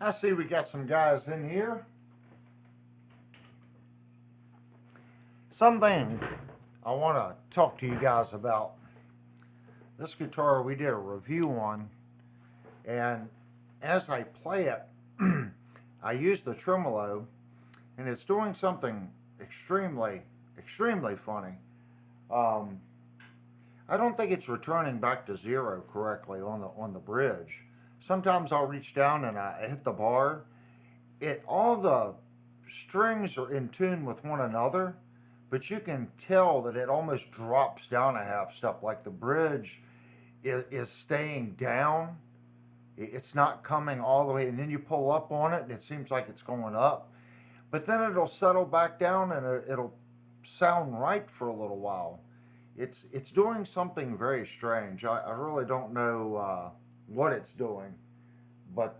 I see we got some guys in here. Something I want to talk to you guys about. This guitar we did a review on, and as I play it, I use the tremolo, and it's doing something extremely funny. Um, I don't think it's returning back to zero correctly on the bridge. Sometimes I'll reach down and I hit the bar. All the strings are in tune with one another, but you can tell that it almost drops down a half step, like the bridge is staying down. It's not coming all the way, and then you pull up on it and it seems like it's going up, but then it'll settle back down and it'll sound right for a little while. It's doing something very strange. I really don't know what it's doing, but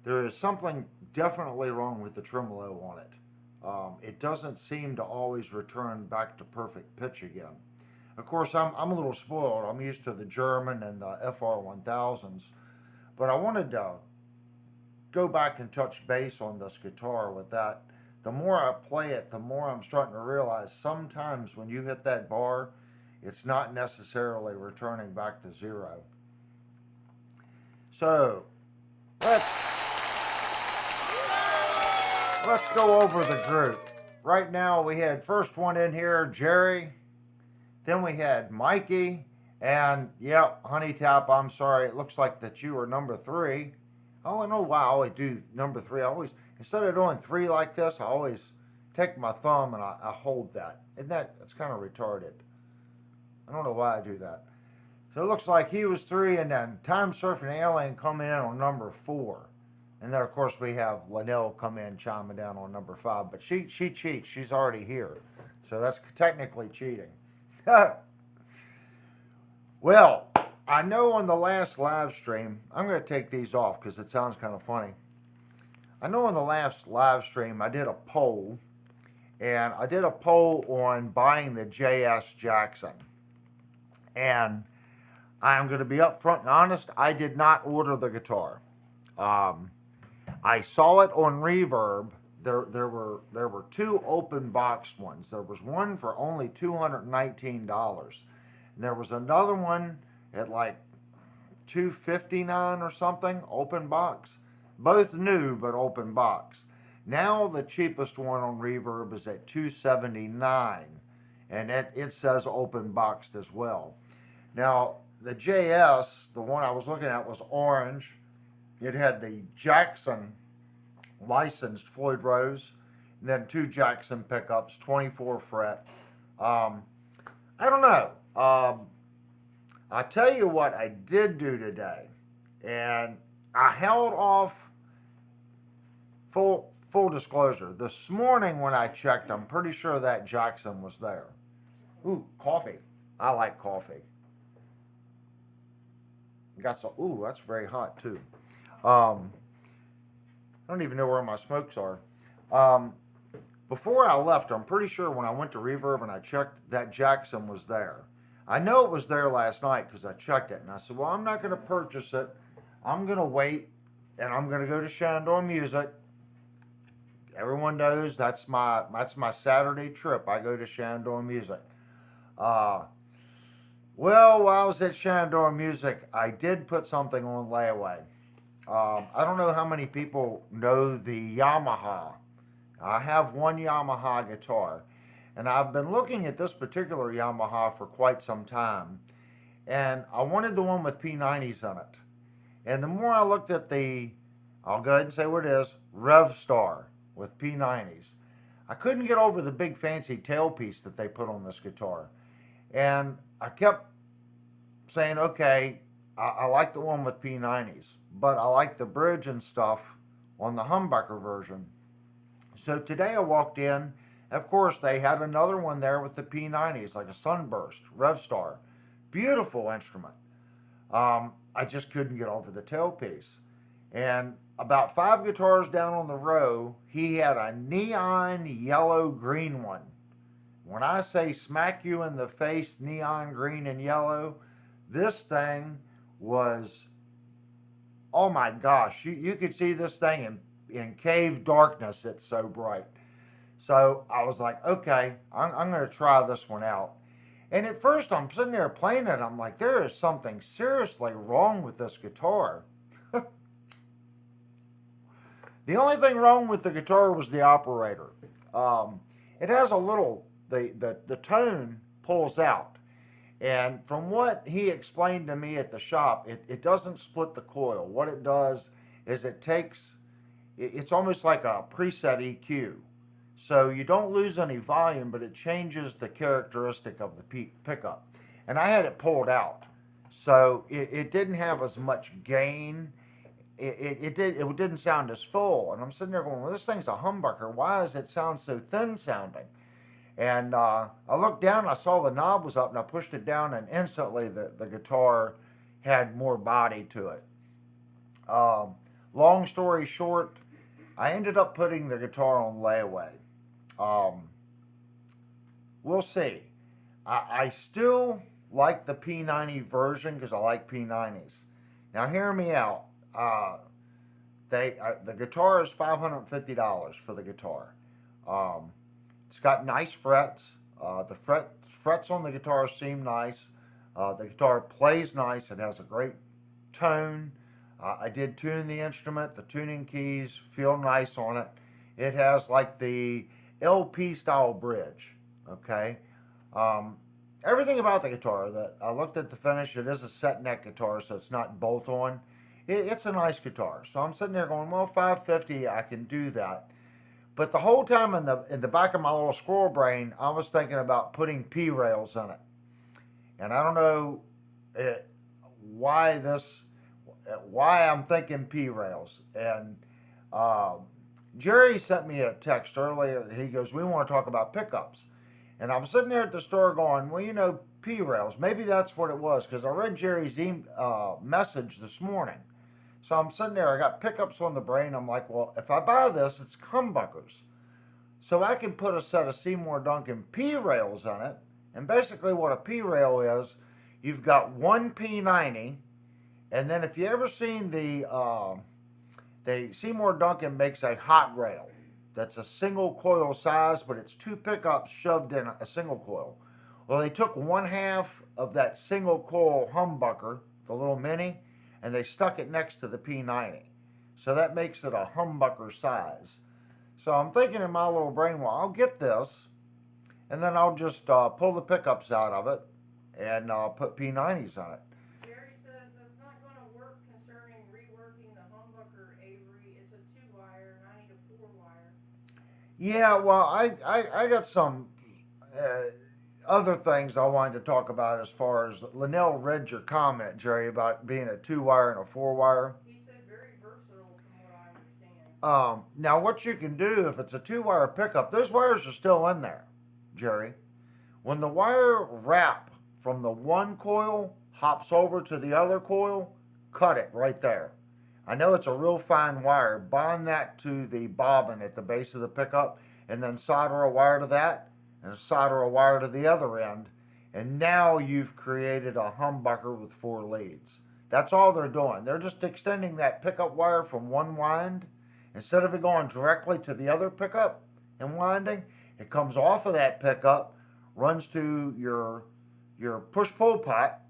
there is something definitely wrong with the tremolo on it. It doesn't seem to always return back to perfect pitch again. Of course, I'm a little spoiled. I'm used to the German and the FR1000s, but I wanted to go back and touch base on this guitar with that. The more I play it, the more I'm starting to realize sometimes when you hit that bar, it's not necessarily returning back to zero. So let's go over the group. Right now we had first one in here, Jerry. Then we had Mikey, and yep, Honey Tap, I'm sorry, it looks like that you were number 3. Oh, I know why I always do number 3. I always, instead of doing 3 like this, I always take my thumb and I hold that. Isn't that's kind of retarded. I don't know why I do that. So it looks like he was 3, and then Time Surfing Alien coming in on number 4. And then, of course, we have Linnell come in chiming down on number 5. But she cheats. She's already here. So that's technically cheating. Well, I know on the last live stream, I'm going to take these off because it sounds kind of funny. I know on the last live stream I did a poll. And I did a poll on buying the JS Jackson. And I'm going to be upfront and honest, I did not order the guitar. I saw it on Reverb. There were 2 open box ones. There was one for only $219. And there was another one at like $259 or something, open box. Both new, but open box. Now the cheapest one on Reverb is at $279, and it says open boxed as well. Now the JS, the one I was looking at, was orange. It had the Jackson licensed Floyd Rose, and then 2 Jackson pickups, 24 fret. I don't know. I tell you what I did do today, and I held off. Full disclosure, this morning when I checked, I'm pretty sure that Jackson was there. Ooh, coffee. I like coffee. Got some. Ooh, that's very hot too. I don't even know where my smokes are. Um, Before I left, I'm pretty sure when I went to Reverb and I checked that Jackson was there. I know it was there last night because I checked it and I said, well, I'm not going to purchase it. I'm going to wait and I'm going to go to Shandor Music. Everyone knows that's my Saturday trip. I go to Shandor Music. Uh, well, while I was at Shandor Music, I did put something on layaway. I don't know how many people know the Yamaha. I have one Yamaha guitar, and I've been looking at this particular Yamaha for quite some time, and I wanted the one with P90s in it. And the more I looked at I'll go ahead and say what it is, Rev Star with P90s, I couldn't get over the big fancy tailpiece that they put on this guitar. And I kept saying, okay, I like the one with P90s, but I like the bridge and stuff on the humbucker version. So today I walked in. Of course, they had another one there with the P90s, like a Sunburst, Revstar. Beautiful instrument. I just couldn't get over the tailpiece. And about 5 guitars down on the row, he had a neon yellow green one. When I say smack you in the face, neon green and yellow, this thing was, oh my gosh, you could see this thing in cave darkness. It's so bright. So I was like, okay, I'm going to try this one out. And at first I'm sitting there playing it. I'm like, there is something seriously wrong with this guitar. The only thing wrong with the guitar was the operator. It has a little, the tone pulls out. And from what he explained to me at the shop, it doesn't split the coil. What it does is it's almost like a preset EQ. So you don't lose any volume, but it changes the characteristic of the pickup. And I had it pulled out. So it didn't have as much gain. It didn't sound as full. And I'm sitting there going, well, this thing's a humbucker. Why does it sound so thin sounding? And I looked down, I saw the knob was up, and I pushed it down, and instantly the guitar had more body to it. Long story short, I ended up putting the guitar on layaway. We'll see. I still like the P90 version because I like P90s. Now, hear me out. The guitar is $550 for the guitar. It's got nice frets. The frets on the guitar seem nice. The guitar plays nice. It has a great tone. I did tune the instrument. The tuning keys feel nice on it. It has like the LP style bridge. Okay. Everything about the guitar, that I looked at the finish. It is a set neck guitar, so it's not bolt on. It's a nice guitar. So I'm sitting there going, well, $550, I can do that. But the whole time in the back of my little squirrel brain, I was thinking about putting P rails in it. And I don't know why I'm thinking P rails. And Jerry sent me a text earlier. He goes, we want to talk about pickups. And I was sitting there at the store going, well, P rails. Maybe that's what it was, because I read Jerry's message this morning. So I'm sitting there, I got pickups on the brain. I'm like, well, if I buy this, it's humbuckers. So I can put a set of Seymour Duncan P rails in it. And basically what a P rail is, you've got one P90. And then if you ever seen the Seymour Duncan makes a hot rail. That's a single coil size, but it's 2 pickups shoved in a single coil. Well, they took 1/2 of that single coil humbucker, the little mini, and they stuck it next to the P90. So that makes it a humbucker size. So I'm thinking in my little brain, well, I'll get this, and then I'll just pull the pickups out of it and put P90s on it. Jerry says that's not going to work concerning reworking the humbucker, Avery. It's a 2-wire, and I need a 4-wire. Yeah, well, I got some other things I wanted to talk about as far as Linnell read your comment, Jerry, about being a 2-wire and a 4-wire. He said very versatile from what I understand. Now, what you can do if it's a 2-wire pickup, those wires are still in there, Jerry. When the wire wrap from the one coil hops over to the other coil, cut it right there. I know it's a real fine wire. Bond that to the bobbin at the base of the pickup, and then solder a wire to that, and solder a wire to the other end. And now you've created a humbucker with 4 leads. That's all they're doing. They're just extending that pickup wire from one wind. Instead of it going directly to the other pickup and winding, it comes off of that pickup, runs to your push-pull pot.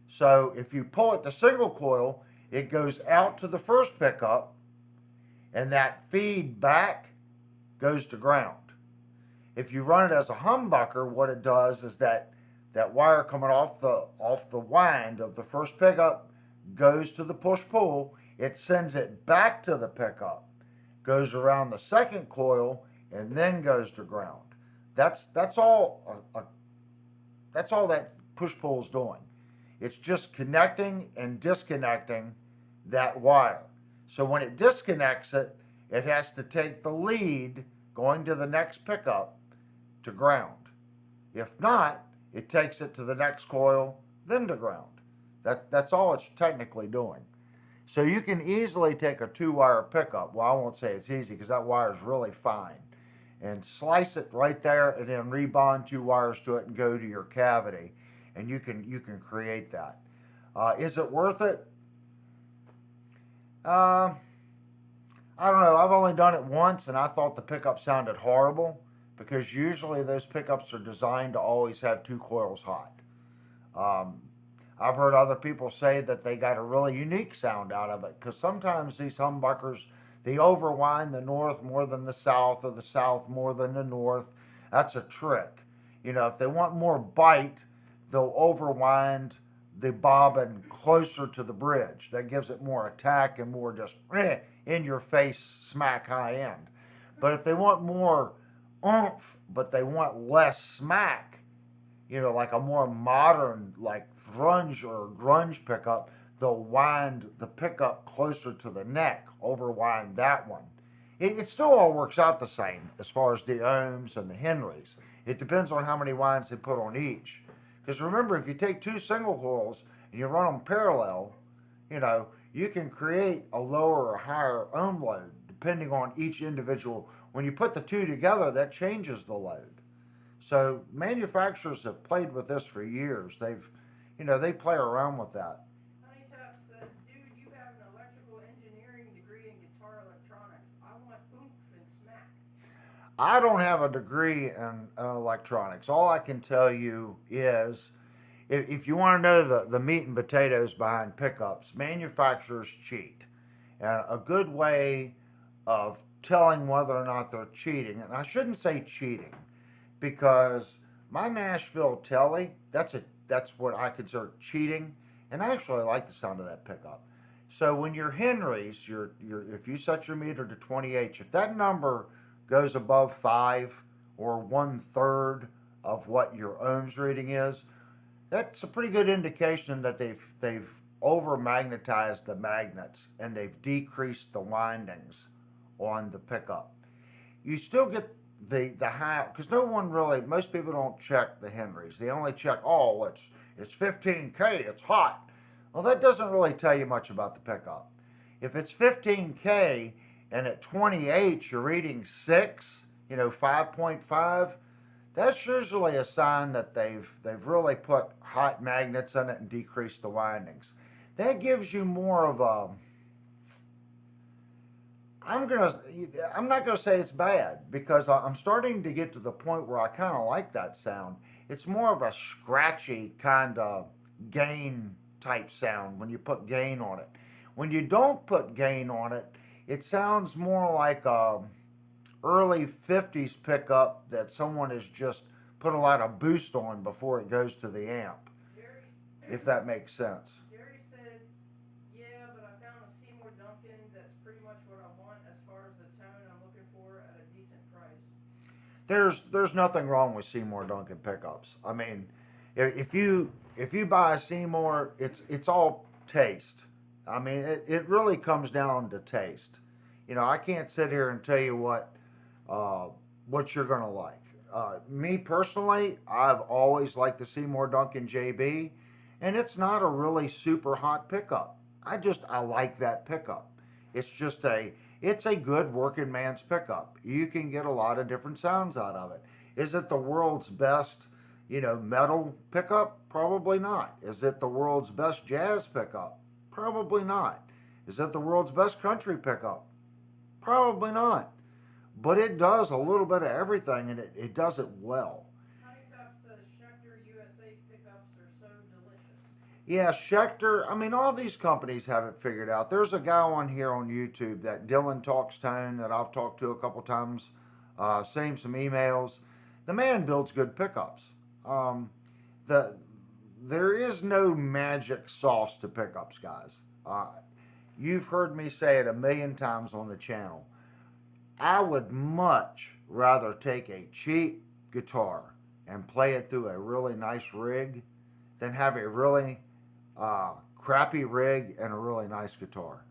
So if you pull it to single coil, it goes out to the first pickup, and that feed back goes to ground. If you run it as a humbucker, what it does is that wire coming off the wind of the first pickup goes to the push-pull. It sends it back to the pickup, goes around the second coil, and then goes to ground. That's all. That's all that push-pull is doing. It's just connecting and disconnecting that wire. So when it disconnects it, it has to take the lead going to the next pickup to ground. If not, it takes it to the next coil, then to ground. That's all it's technically doing. So you can easily take a 2-wire pickup. Well, I won't say it's easy because that wire is really fine. And slice it right there, and then rebond 2 wires to it and go to your cavity. And you can create that. Is it worth it? I don't know. I've only done it once, and I thought the pickup sounded horrible because usually those pickups are designed to always have 2 coils hot. I've heard other people say that they got a really unique sound out of it because sometimes these humbuckers, they overwind the north more than the south, or the south more than the north. That's a trick. You know, if they want more bite, they'll overwind the bobbin closer to the bridge. That gives it more attack and more just in your face, smack high end. But if they want more oomph, but they want less smack, you know, like a more modern, like thrush or grunge pickup, they'll wind the pickup closer to the neck, overwind that one. It still all works out the same as far as the ohms and the henries. It depends on how many winds they put on each. Because remember, if you take 2 single coils and you run them parallel, you know, you can create a lower or higher ohm load depending on each individual. When you put the 2 together, that changes the load. So manufacturers have played with this for years. They play around with that. Honeytop says, dude, you have an electrical engineering degree in guitar electronics. I want oomph and smack. I don't have a degree in electronics. All I can tell you is, if you want to know the meat and potatoes behind pickups, manufacturers cheat. And a good way of telling whether or not they're cheating, and I shouldn't say cheating, because my Nashville Telly, that's what I consider cheating, and I actually like the sound of that pickup. So when your henries, if you set your meter to 20H, if that number goes above 5 or 1/3 of what your ohms reading is, that's a pretty good indication that they've over magnetized the magnets and they've decreased the windings on the pickup. You still get the high, because most people don't check the henries. They only check, it's 15K, it's hot. Well, that doesn't really tell you much about the pickup. If it's 15K and at 20H you're reading 6, 5.5, that's usually a sign that they've really put hot magnets in it and decreased the windings. That gives you more of a, I'm not gonna say it's bad, because I'm starting to get to the point where I kind of like that sound. It's more of a scratchy kind of gain type sound when you put gain on it. When you don't put gain on it, it sounds more like a early 50s pickup that someone has just put a lot of boost on before it goes to the amp, if that makes sense. Jerry said, yeah, but I found a Seymour Duncan that's pretty much what I want as far as the tone I'm looking for at a decent price. There's nothing wrong with Seymour Duncan pickups. I mean, if you buy a Seymour, it's all taste. I mean, it really comes down to taste. I can't sit here and tell you what you're gonna like. Me personally, I've always liked the Seymour Duncan JB, and it's not a really super hot pickup. I like that pickup. It's a good working man's pickup. You can get a lot of different sounds out of it. Is it the world's best, metal pickup? Probably not. Is it the world's best jazz pickup? Probably not. Is it the world's best country pickup? Probably not. But it does a little bit of everything, and it does it well. Honey Top says Schecter USA pickups are so delicious. Yeah, Schecter, I mean, all these companies have it figured out. There's a guy on here on YouTube, that Dylan Talks Tone, that I've talked to a couple times, sent him some emails. The man builds good pickups. There is no magic sauce to pickups, guys. You've heard me say it a million times on the channel. I would much rather take a cheap guitar and play it through a really nice rig than have a really crappy rig and a really nice guitar.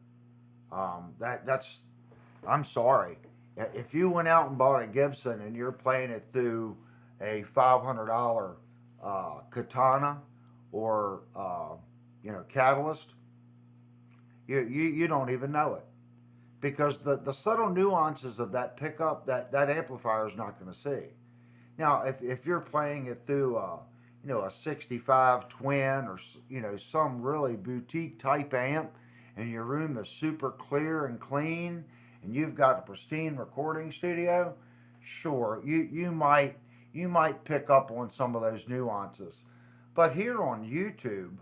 I'm sorry. If you went out and bought a Gibson and you're playing it through a $500 Katana or Catalyst, you don't even know it, because the subtle nuances of that pickup, that amplifier is not going to see. Now, if you're playing it through a 65 twin, or some really boutique type amp, and your room is super clear and clean, and you've got a pristine recording studio, sure, you might pick up on some of those nuances. But here on YouTube,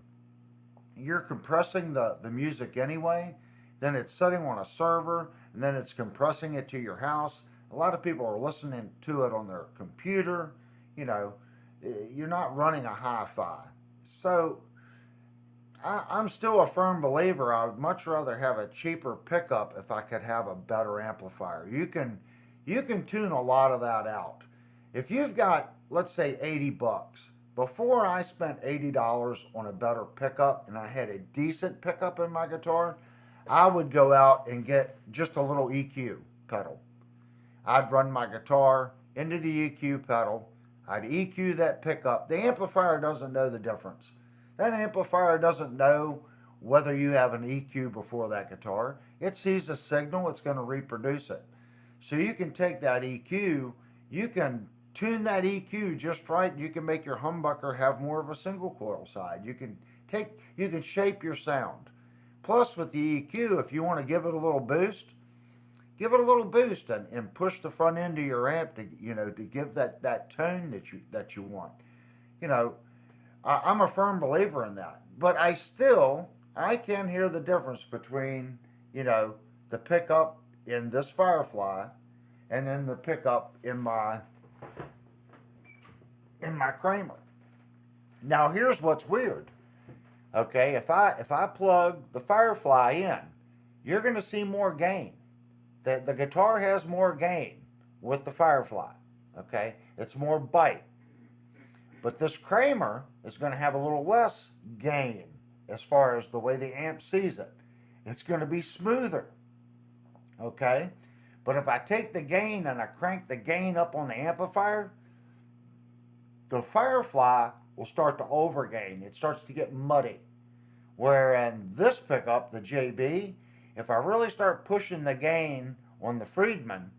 you're compressing the music anyway, then it's sitting on a server, and then it's compressing it to your house. A lot of people are listening to it on their computer. You're not running a hi-fi. So I'm still a firm believer. I would much rather have a cheaper pickup if I could have a better amplifier. You can tune a lot of that out. If you've got, let's say, $80, before I spent $80 on a better pickup and I had a decent pickup in my guitar, I would go out and get just a little EQ pedal. I'd run my guitar into the EQ pedal. I'd EQ that pickup. The amplifier doesn't know the difference. That amplifier doesn't know whether you have an EQ before that guitar. It sees a signal, it's going to reproduce it. So you can take that EQ, you can tune that EQ just right. You can make your humbucker have more of a single coil side. You can shape your sound. Plus, with the EQ, if you want to give it a little boost, and push the front end of your amp to give that tone that you want. I'm a firm believer in that. But I can hear the difference between the pickup in this Firefly and then the pickup in my Kramer. Now here's what's weird. Okay, if I plug the Firefly in, you're going to see more gain. The guitar has more gain with the Firefly. Okay, it's more bite. But this Kramer is going to have a little less gain as far as the way the amp sees it. It's going to be smoother. Okay, but if I take the gain and I crank the gain up on the amplifier, the Firefly will start to overgain. It starts to get muddy. Where in this pickup, the JB, if I really start pushing the gain on the Friedman,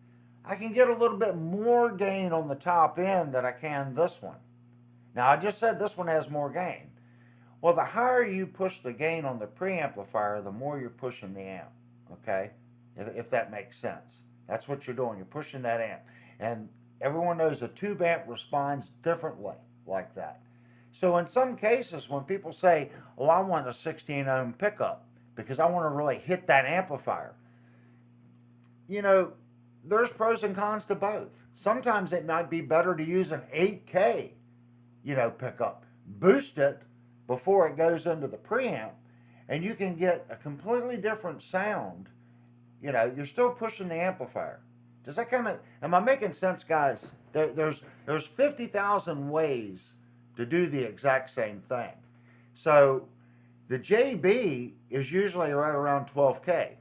I can get a little bit more gain on the top end than I can this one. Now, I just said this one has more gain. Well, the higher you push the gain on the preamplifier, the more you're pushing the amp, okay? If that makes sense. That's what you're doing. You're pushing that amp. And everyone knows a tube amp responds differently like that. So in some cases, when people say, oh, I want a 16 ohm pickup because I want to really hit that amplifier, there's pros and cons to both. Sometimes it might be better to use an 8K, pickup. Boost it before it goes into the preamp, and you can get a completely different sound. You're still pushing the amplifier. Does that am I making sense, guys? There's 50,000 ways to do the exact same thing. So the JB is usually right around 12K.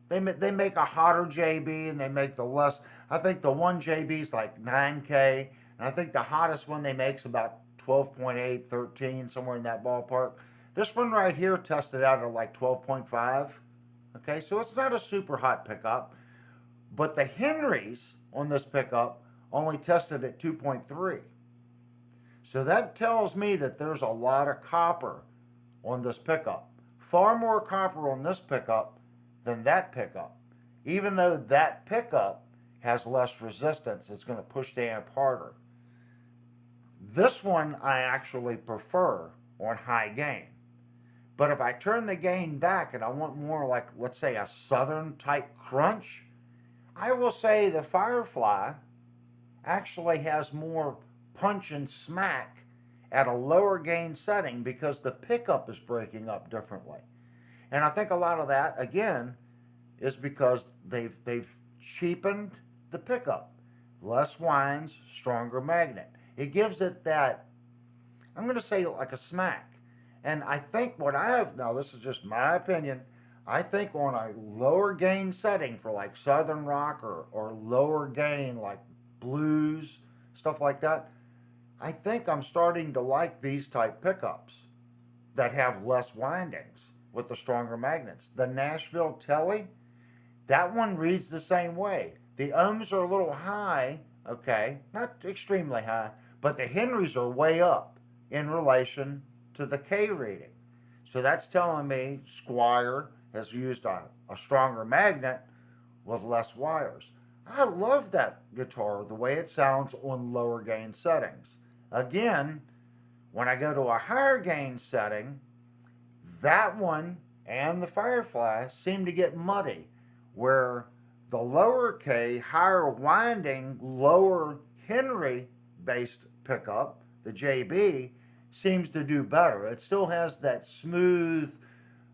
They make a hotter JB and they make the less. I think the one JB is like 9K, and I think the hottest one they make is about 12.8, 13, somewhere in that ballpark. This one right here tested out at like 12.5. Okay, so it's not a super hot pickup, but the Henrys on this pickup only tested at 2.3. So that tells me that there's a lot of copper on this pickup. Far more copper on this pickup than that pickup. Even though that pickup has less resistance, it's going to push the amp harder. This one I actually prefer on high gain. But if I turn the gain back and I want more like, let's say, a southern type crunch, I will say the Firefly actually has more punch and smack at a lower gain setting because the pickup is breaking up differently. And I think a lot of that, again, is because they've cheapened the pickup. Less winds, stronger magnet. It gives it that, I'm going to say like a smack. And I think what I have, now this is just my opinion, I think on a lower gain setting for like Southern rock or lower gain like blues, stuff like that, I think I'm starting to like these type pickups that have less windings with the stronger magnets. The Nashville Telly, that one reads the same way. The ohms are a little high, okay, not extremely high, but the Henrys are way up in relation to the K reading. So that's telling me Squire has used a stronger magnet with less wires. I love that guitar, the way it sounds on lower gain settings. Again, when I go to a higher gain setting, that one and the Firefly seem to get muddy, where the lower K, higher winding, lower Henry based pickup, the JB, seems to do better. It still has that smooth,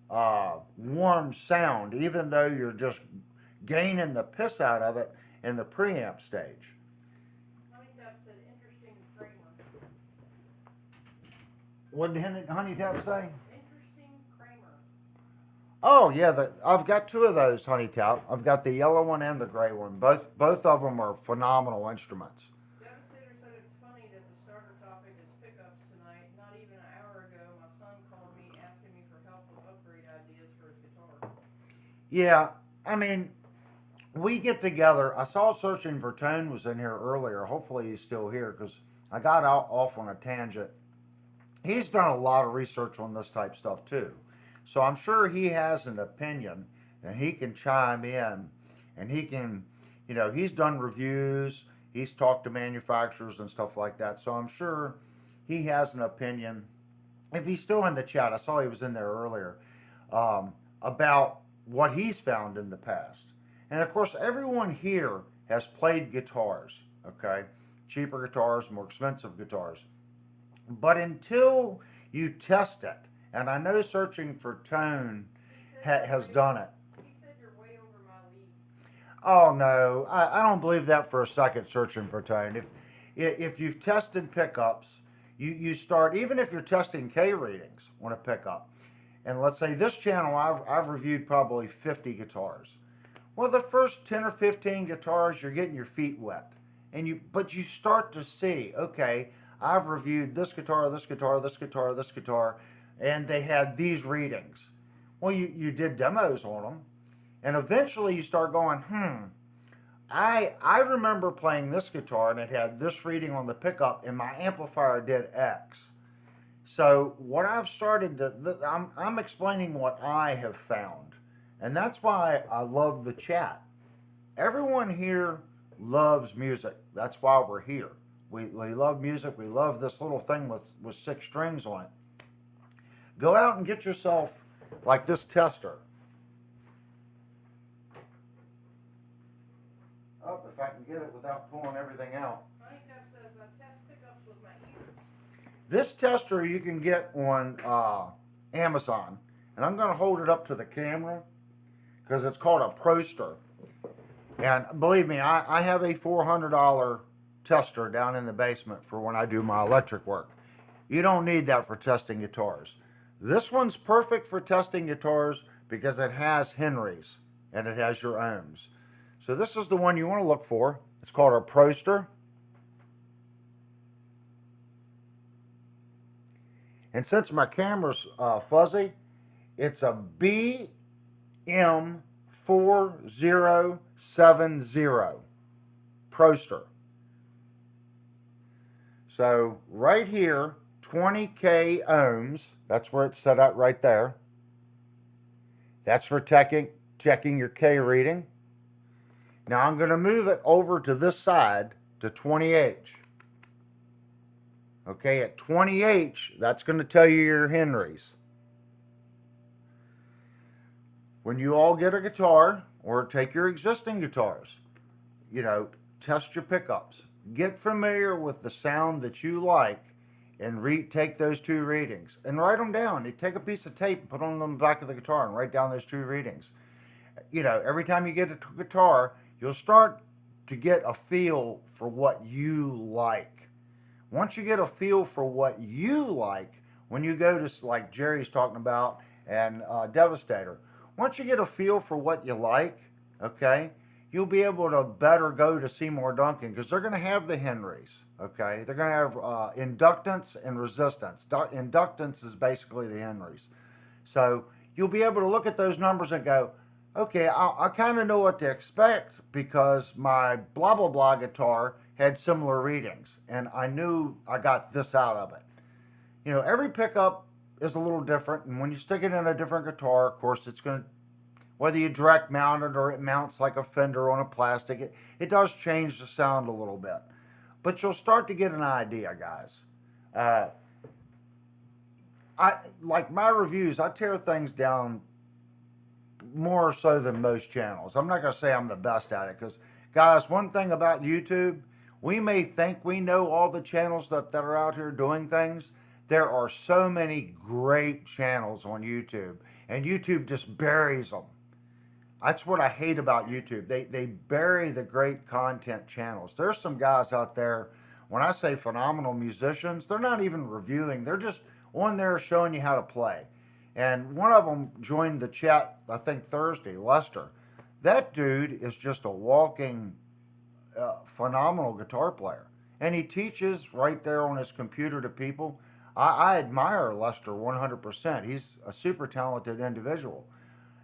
warm sound, even though you're just gaining the piss out of it in the preamp stage. Honeytap said interesting Kramer. What did Honeytap say? Interesting Kramer. Oh yeah, I've got two of those Honeytap. I've got the yellow one and the gray one. Both of them are phenomenal instruments. Devastator said it's funny that the starter topic is pickups tonight. Not even an hour ago, my son called me asking me for help with upgrade ideas for his guitar. Yeah, I mean, we get together. I saw Searching for Tone was in here earlier. Hopefully he's still here because I got off on a tangent. He's done a lot of research on this type stuff too. So I'm sure he has an opinion and he can chime in and he can, he's done reviews, he's talked to manufacturers and stuff like that. So I'm sure he has an opinion. If he's still in the chat, I saw he was in there earlier, about what he's found in the past. And of course, everyone here has played guitars, okay? Cheaper guitars, more expensive guitars. But until you test it, and I know Searching for Tone has done it. He said you're way over my league. Oh no, I don't believe that for a second. Searching for Tone. If you've tested pickups, you start, even if you're testing K readings on a pickup, and let's say this channel I've reviewed probably 50 guitars. Well, the first 10 or 15 guitars you're getting your feet wet, but you start to see, okay, I've reviewed this guitar, this guitar, this guitar, this guitar, and they had these readings. Well, you did demos on them, and eventually you start going, I remember playing this guitar and it had this reading on the pickup, and my amplifier did X. So what I've started to, I'm explaining what I have found, and that's why I love the chat. Everyone here loves music. That's why we're here. We love music. We love this little thing with 6 strings on it. Go out and get yourself like this tester. Oh, if I can get it without pulling everything out. Honeytap says I test pickups with my ears. This tester you can get on Amazon. And I'm going to hold it up to the camera because it's called a Proster. And believe me, I have a $400 tester down in the basement for when I do my electric work. You don't need that for testing guitars. This one's perfect for testing guitars because it has Henrys and it has your ohms. So this is the one you want to look for. It's called a Proster. And since my camera's fuzzy, it's a M4070 Proster. So right here, 20K ohms, that's where it's set at right there. That's for checking your K reading. Now I'm going to move it over to this side to 20H. Okay, at 20H, that's going to tell you your Henrys. When you all get a guitar, or take your existing guitars, test your pickups. Get familiar with the sound that you like and take those two readings and write them down. You take a piece of tape and put it on the back of the guitar and write down those two readings. Every time you get a guitar, you'll start to get a feel for what you like. Once you get a feel for what you like, when you go to, like Jerry's talking about, and Devastator, once you get a feel for what you like, okay, you'll be able to better go to Seymour Duncan, because they're going to have the Henrys, okay? They're going to have inductance and resistance. Inductance is basically the Henrys. So you'll be able to look at those numbers and go, okay, I kind of know what to expect, because my blah, blah, blah guitar had similar readings, and I knew I got this out of it. Every pickup is a little different, and when you stick it in a different guitar, of course, it's going to, whether you direct mount it or it mounts like a Fender on a plastic, it does change the sound a little bit. But you'll start to get an idea, guys. I like my reviews, I tear things down more so than most channels. I'm not going to say I'm the best at it, because, guys, one thing about YouTube, we may think we know all the channels that are out here doing things. There are so many great channels on YouTube, and YouTube just buries them. That's what I hate about YouTube. They bury the great content channels. There's some guys out there, when I say phenomenal musicians, they're not even reviewing. They're just on there showing you how to play. And one of them joined the chat, I think Thursday, Lester. That dude is just a walking phenomenal guitar player. And he teaches right there on his computer to people. I admire Lester 100%. He's a super talented individual.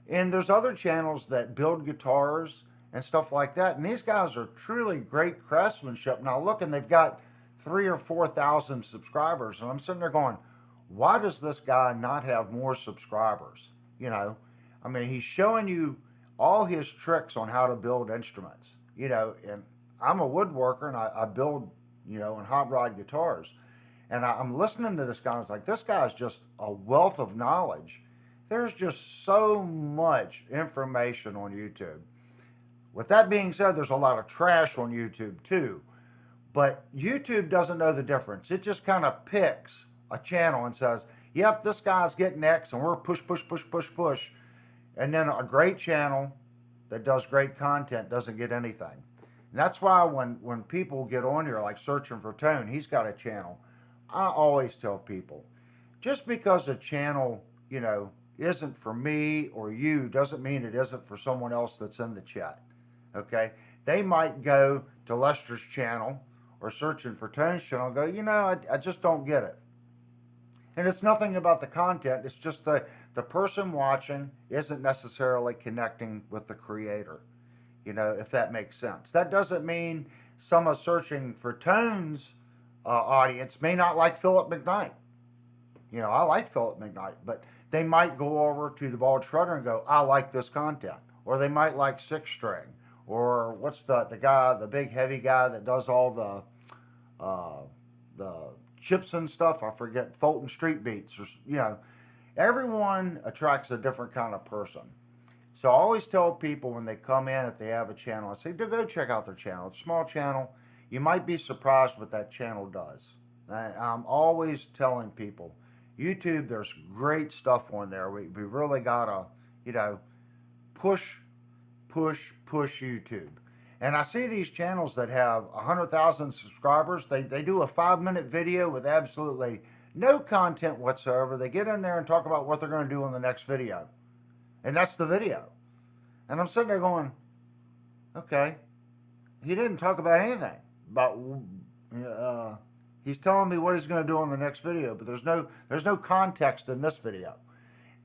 And there's other channels that build guitars and stuff like that. And these guys are truly great craftsmanship. Now look, and they've got 3,000 or 4,000 subscribers. And I'm sitting there going, why does this guy not have more subscribers? He's showing you all his tricks on how to build instruments. And I'm a woodworker, and I build, and hot rod guitars. And I'm listening to this guy. I was like, this guy's just a wealth of knowledge. There's just so much information on YouTube. With that being said, there's a lot of trash on YouTube too. But YouTube doesn't know the difference. It just kind of picks a channel and says, yep, this guy's getting X, and we're push. And then a great channel that does great content doesn't get anything. And that's why when people get on here, like Searching for Tone, he's got a channel. I always tell people, just because a channel, isn't for me or you, doesn't mean it isn't for someone else that's in the chat. Okay? They might go to Lester's channel or Searching for Tone's channel and go, I just don't get it. And it's nothing about the content. It's just the person watching isn't necessarily connecting with the creator, if that makes sense. That doesn't mean some of Searching for Tone's audience may not like Philip McKnight. I like Philip McKnight, but they might go over to the Bald Shredder and go, I like this content. Or they might like Six String. Or what's the guy, the big heavy guy that does all the chips and stuff? I forget, Fulton Street Beats. Or, everyone attracts a different kind of person. So I always tell people when they come in, if they have a channel, I say, go check out their channel. It's a small channel. You might be surprised what that channel does. I'm always telling people, YouTube, there's great stuff on there. We really got to, push YouTube. And I see these channels that have 100,000 subscribers. They do a 5-minute video with absolutely no content whatsoever. They get in there and talk about what they're going to do in the next video. And that's the video. And I'm sitting there going, okay, he didn't talk about anything. He's telling me what he's going to do in the next video, but there's no context in this video.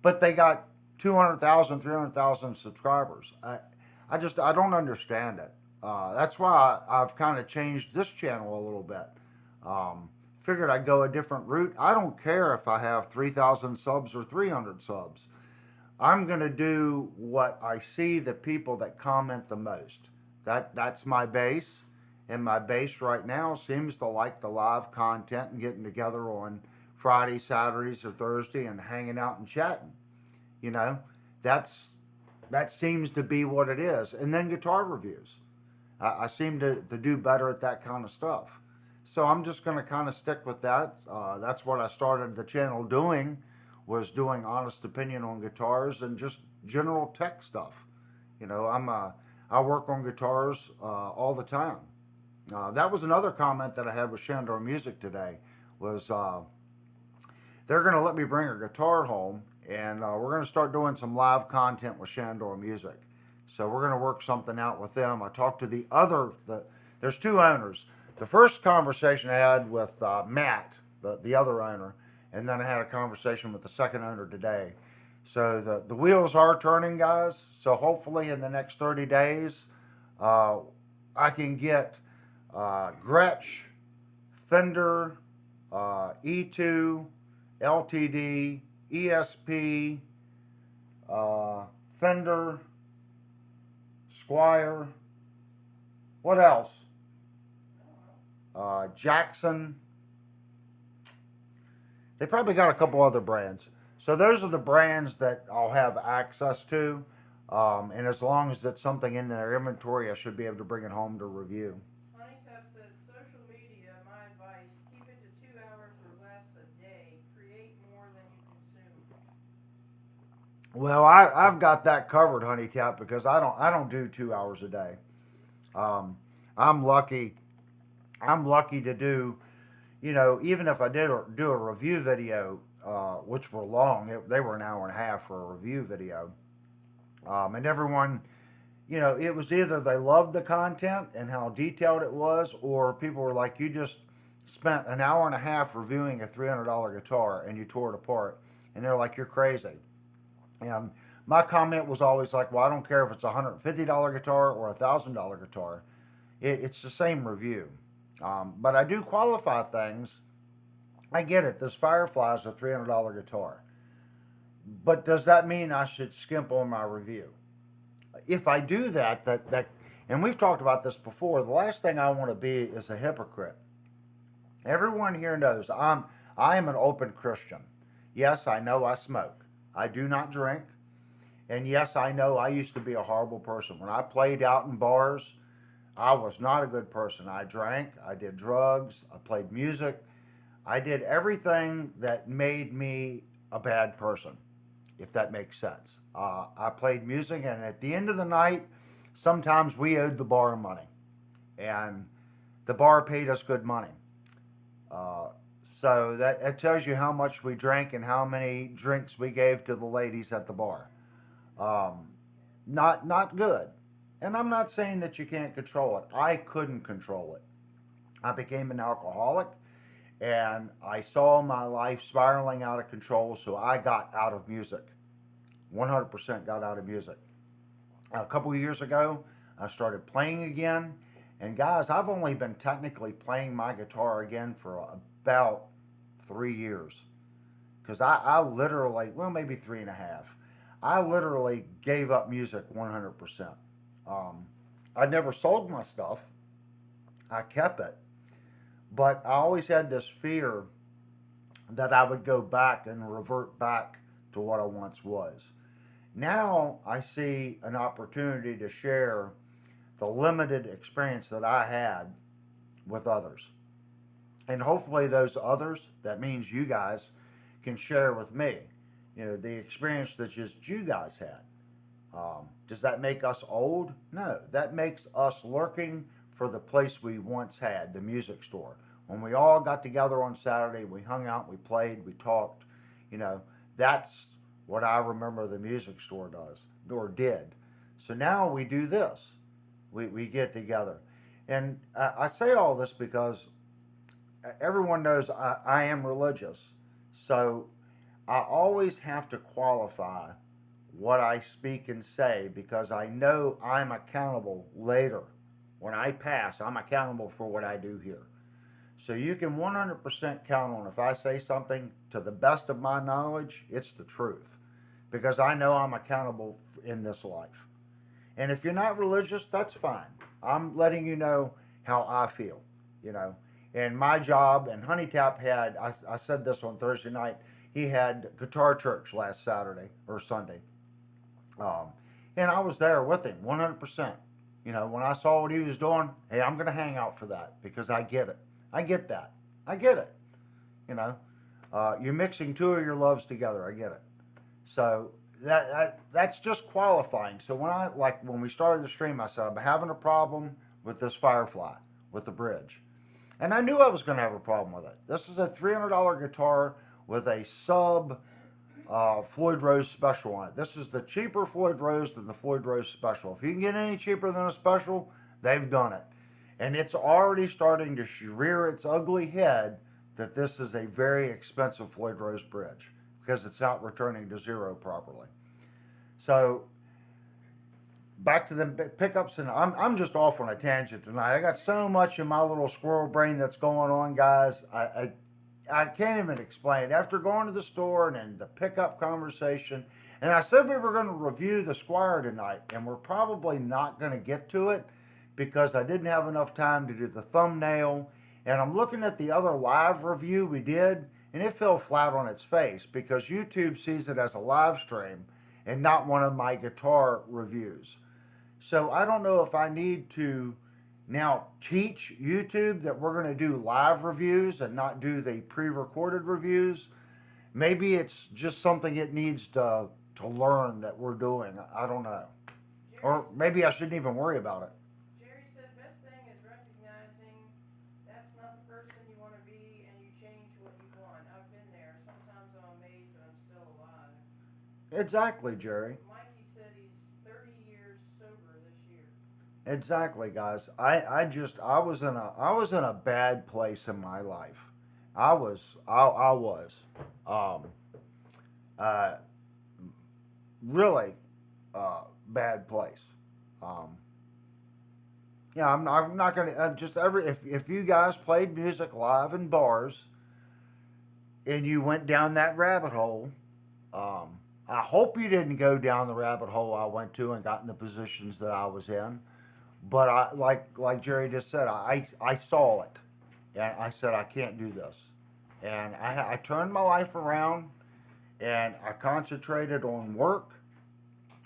But they got 200,000, 300,000 subscribers. I don't understand it. That's why I've kind of changed this channel a little bit. Figured I'd go a different route. I don't care if I have 3,000 subs or 300 subs. I'm going to do what I see the people that comment the most. That's my base. And my base right now seems to like the live content and getting together on Friday, Saturdays, or Thursday and hanging out and chatting. You know, that seems to be what it is. And then guitar reviews. I seem to do better at that kind of stuff. So I'm just going to kind of stick with that. That's what I started the channel doing, was doing honest opinion on guitars and just general tech stuff. You know, I work on guitars all the time. That was another comment that I had with Shandor Music today, was they're going to let me bring a guitar home, and we're going to start doing some live content with Shandor Music. So we're going to work something out with them. I talked to there's two owners. The first conversation I had with Matt, the other owner, and then I had a conversation with the second owner today. So the wheels are turning, guys. So hopefully in the next 30 days, I can get Gretsch, Fender, E2, LTD, ESP, Fender, Squire. What else? Jackson. They probably got a couple other brands. So those are the brands that I'll have access to. And as long as it's something in their inventory, I should be able to bring it home to review. Honeytop said, social media, my advice, keep it to 2 hours or less a day. Create more than you consume. Well, I've got that covered, Honey Tap, because I don't do 2 hours a day. I'm lucky. I'm lucky to do, you know, even if I did do a review video, which were long, they were an hour and a half for a review video. And everyone, you know, it was either they loved the content and how detailed it was, or people were like, you just spent an hour and a half reviewing a $300 guitar and you tore it apart. And they're like, you're crazy. And my comment was always like, well, I don't care if it's a $150 guitar or a $1,000 guitar. It's the same review. But I do qualify things. I get it. This Firefly is a $300 guitar. But does that mean I should skimp on my review? If I do that, and we've talked about this before, the last thing I want to be is a hypocrite. Everyone here knows I am an open Christian. Yes, I know I smoke. I do not drink. And yes, I know I used to be a horrible person. When I played out in bars, I was not a good person. I drank, I did drugs, I played music. I did everything that made me a bad person, if that makes sense. I played music, and at the end of the night, sometimes we owed the bar money. And the bar paid us good money. So that tells you how much we drank and how many drinks we gave to the ladies at the bar. Not good. And I'm not saying that you can't control it. I couldn't control it. I became an alcoholic, and I saw my life spiraling out of control, so I got out of music. 100% got out of music. A couple of years ago, I started playing again. And guys, I've only been technically playing my guitar again for about 3 years. Because I literally, well, maybe 3.5. I literally gave up music 100%. I never sold my stuff. I kept it. But I always had this fear that I would go back and revert back to what I once was. Now I see an opportunity to share the limited experience that I had with others. And hopefully those others, that means you guys, can share with me, you know, the experience that just you guys had. Does that make us old? No, that makes us lurking for the place we once had, the music store. When we all got together on Saturday, we hung out, we played, we talked, you know, that's what I remember the music store does, or did. So now we do this. We get together. And I say all this because everyone knows I am religious. So I always have to qualify what I speak and say because I know I'm accountable later. When I pass, I'm accountable for what I do here. So you can 100% count on if I say something to the best of my knowledge, it's the truth. Because I know I'm accountable in this life. And if you're not religious, that's fine. I'm letting you know how I feel, you know. And my job, and Honey Tap had, I said this on Thursday night, he had guitar church last Saturday or Sunday. Um, and I was there with him 100%. You know, when I saw what he was doing, hey, I'm going to hang out for that because I get it. I get that. I get it. You know, you're mixing two of your loves together. I get it. So that's just qualifying. So when we started the stream, I said I'm having a problem with this Firefly with the bridge, and I knew I was going to have a problem with it. This is a $300 guitar with a sub Floyd Rose Special on it. This is the cheaper Floyd Rose than the Floyd Rose Special. If you can get any cheaper than a Special, they've done it. And it's already starting to rear its ugly head that this is a very expensive Floyd Rose bridge because it's not returning to zero properly. So back to the pickups, and I'm just off on a tangent tonight. I got so much in my little squirrel brain that's going on, guys. I can't even explain. After going to the store and then the pickup conversation, and I said we were going to review the Squire tonight, and we're probably not going to get to it because I didn't have enough time to do the thumbnail. And I'm looking at the other live review we did, and it fell flat on its face because YouTube sees it as a live stream and not one of my guitar reviews. So I don't know if I need to now teach YouTube that we're going to do live reviews and not do the pre-recorded reviews. Maybe it's just something it needs to learn that we're doing. I don't know. Or maybe I shouldn't even worry about it. Jerry said best thing is recognizing that's not the person you want to be and you change what you want. I've been there. Sometimes I'm amazed that I'm still alive. Exactly, Jerry. Mikey said he's 30 years sober this year. Exactly, guys. I was in a bad place in my life. I was uh, really bad place. Yeah, I'm not gonna just if you guys played music live in bars and you went down that rabbit hole, I hope you didn't go down the rabbit hole I went to and got in the positions that I was in. But I like Jerry just said, I saw it, and I said I can't do this, and I turned my life around, and I concentrated on work,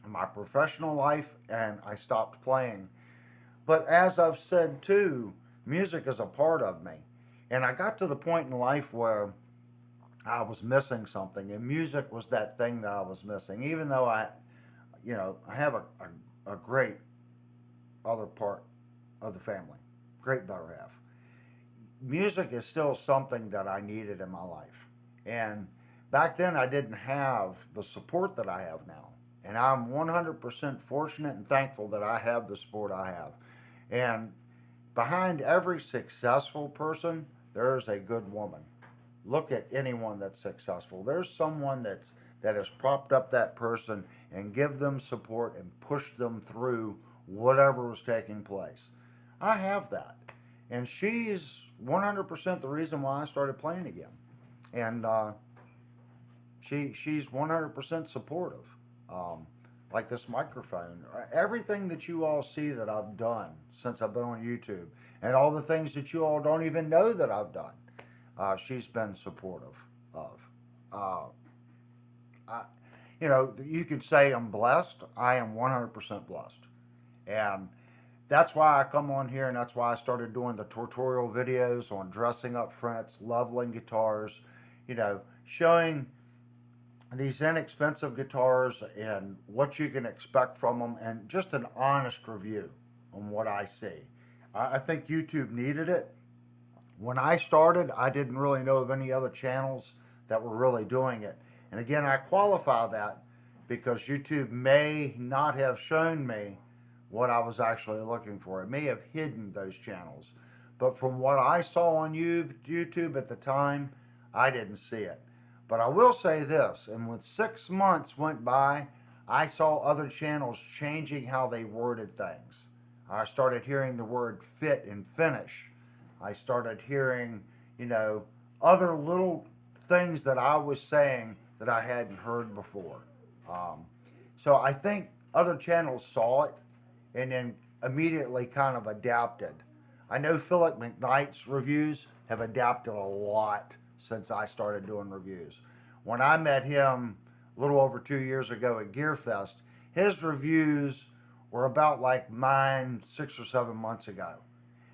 my professional life, and I stopped playing. But as I've said too, music is a part of me, and I got to the point in life where I was missing something, and music was that thing that I was missing. Even though I have a great other part of the family, great better half. Music is still something that I needed in my life. And back then I didn't have the support that I have now. And I'm 100% fortunate and thankful that I have the support I have. And behind every successful person, there's a good woman. Look at anyone that's successful. There's someone that has propped up that person and give them support and push them through whatever was taking place. I have that. And she's 100% the reason why I started playing again. And she's 100% supportive. Like this microphone. Everything that you all see that I've done since I've been on YouTube, and all the things that you all don't even know that I've done, she's been supportive of. You could say I'm blessed. I am 100% blessed. And that's why I come on here, and that's why I started doing the tutorial videos on dressing up frets, leveling guitars, showing these inexpensive guitars and what you can expect from them, and just an honest review on what I see. I think YouTube needed it. When I started, I didn't really know of any other channels that were really doing it. And again, I qualify that because YouTube may not have shown me what I was actually looking for. It may have hidden those channels. But from what I saw on YouTube at the time, I didn't see it. But I will say this, and when 6 months went by, I saw other channels changing how they worded things. I started hearing the word fit and finish. I started hearing, you know, other little things that I was saying that I hadn't heard before. Um, so I think other channels saw it and then immediately kind of adapted. I know Philip McKnight's reviews have adapted a lot since I started doing reviews. When I met him a little over 2 years ago at GearFest, his reviews were about like mine 6 or 7 months ago.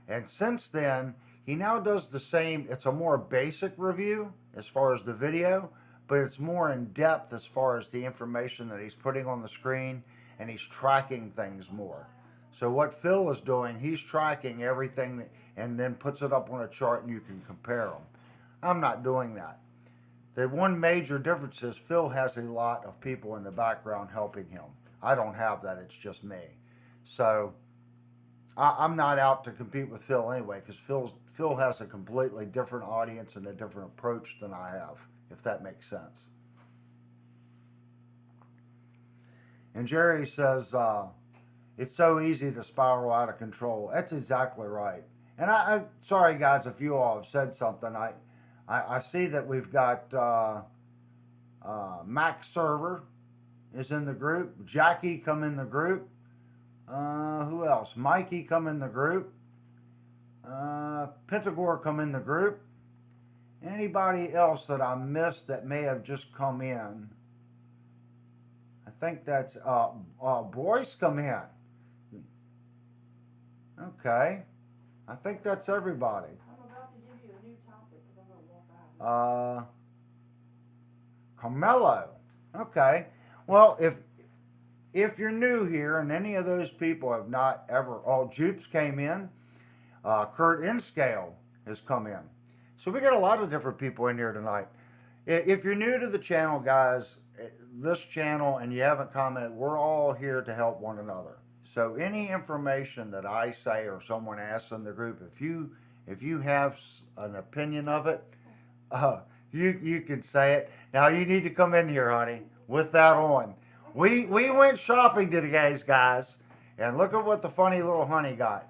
And since then, he now does the same. It's a more basic review as far as the video, but it's more in depth as far as the information that he's putting on the screen, and he's tracking things more. So what Phil is doing, he's tracking everything and then puts it up on a chart and you can compare them. I'm not doing that. The one major difference is Phil has a lot of people in the background helping him. I don't have that, it's just me. So I'm not out to compete with Phil anyway, because Phil has a completely different audience and a different approach than I have, if that makes sense. And Jerry says, it's so easy to spiral out of control. That's exactly right. And I'm sorry, guys, if you all have said something. I see that we've got Max Server is in the group. Jackie come in the group. Who else? Mikey come in the group. Pentagore come in the group. Anybody else that I missed that may have just come in? I think that's Boyce come in. Okay. I think that's everybody. I'm about to give you a new topic because I'm going to walk out. Carmelo. Okay. Well, if you're new here and any of those people have not ever, Jupes came in. Kurt Inscale has come in. So we got a lot of different people in here tonight. If you're new to the channel, guys, this channel, and you haven't commented, we're all here to help one another. So any information that I say or someone asks in the group, if you have an opinion of it, you can say it. Now you need to come in here, honey, with that on. We went shopping today, guys, and look at what the funny little honey got.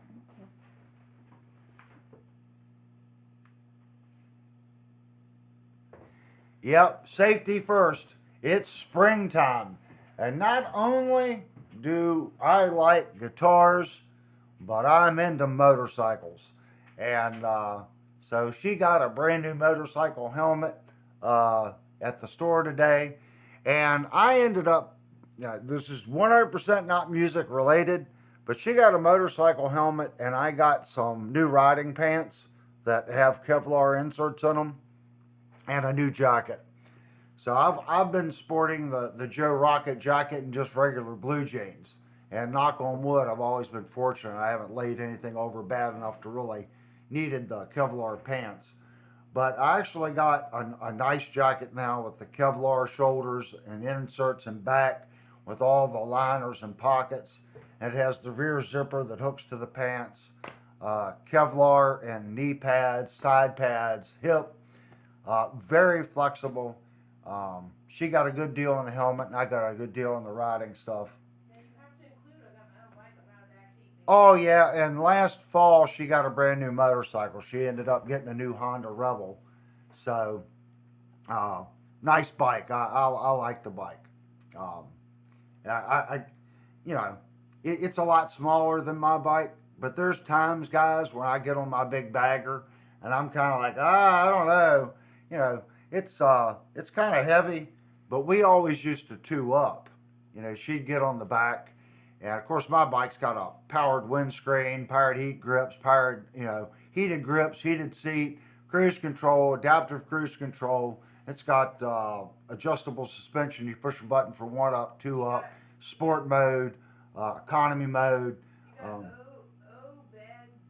Yep, safety first. It's springtime. And not only do I like guitars, but I'm into motorcycles. And so she got a brand new motorcycle helmet at the store today. And I ended up, this is 100% not music related, but she got a motorcycle helmet and I got some new riding pants that have Kevlar inserts in them and a new jacket. So I've been sporting the Joe Rocket jacket and just regular blue jeans. And knock on wood, I've always been fortunate. I haven't laid anything over bad enough to really needed the Kevlar pants. But I actually got a nice jacket now with the Kevlar shoulders and inserts and back with all the liners and pockets. And it has the rear zipper that hooks to the pants, Kevlar and knee pads, side pads, hip, very flexible. She got a good deal on the helmet, and I got a good deal on the riding stuff. Yeah, you have to include it. I don't like about a backseat. Oh yeah, and last fall she got a brand new motorcycle. She ended up getting a new Honda Rebel. So, nice bike. I like the bike. It's a lot smaller than my bike, but there's times, guys, when I get on my big bagger and I'm kind of like, I don't know, it's kind of heavy, but we always used to two up. She'd get on the back, and of course my bike's got a powered windscreen, powered heat grips, powered, heated grips, heated seat, cruise control, adaptive cruise control. It's got adjustable suspension. You push a button for 1 up, 2 up, sport mode, economy mode. Bad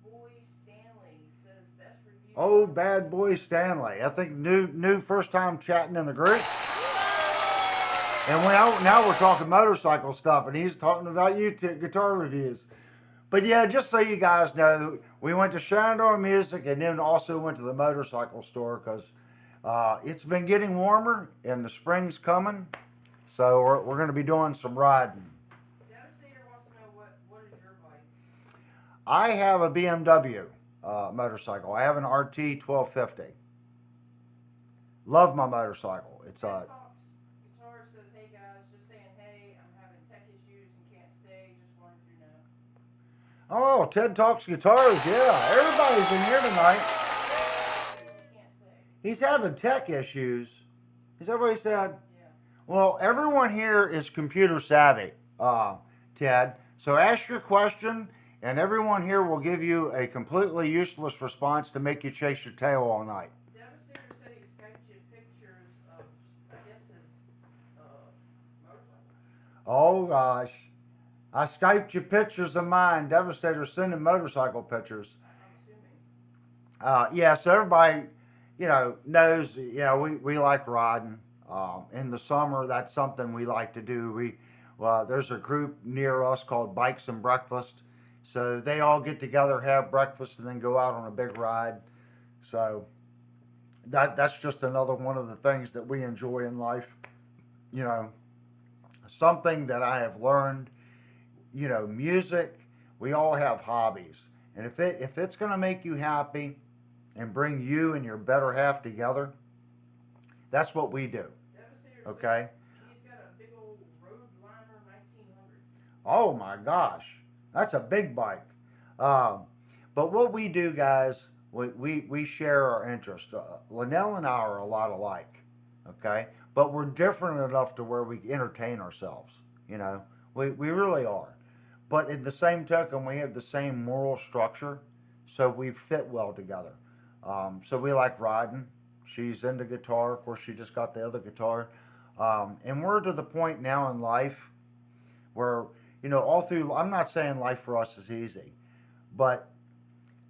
Boy Stanley says best review. Oh, Bad Boy Stanley. I think new first time chatting in the group. And now we're talking motorcycle stuff, and he's talking about YouTube guitar reviews. But yeah, just so you guys know, we went to Shenandoah Music and then also went to the motorcycle store because it's been getting warmer and the spring's coming. So we're going to be doing some riding. Devastator wants to know what is your bike? I have a BMW motorcycle. I have an RT 1250. Love my motorcycle. It's Ted Talks Guitar says, hey guys, just saying hey, I'm having tech issues and can't stay, just wanted you to know. Oh, Ted Talks Guitars. Yeah, everybody's in here tonight. He can't stay. He's having tech issues. Is that what he said? Yeah. Well, everyone here is computer savvy, Ted. So ask your question, and everyone here will give you a completely useless response to make you chase your tail all night. Devastator said he Skyped you pictures of, I guess, his motorcycle. Oh gosh. I Skyped you pictures of mine. Devastator sending motorcycle pictures. I'm assuming. Yeah, so everybody, knows, we like riding. In the summer, that's something we like to do. There's a group near us called Bikes and Breakfast. So they all get together, have breakfast, and then go out on a big ride. So that's just another one of the things that we enjoy in life. Something that I have learned, music, we all have hobbies. And if it's going to make you happy and bring you and your better half together, that's what we do. Devastator Okay? says he's got a big old Roadliner 1900. Oh my gosh, that's a big bike. But what we do, guys, we share our interests. Linnell and I are a lot alike, okay? But we're different enough to where we entertain ourselves, We really are. But in the same token, we have the same moral structure, so we fit well together. So we like riding. She's into guitar. Of course, she just got the other guitar. And we're to the point now in life where, all through, I'm not saying life for us is easy, but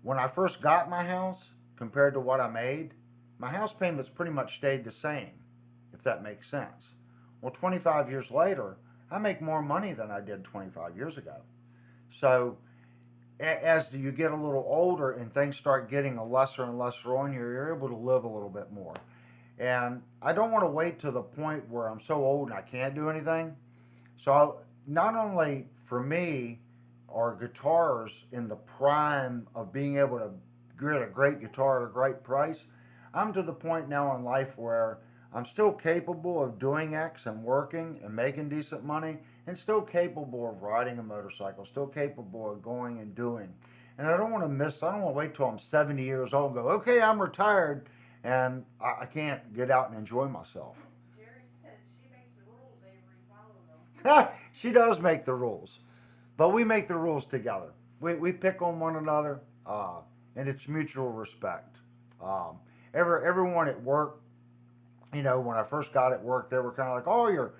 when I first got my house compared to what I made, my house payments pretty much stayed the same, if that makes sense. Well, 25 years later, I make more money than I did 25 years ago. So as you get a little older and things start getting a lesser and lesser on you, you're able to live a little bit more. And I don't want to wait to the point where I'm so old and I can't do anything. So not only for me are guitars in the prime of being able to get a great guitar at a great price, I'm to the point now in life where I'm still capable of doing X and working and making decent money, and still capable of riding a motorcycle, still capable of going and doing. And I don't want to wait till I'm 70 years old and go, okay, I'm retired, and I can't get out and enjoy myself. Jerry said she makes the rules, Avery, follow them. She does make the rules, but we make the rules together. We pick on one another, and it's mutual respect. Everyone at work, when I first got at work, they were kind of like, "Oh, your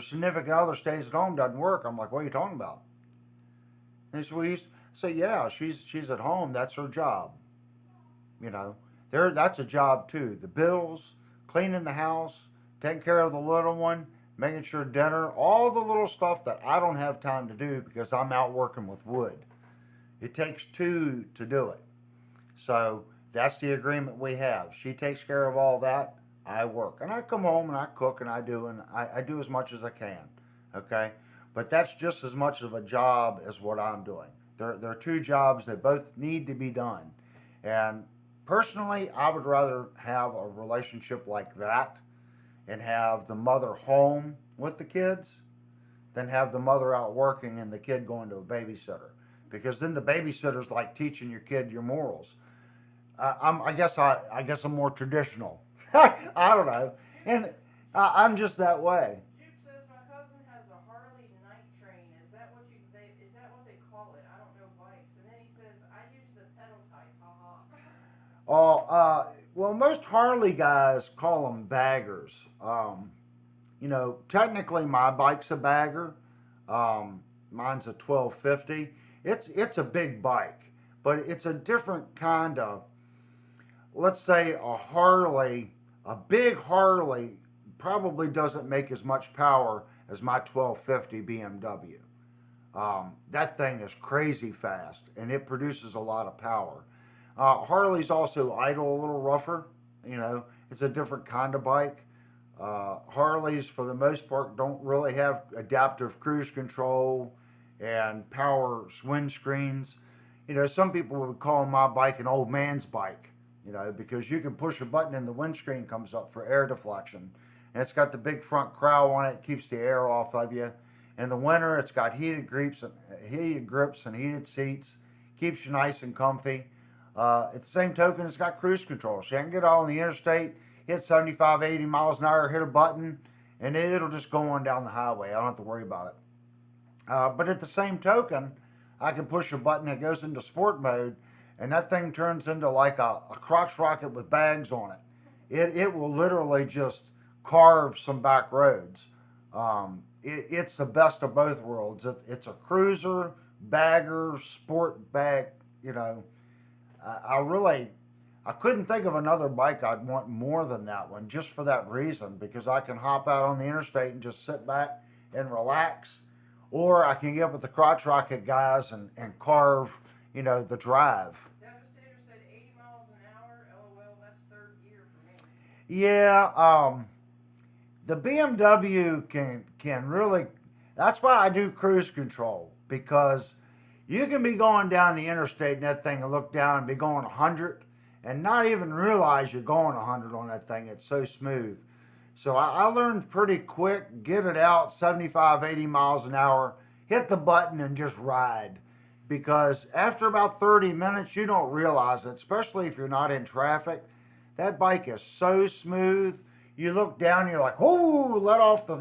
significant other stays at home, doesn't work." I'm like, "What are you talking about?" And they said, "Well, you say, yeah, she's at home. That's her job. That's a job too. The bills, cleaning the house, taking care of the little one, making sure dinner, all the little stuff that I don't have time to do because I'm out working with wood. It takes two to do it. So that's the agreement we have. She takes care of all that. I work. And I come home and I cook and I do as much as I can. Okay? But that's just as much of a job as what I'm doing. There are two jobs that both need to be done. And personally, I would rather have a relationship like that and have the mother home with the kids than have the mother out working and the kid going to a babysitter. Because then the babysitter's like teaching your kid your morals. I guess I'm more traditional. I don't know, and I'm just that way. Jupe says my cousin has a Harley night train. Is that what they call it? I don't know bikes. And then he says I use the pedal type. Oh, well, most Harley guys call them baggers. Technically my bike's a bagger. Mine's a 1250. It's a big bike, but it's a different kind of. Let's say a big Harley probably doesn't make as much power as my 1250 BMW. That thing is crazy fast and it produces a lot of power. Harley's also idle a little rougher. It's a different kind of bike. Harleys, for the most part, don't really have adaptive cruise control and power windscreens. You know, some people would call my bike an old man's bike, you know, because you can push a button and the windscreen comes up for air deflection. And it's got the big front crown on it, keeps the air off of you. In the winter, it's got heated grips and heated seats, keeps you nice and comfy. At the same token, it's got cruise control. So you can get out on the interstate, hit 75, 80 miles an hour, hit a button, and it'll just go on down the highway. I don't have to worry about it. But at the same token, I can push a button that goes into sport mode, and that thing turns into like a crotch rocket with bags on it. It will literally just carve some back roads. It's the best of both worlds. It's a cruiser, bagger, sport bag. You know, I couldn't think of another bike I'd want more than that one, just for that reason, because I can hop out on the interstate and just sit back and relax, or I can get with the crotch rocket guys and carve, you know, the drive. Devastator said 80 miles an hour. LOL, that's third gear for me. Yeah, the BMW can really. That's why I do cruise control, because you can be going down the interstate and that thing and look down and be going 100 and not even realize you're going 100 on that thing. It's so smooth. So I learned pretty quick, get it out 75, 80 miles an hour, hit the button and just ride. Because after about 30 minutes, you don't realize it, especially if you're not in traffic. That bike is so smooth. You look down, you're like, oh, let off the,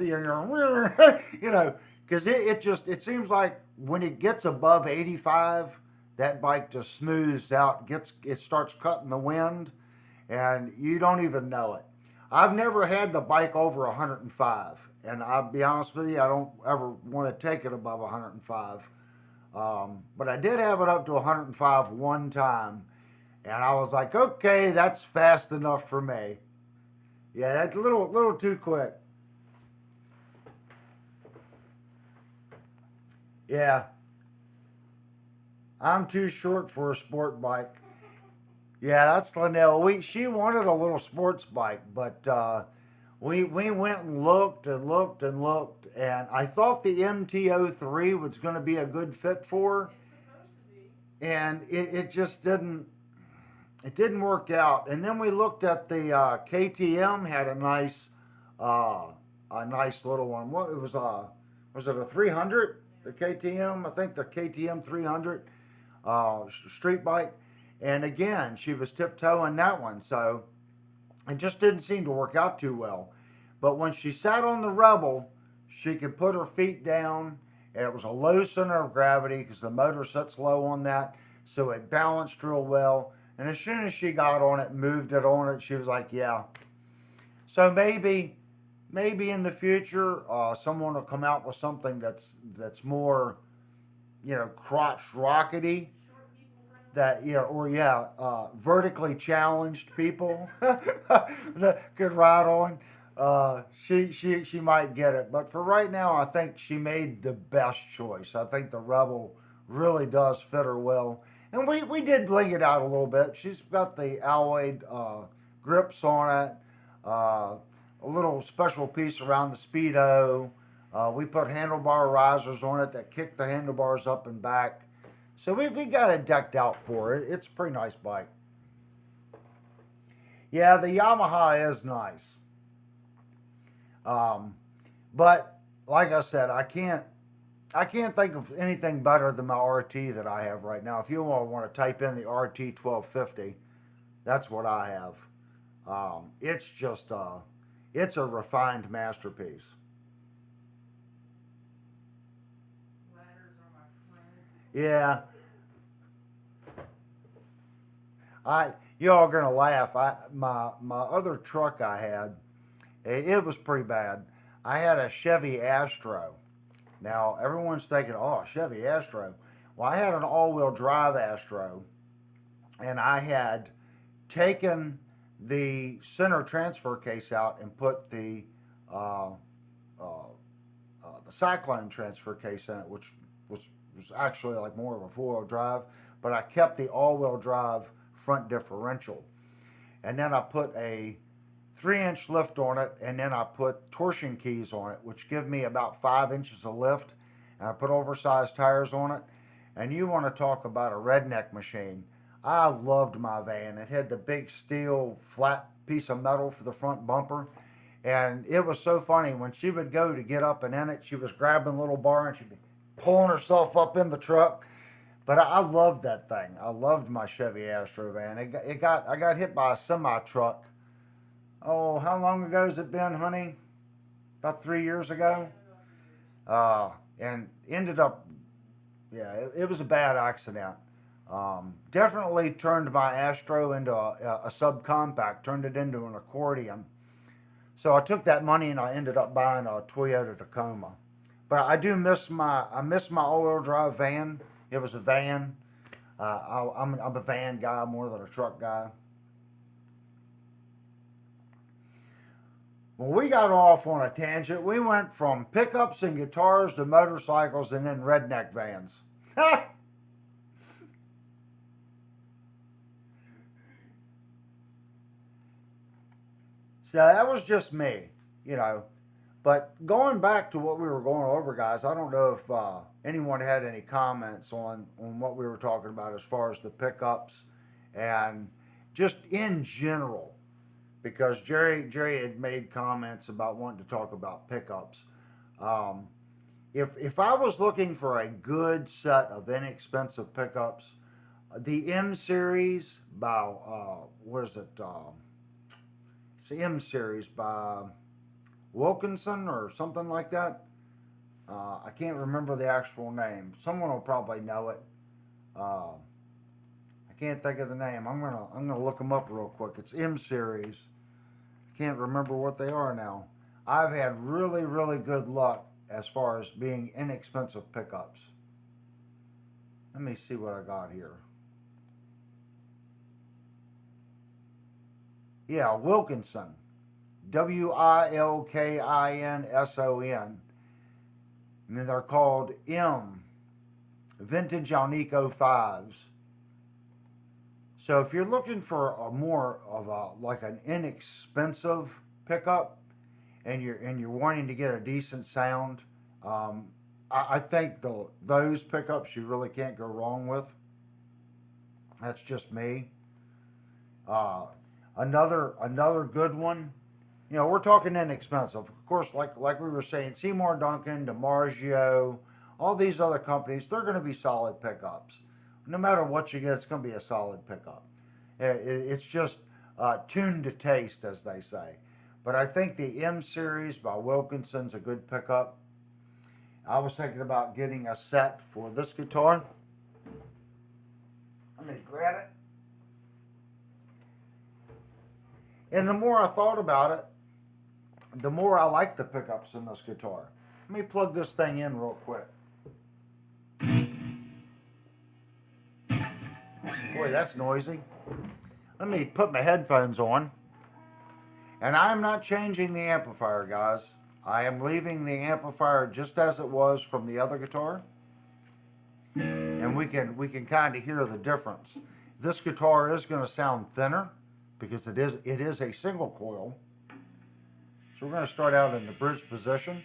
you know, because it seems like when it gets above 85, that bike just smooths out, it starts cutting the wind, and you don't even know it. I've never had the bike over 105, and I'll be honest with you, I don't ever want to take it above 105. But I did have it up to 105 one time, and I was like, okay, that's fast enough for me. Yeah, that's a little too quick. Yeah, I'm too short for a sport bike. Yeah, that's Linnell. She wanted a little sports bike, but we went and looked and looked and looked, and I thought the MT-03 was going to be a good fit for her, It's supposed to be. and it just didn't. It didn't work out. And then we looked at the KTM, had a nice little one. What it was it a 300? The KTM, I think the KTM 300 street bike. And again, she was tiptoeing that one, so it just didn't seem to work out too well. But when she sat on the Rebel, she could put her feet down, and it was a low center of gravity because the motor sits low on that, so it balanced real well. And as soon as she got on it, moved it on it, she was like, yeah. So maybe in the future, someone will come out with something that's more, you know, crotch rockety, Short people friendly. that, you know, or yeah, vertically challenged people that could ride on. She might get it, but for right now, I think she made the best choice. I think the Rebel really does fit her well. And we did bling it out a little bit. She's got the alloyed grips on it, a little special piece around the Speedo. We put handlebar risers on it that kick the handlebars up and back. So we got it decked out for it. It's a pretty nice bike. Yeah, the Yamaha is nice. But like I said, I can't think of anything better than my RT that I have right now. If you all want to type in the RT 1250, that's what I have. It's just it's a refined masterpiece. Ladders are my friend. Yeah, you all gonna laugh. My other truck I had, it was pretty bad. I had a Chevy Astro. Now, everyone's thinking, oh, Chevy Astro. Well, I had an all-wheel drive Astro, and I had taken the center transfer case out and put uh, the Cyclone transfer case in it, which was actually like more of a four-wheel drive, but I kept the all-wheel drive front differential. And then I put a 3-inch lift on it, and then I put torsion keys on it, which give me about 5 inches of lift. And I put oversized tires on it. And you want to talk about a redneck machine. I loved my van. It had the big steel flat piece of metal for the front bumper. And it was so funny when she would go to get up and in it, she was grabbing a little bar and she'd be pulling herself up in the truck. But I loved that thing. I loved my Chevy Astro van. I got hit by a semi truck. Oh, how long ago has it been, honey? About 3 years ago. And ended up, yeah, it was a bad accident. Definitely turned my Astro into a subcompact, turned it into an accordion. So I took that money and I ended up buying a Toyota Tacoma. But I do miss my all-wheel drive van. It was a van. I'm a van guy more than a truck guy. Well, we got off on a tangent. We went from pickups and guitars to motorcycles and then redneck vans. So that was just me, you know. But going back to what we were going over, guys, I don't know if anyone had any comments on what we were talking about as far as the pickups and just in general, because Jerry had made comments about wanting to talk about pickups. If I was looking for a good set of inexpensive pickups, the M series by what is it? It's the M series by Wilkinson or something like that. I can't remember the actual name. Someone will probably know it. I can't think of the name. I'm gonna look them up real quick. It's M series. I can't remember what they are now. I've had really, really good luck as far as being inexpensive pickups. Let me see what I got here. Yeah, Wilkinson. Wilkinson. And then they're called M. Vintage Alnico 5s. So if you're looking for a more of a like an inexpensive pickup and you're wanting to get a decent sound, I think those pickups you really can't go wrong with. That's just me. Another good one, you know, we're talking inexpensive. Of course, like we were saying, Seymour Duncan, DiMarzio, all these other companies, they're going to be solid pickups. No matter what you get, it's going to be a solid pickup. It's just tuned to taste, as they say. But I think the M series by Wilkinson's a good pickup. I was thinking about getting a set for this guitar. Let me grab it. And the more I thought about it, the more I like the pickups in this guitar. Let me plug this thing in real quick. Boy, that's noisy. Let me put my headphones on. And I'm not changing the amplifier, guys. I am leaving the amplifier just as it was from the other guitar. And we can kind of hear the difference. This guitar is going to sound thinner because it is a single coil. So we're going to start out in the bridge position.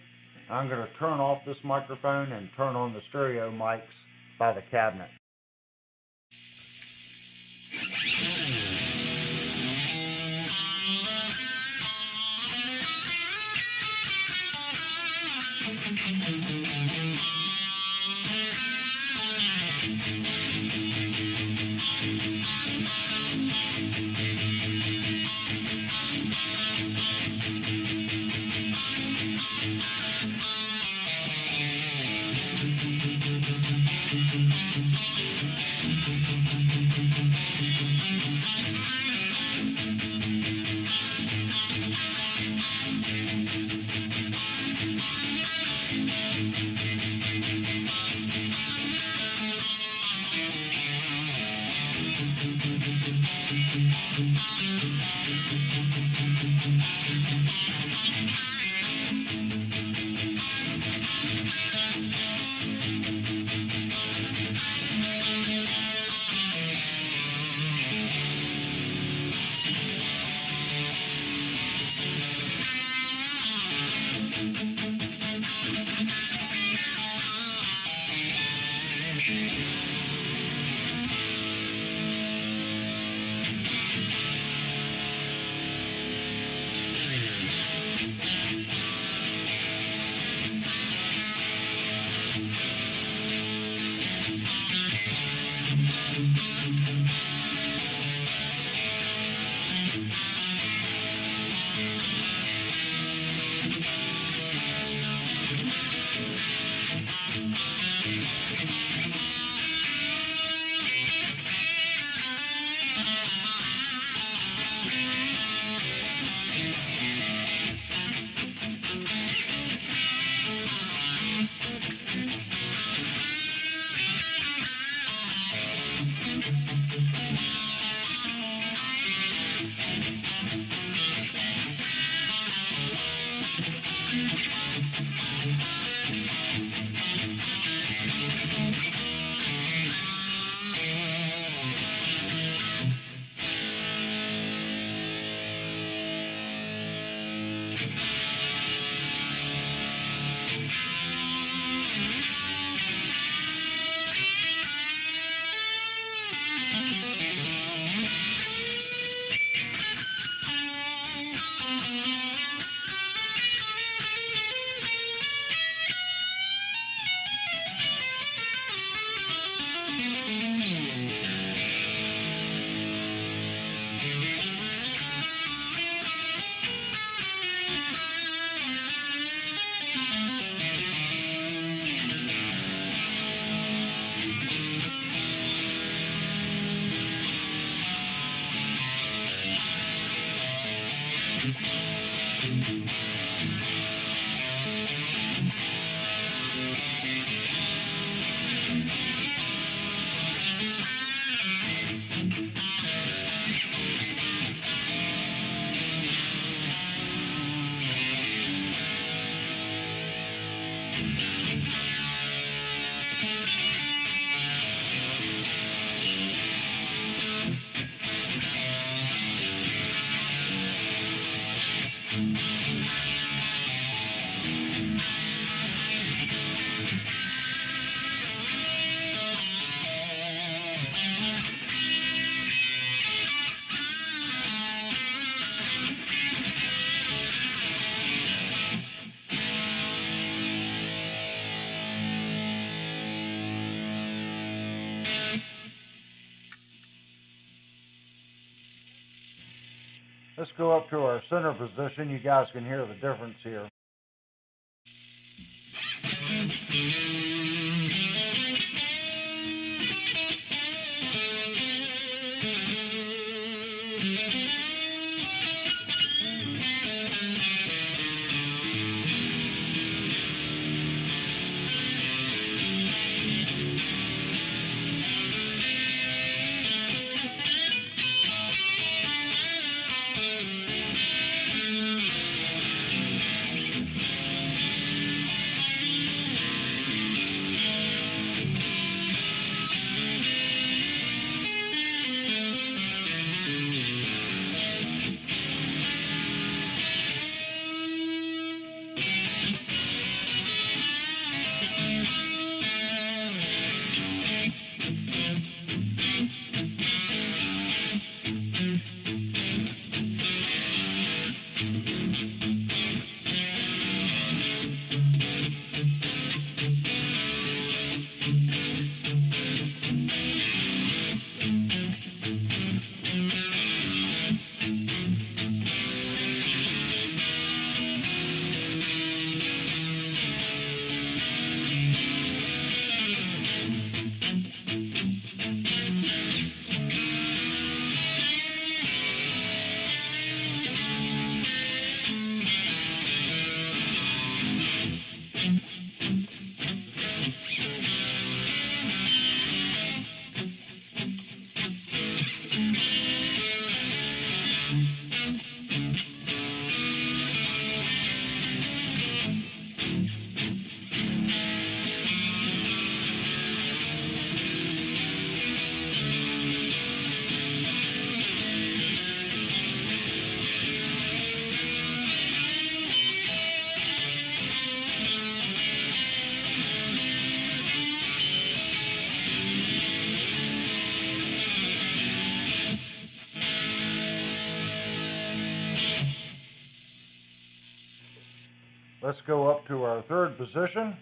I'm going to turn off this microphone and turn on the stereo mics by the cabinet. Let's go up to our center position. You guys can hear the difference here. Let's go up to our third position.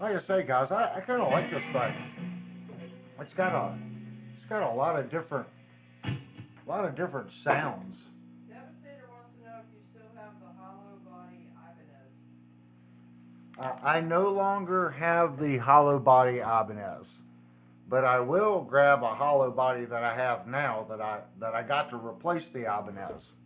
like I say, guys, I kind of like this thing. It's got a lot of different sounds. Devastator wants to know if you still have the hollow body Ibanez. I no longer have the hollow body Ibanez, but I will grab a hollow body that I have now that I got to replace the Ibanez.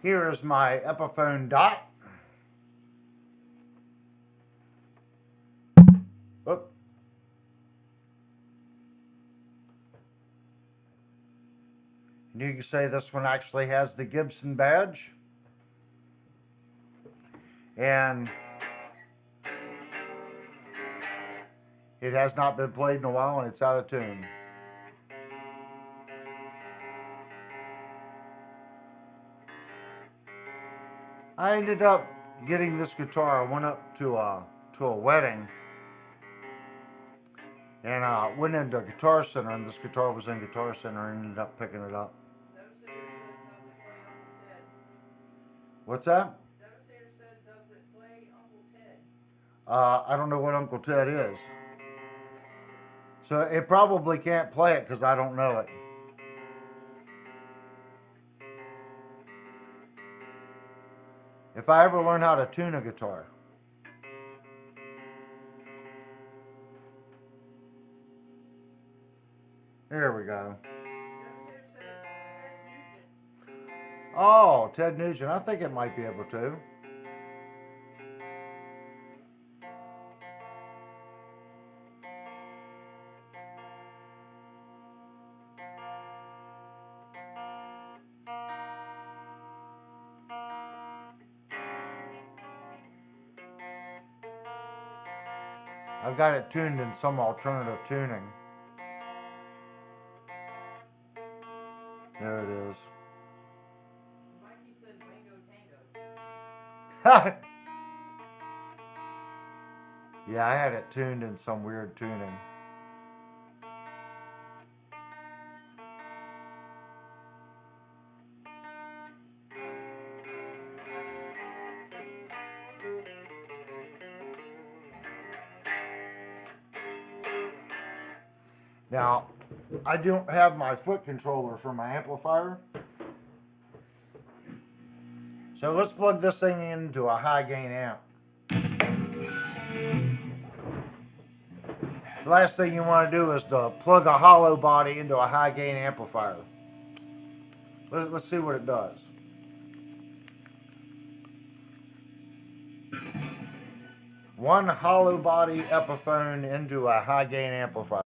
Here is my Epiphone Dot. Oop. And you can say this one actually has the Gibson badge. And it has not been played in a while and it's out of tune. I ended up getting this guitar. I went up to a wedding and went into Guitar Center, and this guitar was in Guitar Center, and ended up picking it up. Devastator said, does it play Uncle Ted? What's that? Devastator said, does it play Uncle Ted? I don't know what Uncle Ted is. So it probably can't play it because I don't know it. If I ever learn how to tune a guitar. There we go. Devastator said it's Ted Nugent. Oh, Ted Nugent. I think it might be able to. I've got it tuned in some alternative tuning. There it is. Mikey said Mango Tango. Yeah, I had it tuned in some weird tuning. Now, I don't have my foot controller for my amplifier. So let's plug this thing into a high gain amp. The last thing you want to do is to plug a hollow body into a high gain amplifier. Let's see what it does. One hollow body Epiphone into a high gain amplifier.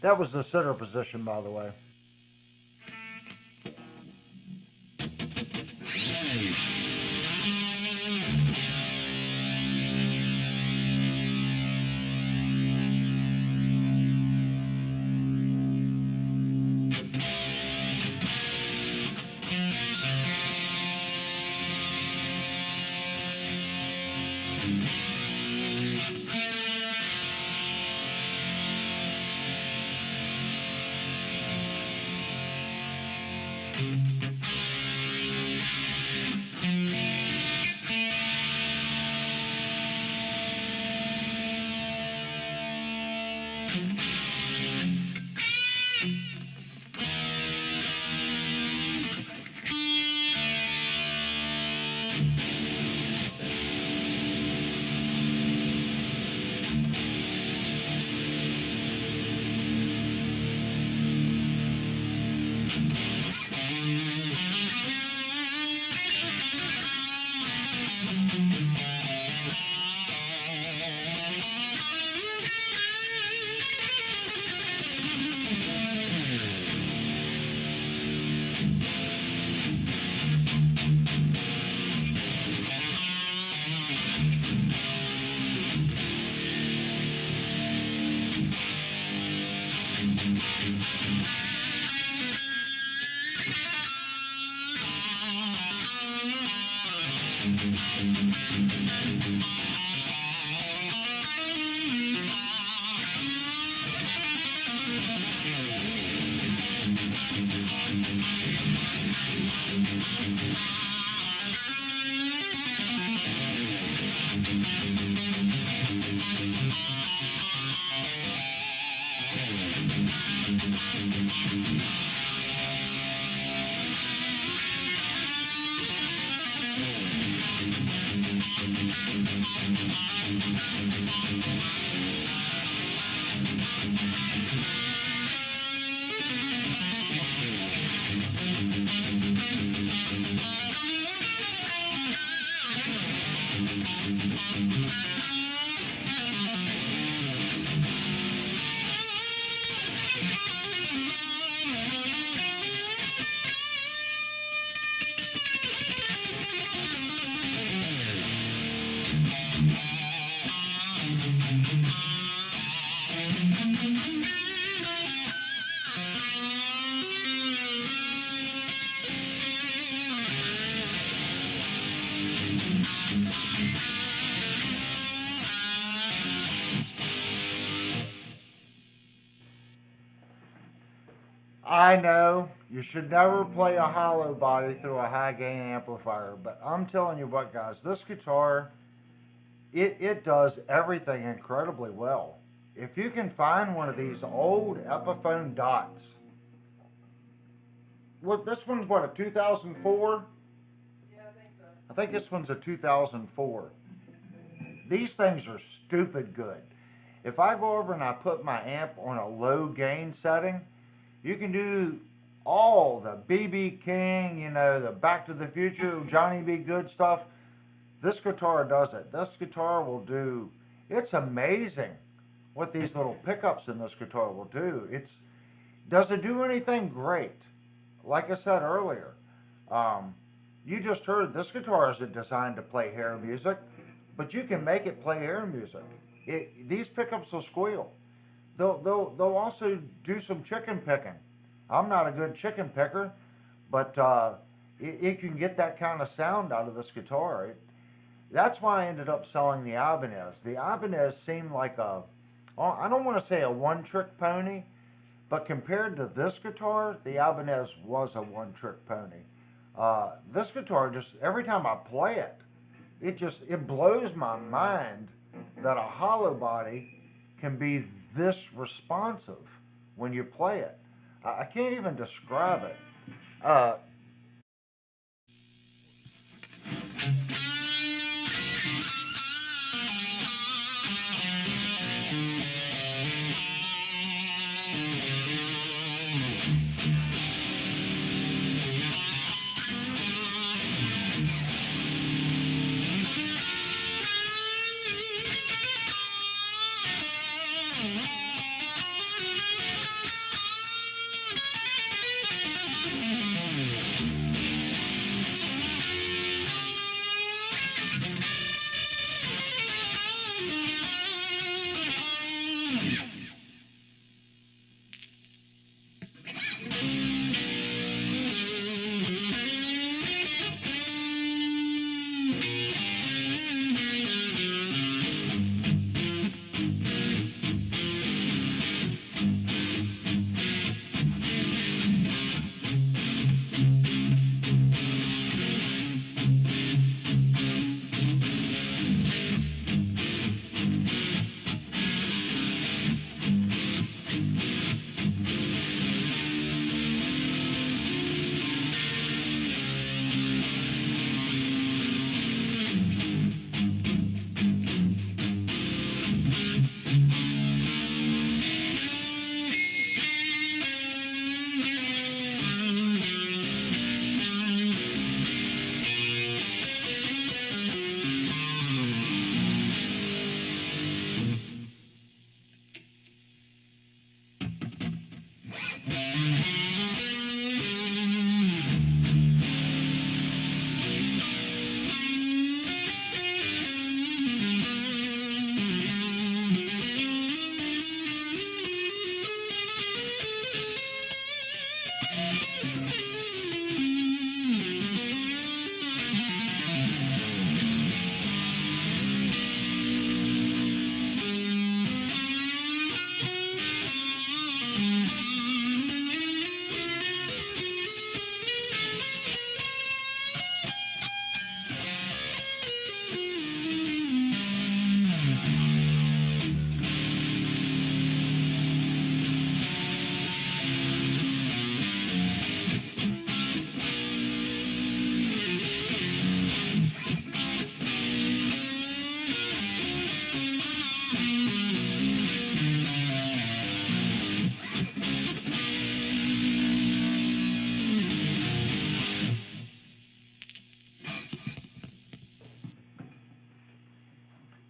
That was the center position, by the way. I know you should never play a hollow body through a high gain amplifier, but I'm telling you what, guys, this guitar, it does everything incredibly well. If you can find one of these old Epiphone dots, look, this one's what, a 2004? Yeah, I think so. I think this one's a 2004. These things are stupid good. If I go over and I put my amp on a low gain setting, you can do all the BB King, the Back to the Future, Johnny B. Good stuff. This guitar does it. This guitar will do, it's amazing what these little pickups in this guitar will do. Does it do anything great? Like I said earlier, you just heard this guitar isn't designed to play hair music, but you can make it play hair music. These pickups will squeal. They'll also do some chicken picking. I'm not a good chicken picker, but it can get that kind of sound out of this guitar. That's why I ended up selling the Ibanez. The Ibanez seemed like I don't want to say a one-trick pony, but compared to this guitar, the Ibanez was a one-trick pony. This guitar, just every time I play it, it blows my mind that a hollow body can be this responsive when you play it. I can't even describe it. Uh,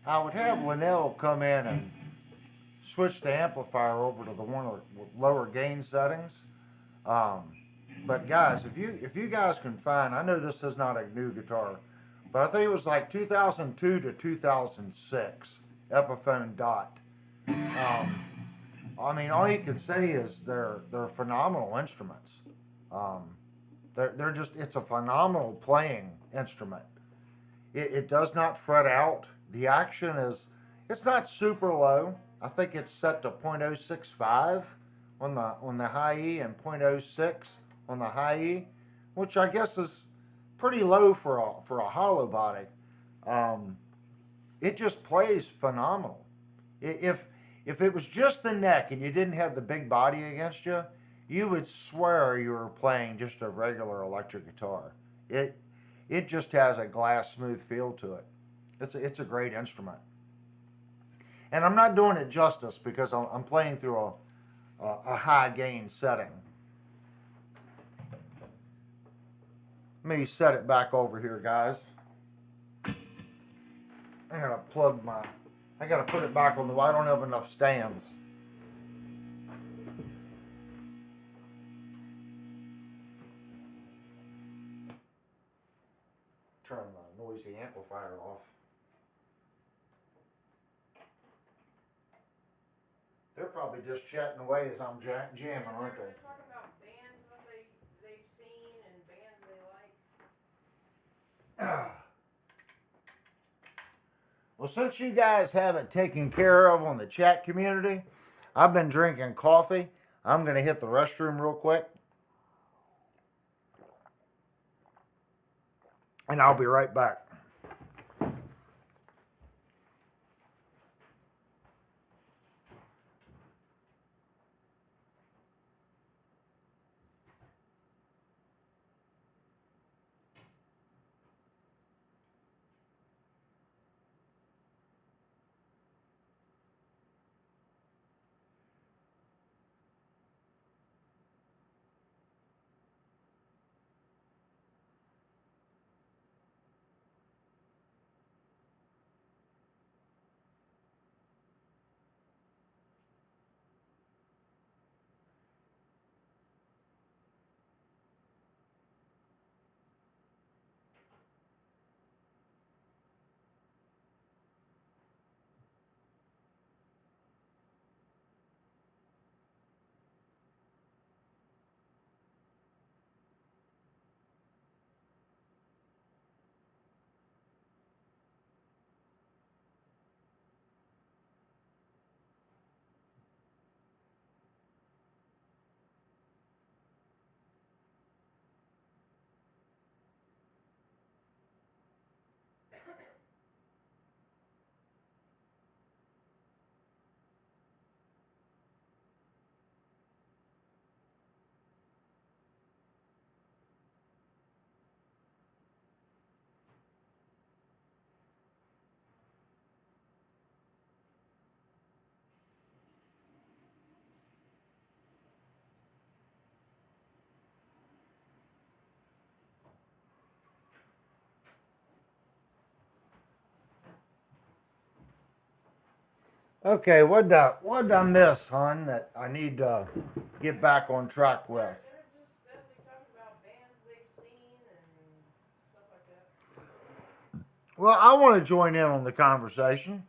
I would have Linnell come in and switch the amplifier over to the one with lower gain settings. Um, but guys, if you guys can find, I know this is not a new guitar, but I think it was like 2002 to 2006 Epiphone Dot. Um, I mean, all you can say is they're phenomenal instruments. Um, they're just it's a phenomenal playing instrument. It does not fret out. The action is it's not super low. I think it's set to 0.065 on the high E and 0.06 on the high E, which I guess is pretty low for a hollow body. Um, it just plays phenomenal. If it was just the neck and you didn't have the big body against you, you would swear you were playing just a regular electric guitar. It just has a glass smooth feel to it. It's a great instrument. And I'm not doing it justice because I'm playing through a high gain setting. Let me set it back over here, guys. I gotta put it back on the wall. I don't have enough stands. Turn the noisy amplifier off. They're probably just chatting away as I'm jamming, aren't they? They're talking about bands that they've seen and bands they like. Well, since you guys have it taken care of on the chat community, I've been drinking coffee. I'm going to hit the restroom real quick, and I'll be right back. Okay, what did I miss, hon, that I need to get back on track with? They're just steadily talking about bands they've seen and stuff like that. Well, I want to join in on the conversation.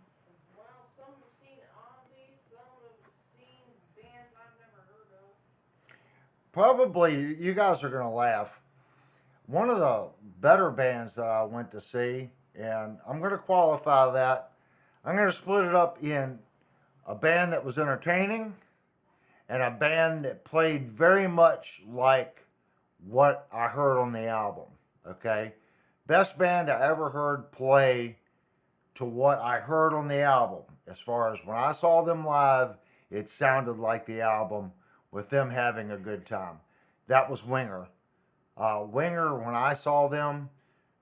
Well, some have seen Ozzy, some have seen bands I've never heard of. Probably you guys are going to laugh. One of the better bands that I went to see, and I'm going to qualify that. I'm going to split it up in a band that was entertaining and a band that played very much like what I heard on the album. Okay? Best band I ever heard play to what I heard on the album. As far as when I saw them live, it sounded like the album with them having a good time. That was Winger. Winger, when I saw them,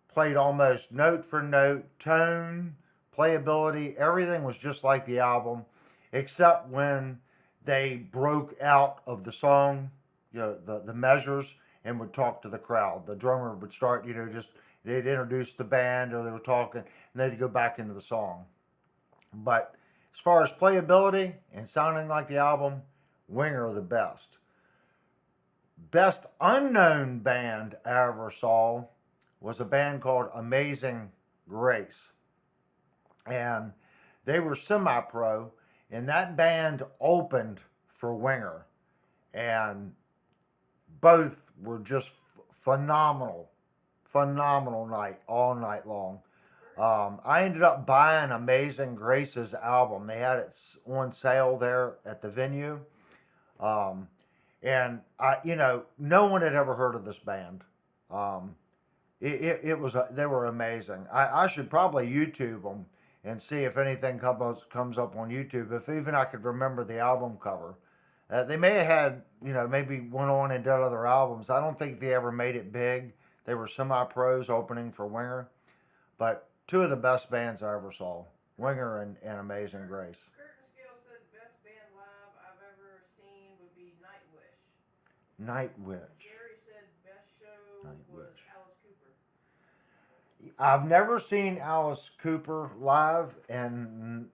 played almost note for note, tone, playability, everything was just like the album, except when they broke out of the song, the measures, and would talk to the crowd. The drummer would start, just they'd introduce the band or they were talking, and they'd go back into the song. But as far as playability and sounding like the album, Winger are the best. Best unknown band I ever saw was a band called Amazing Grace. And they were semi-pro, and that band opened for Winger. And both were just phenomenal night, all night long. I ended up buying Amazing Grace's album. They had it on sale there at the venue. And no one had ever heard of this band. They were amazing. I should probably YouTube them and see if anything comes up on YouTube. If even I could remember the album cover. They may have had, maybe went on and did other albums. I don't think they ever made it big. They were semi-pros opening for Winger. But two of the best bands I ever saw, Winger and Amazing Grace. Curtin Scale said best band live I've ever seen would be Nightwish. Nightwish. Jerry said best show was Alice Cooper. I've never seen Alice Cooper live, and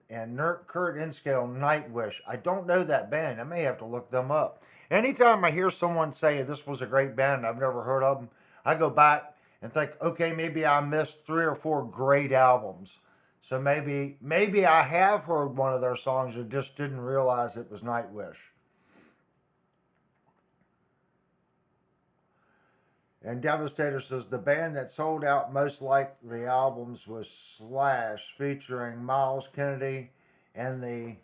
Kurt Inscale Nightwish. I don't know that band. I may have to look them up. Anytime I hear someone say this was a great band, I've never heard of them, I go back and think, okay, maybe I missed 3 or 4 great albums. So maybe I have heard one of their songs and just didn't realize it was Nightwish. And Devastator says the band that sold out most like the albums was Slash, featuring Miles Kennedy and the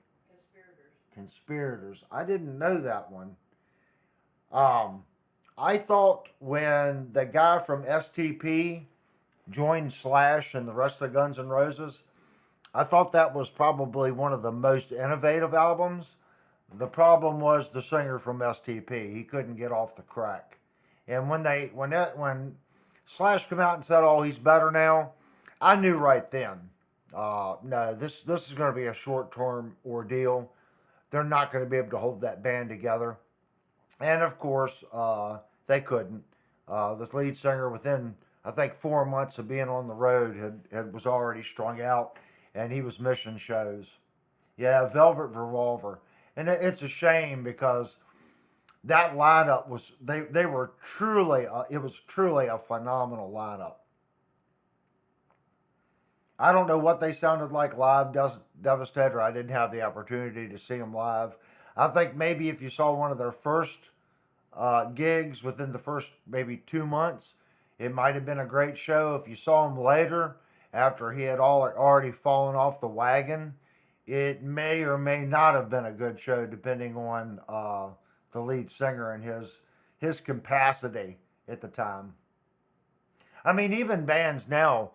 Conspirators. Conspirators. I didn't know that one. Um, I thought when the guy from STP joined Slash and the rest of Guns N' Roses, I thought that was probably one of the most innovative albums. The problem was the singer from STP. He couldn't get off the crack. And when Slash came out and said, "Oh, he's better now," I knew right then. No, this is going to be a short term ordeal. They're not going to be able to hold that band together. And of course, they couldn't. The lead singer, within I think 4 months of being on the road, was already strung out, and he was missing shows. Yeah, Velvet Revolver, and it's a shame because that lineup was they were truly it was truly a phenomenal lineup. I don't know what they sounded like live, Devastator. I didn't have the opportunity to see them live. I think maybe if you saw one of their first gigs within the first maybe 2 months, it might have been a great show. If you saw him later, after he had already fallen off the wagon, it may or may not have been a good show, depending on the lead singer and his capacity at the time. I mean, even bands now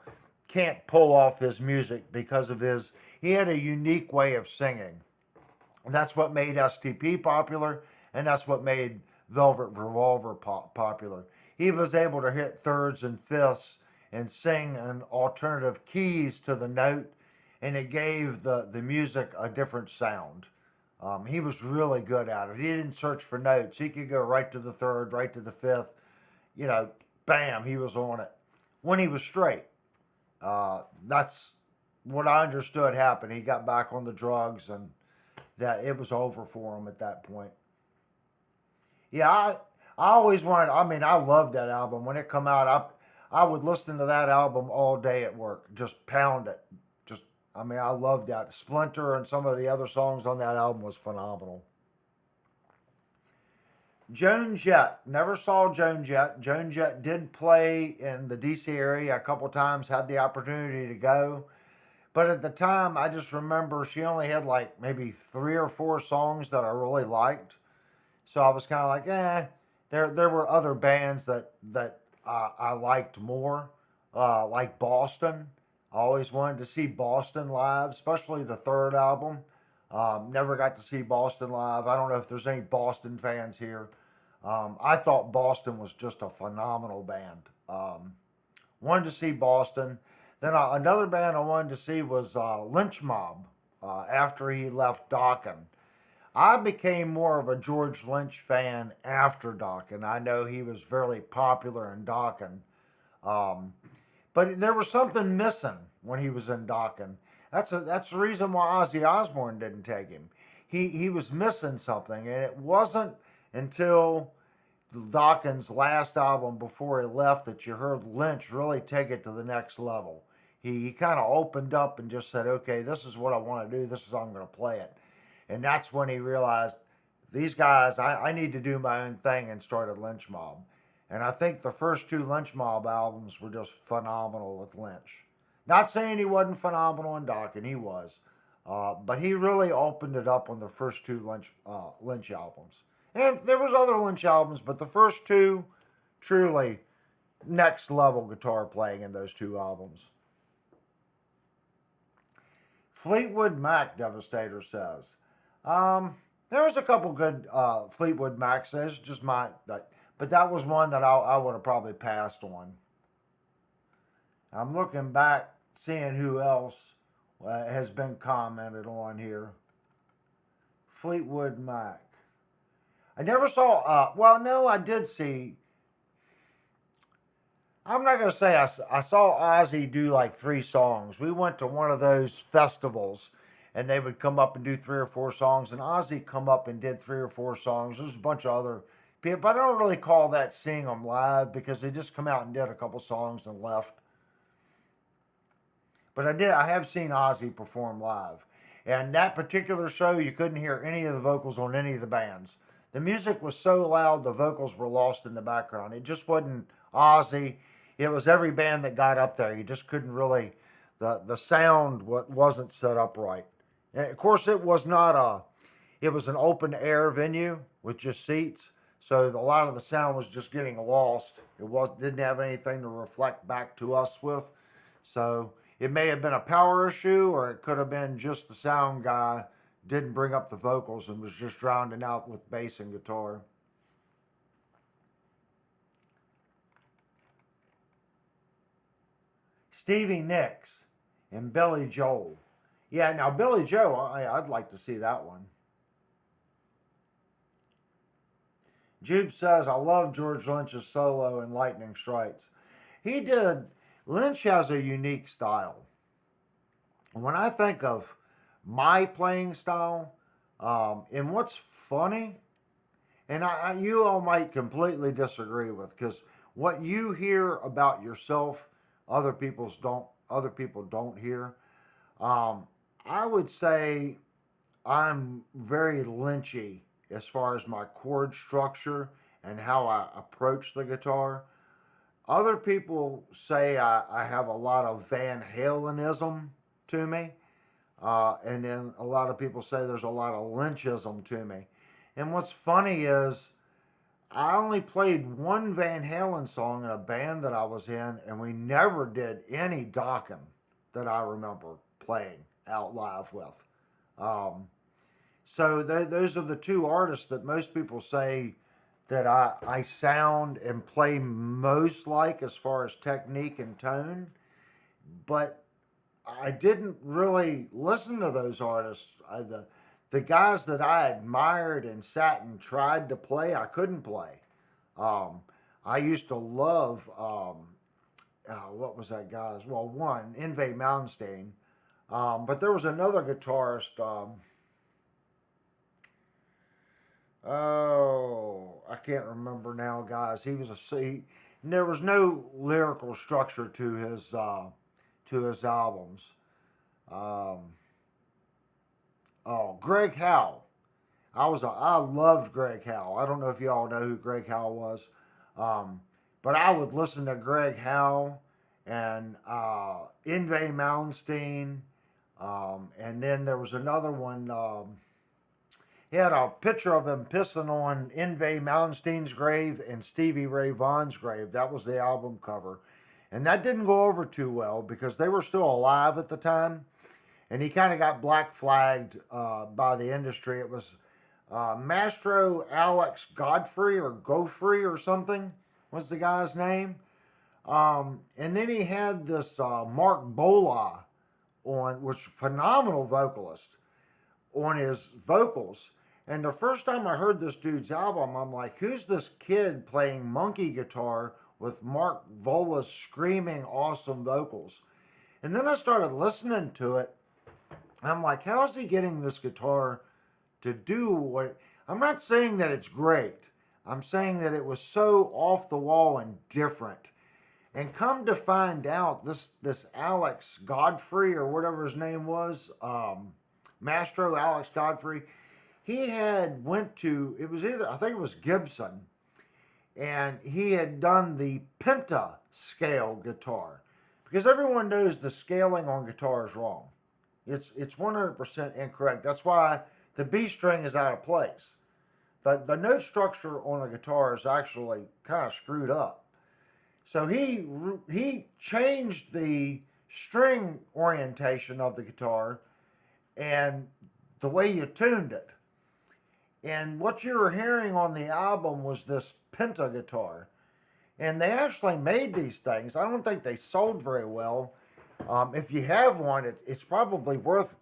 can't pull off his music because of his. He had a unique way of singing. And that's what made STP popular, and that's what made Velvet Revolver popular. He was able to hit thirds and fifths and sing in alternative keys to the note, and it gave the music a different sound. He was really good at it. He didn't search for notes. He could go right to the third, right to the fifth. You know, bam, he was on it. When he was straight. That's what I understood happened. He got back on the drugs, and that it was over for him at that point. Yeah, I always wanted. I mean, I loved that album when it come out. I would listen to that album all day at work, just pound it. Just, I mean, I loved that. Splinter and some of the other songs on that album was phenomenal. Joan Jett. Never saw Joan Jett. Joan Jett did play in the DC area a couple times, had the opportunity to go. But at the time, I just remember she only had like maybe 3 or 4 songs that I really liked. So I was kind of like, eh. There were other bands that I liked more, like Boston. I always wanted to see Boston live, especially the third album. Never got to see Boston live. I don't know if there's any Boston fans here. I thought Boston was just a phenomenal band. Wanted to see Boston. Then another band I wanted to see was Lynch Mob after he left Dokken. I became more of a George Lynch fan after Dokken. I know he was very popular in Dokken. Um, but there was something missing when he was in Dokken. That's the reason why Ozzy Osbourne didn't take him. He was missing something, and it wasn't until Dokken's last album before he left that you heard Lynch really take it to the next level. He kind of opened up and just said, "Okay, this is what I want to do. This is how I'm going to play it." And that's when he realized, these guys, I need to do my own thing, and started Lynch Mob. And I think the first 2 Lynch Mob albums were just phenomenal with Lynch. Not saying he wasn't phenomenal in Dokken, he was. But he really opened it up on the first 2 Lynch albums. And there was other Lynch albums, but the first 2, truly next level guitar playing in those 2 albums. Fleetwood Mac, Devastator says. There was a couple good Fleetwood Macs. It's just but that was one that I would have probably passed on. I'm looking back, seeing who else has been commented on here. Fleetwood Mac. I never saw. Well, no, I did see. I'm not gonna say I saw Ozzy do like 3 songs. We went to one of those festivals, and they would come up and do 3 or 4 songs, and Ozzy come up and did 3 or 4 songs. There's a bunch of other people, but I don't really call that seeing them live, because they just come out and did a couple songs and left. But I have seen Ozzy perform live, and that particular show, you couldn't hear any of the vocals on any of the bands. The music was so loud, the vocals were lost in the background. It just wasn't Ozzy. It was every band that got up there. You just couldn't really, the sound wasn't set up right. And of course, it was an open air venue with just seats. So a lot of the sound was just getting lost. Didn't have anything to reflect back to us with. So it may have been a power issue, or it could have been just the sound guy didn't bring up the vocals and was just drowning out with bass and guitar. Stevie Nicks and Billy Joel. Yeah, now Billy Joel, I'd like to see that one. Jude says, I love George Lynch's solo in Lightning Strikes. Lynch has a unique style. When I think of my playing style, and what's funny, and you all might completely disagree with, because what you hear about yourself, other people don't hear. I would say I'm very Lynchy as far as my chord structure and how I approach the guitar. Other people say I have a lot of Van Halenism to me. And then a lot of people say there's a lot of Lynchism to me. And what's funny is I only played one Van Halen song in a band that I was in, and we never did any Dokken that I remember playing out live with. So those are the two artists that most people say that I sound and play most like as far as technique and tone. But I didn't really listen to those artists. The guys that I admired and sat and tried to play, I couldn't play. I used to love, what was that guy's? Well, one, Yngwie Malmsteen. But there was another guitarist, I can't remember now, guys. There was no lyrical structure to his albums. Greg Howe. I loved Greg Howe. I don't know if y'all know who Greg Howe was, but I would listen to Greg Howe and Yngwie Malmsteen, and then there was another one. He had a picture of him pissing on Yngwie Malmsteen's grave and Stevie Ray Vaughan's grave. That was the album cover. And that didn't go over too well because they were still alive at the time. And he kind of got black flagged by the industry. It was Mastro Alex Godfrey or Gofrey or something was the guy's name. And then he had this Mark Bola on, which phenomenal vocalist, on his vocals. And the first time I heard this dude's album, I'm like, who's this kid playing monkey guitar with Mark Vola's screaming awesome vocals? And then I started listening to it. I'm like, how is he getting this guitar to do what... I'm not saying that it's great. I'm saying that it was so off the wall and different. And come to find out, this Alex Godfrey, or whatever his name was, Mastro Alex Godfrey, he had went to, I think it was Gibson, and he had done the penta scale guitar. Because everyone knows the scaling on guitar is wrong. It's 100% incorrect. That's why the B string is out of place. The note structure on a guitar is actually kind of screwed up. So he changed the string orientation of the guitar and the way you tuned it. And what you were hearing on the album was this penta guitar. And they actually made these things. I don't think they sold very well. If you have one, it's probably worth,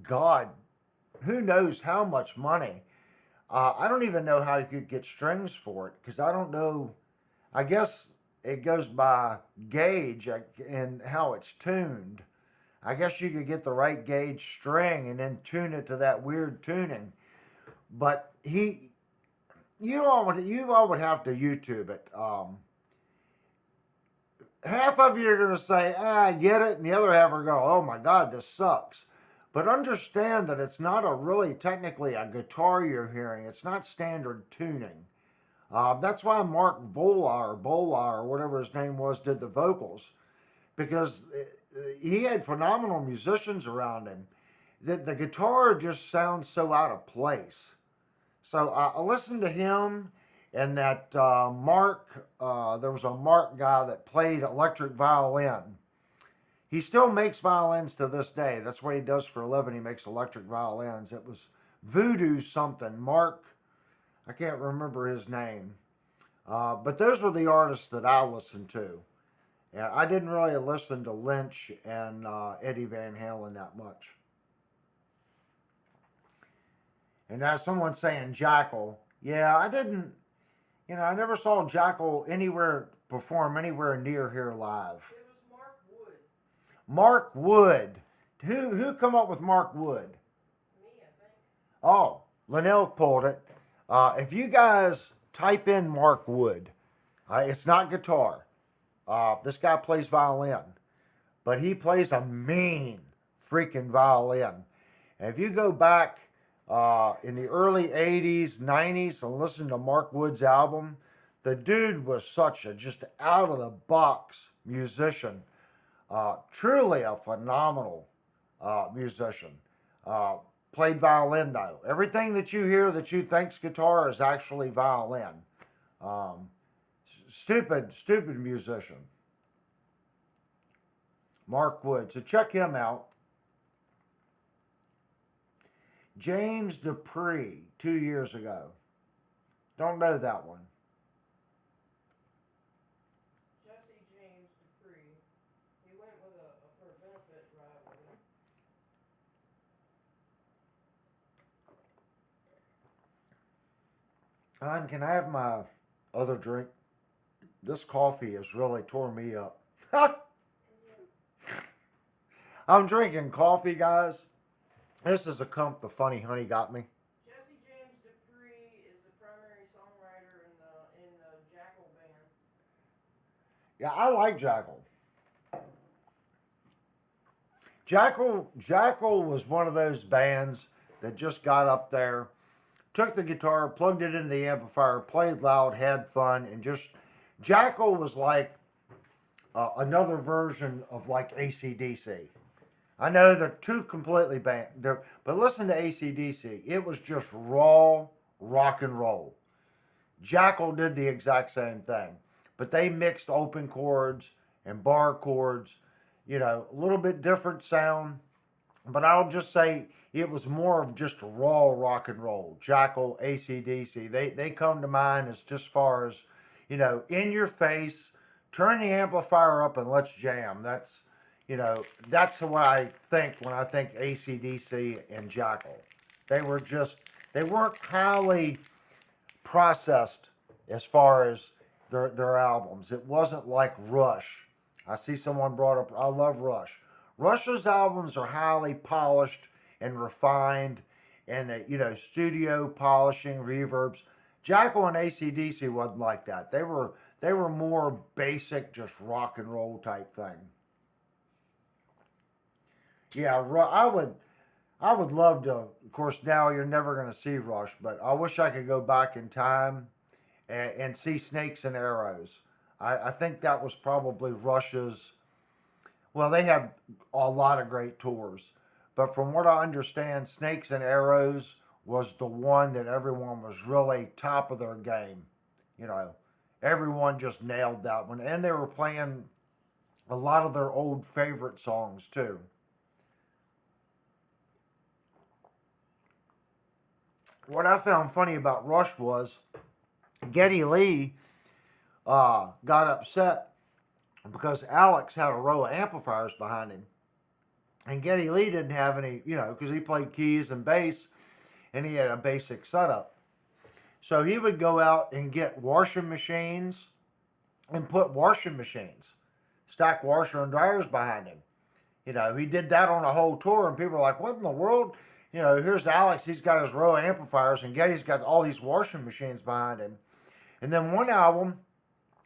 God, who knows how much money. I don't even know how you could get strings for it, because I don't know. I guess it goes by gauge and how it's tuned. I guess you could get the right gauge string and then tune it to that weird tuning. But you all would have to YouTube it. Half of you are going to say, I get it, and the other half are going, oh my God, this sucks. But understand that it's not technically a guitar you're hearing. It's not standard tuning. That's why Mark Bola or whatever his name was did the vocals, because he had phenomenal musicians around him. The guitar just sounds so out of place. So I listened to him and that Mark. There was a Mark guy that played electric violin. He still makes violins to this day. That's what he does for a living. He makes electric violins. It was Voodoo something. Mark, I can't remember his name. But those were the artists that I listened to. And I didn't really listen to Lynch and Eddie Van Halen that much. And now someone's saying Jackal. Yeah, I didn't, I never saw Jackal anywhere perform anywhere near here live. It was Mark Wood. Mark Wood. Who come up with Mark Wood? Me, I think. Oh, Linnell pulled it. If you guys type in Mark Wood, it's not guitar. This guy plays violin, but he plays a mean freaking violin. And if you go back in the early 80s, 90s and listen to Mark Wood's album, the dude was such a just out of the box musician. Truly a phenomenal musician. Played violin though. Everything that you hear that you think's guitar is actually violin. Stupid musician. Mark Wood. So check him out. James Dupree, 2 years ago. Don't know that one. Jesse James Dupree. He went with for a benefit drive with him. Hon, can I have my other drink? This coffee has really torn me up. I'm drinking coffee, guys. This is a Kump the Funny Honey got me. Jesse James Dupree is the primary songwriter in the Jackal band. Yeah, I like Jackal. Jackal was one of those bands that just got up there, took the guitar, plugged it into the amplifier, played loud, had fun, and just Jackal was like another version of like AC/DC. I know they're two completely but listen to AC/DC. It was just raw rock and roll. Jackal did the exact same thing, but they mixed open chords and bar chords, a little bit different sound. But I'll just say it was more of just raw rock and roll. Jackal, AC/DC, they come to mind as just far as, in your face, turn the amplifier up and let's jam. That's what I think when I think AC/DC and Jackal. They weren't highly processed as far as their albums. It wasn't like Rush. I see someone brought up, I love Rush. Rush's albums are highly polished and refined and, studio polishing, reverbs. Jackal and AC/DC wasn't like that. They were more basic, just rock and roll type thing. Yeah, I would love to. Of course, now you're never going to see Rush, but I wish I could go back in time and see Snakes and Arrows. I think that was probably Rush's. Well, they had a lot of great tours, but from what I understand, Snakes and Arrows was the one that everyone was really top of their game. Everyone just nailed that one, and they were playing a lot of their old favorite songs too. What I found funny about Rush was Geddy Lee got upset because Alex had a row of amplifiers behind him. And Geddy Lee didn't have any, because he played keys and bass and he had a basic setup. So he would go out and get washing machines and put washing machines, stack washer and dryers behind him. He did that on a whole tour and people were like, what in the world? Here's Alex, he's got his row of amplifiers and Geddy's got all these washing machines behind him. And then one album,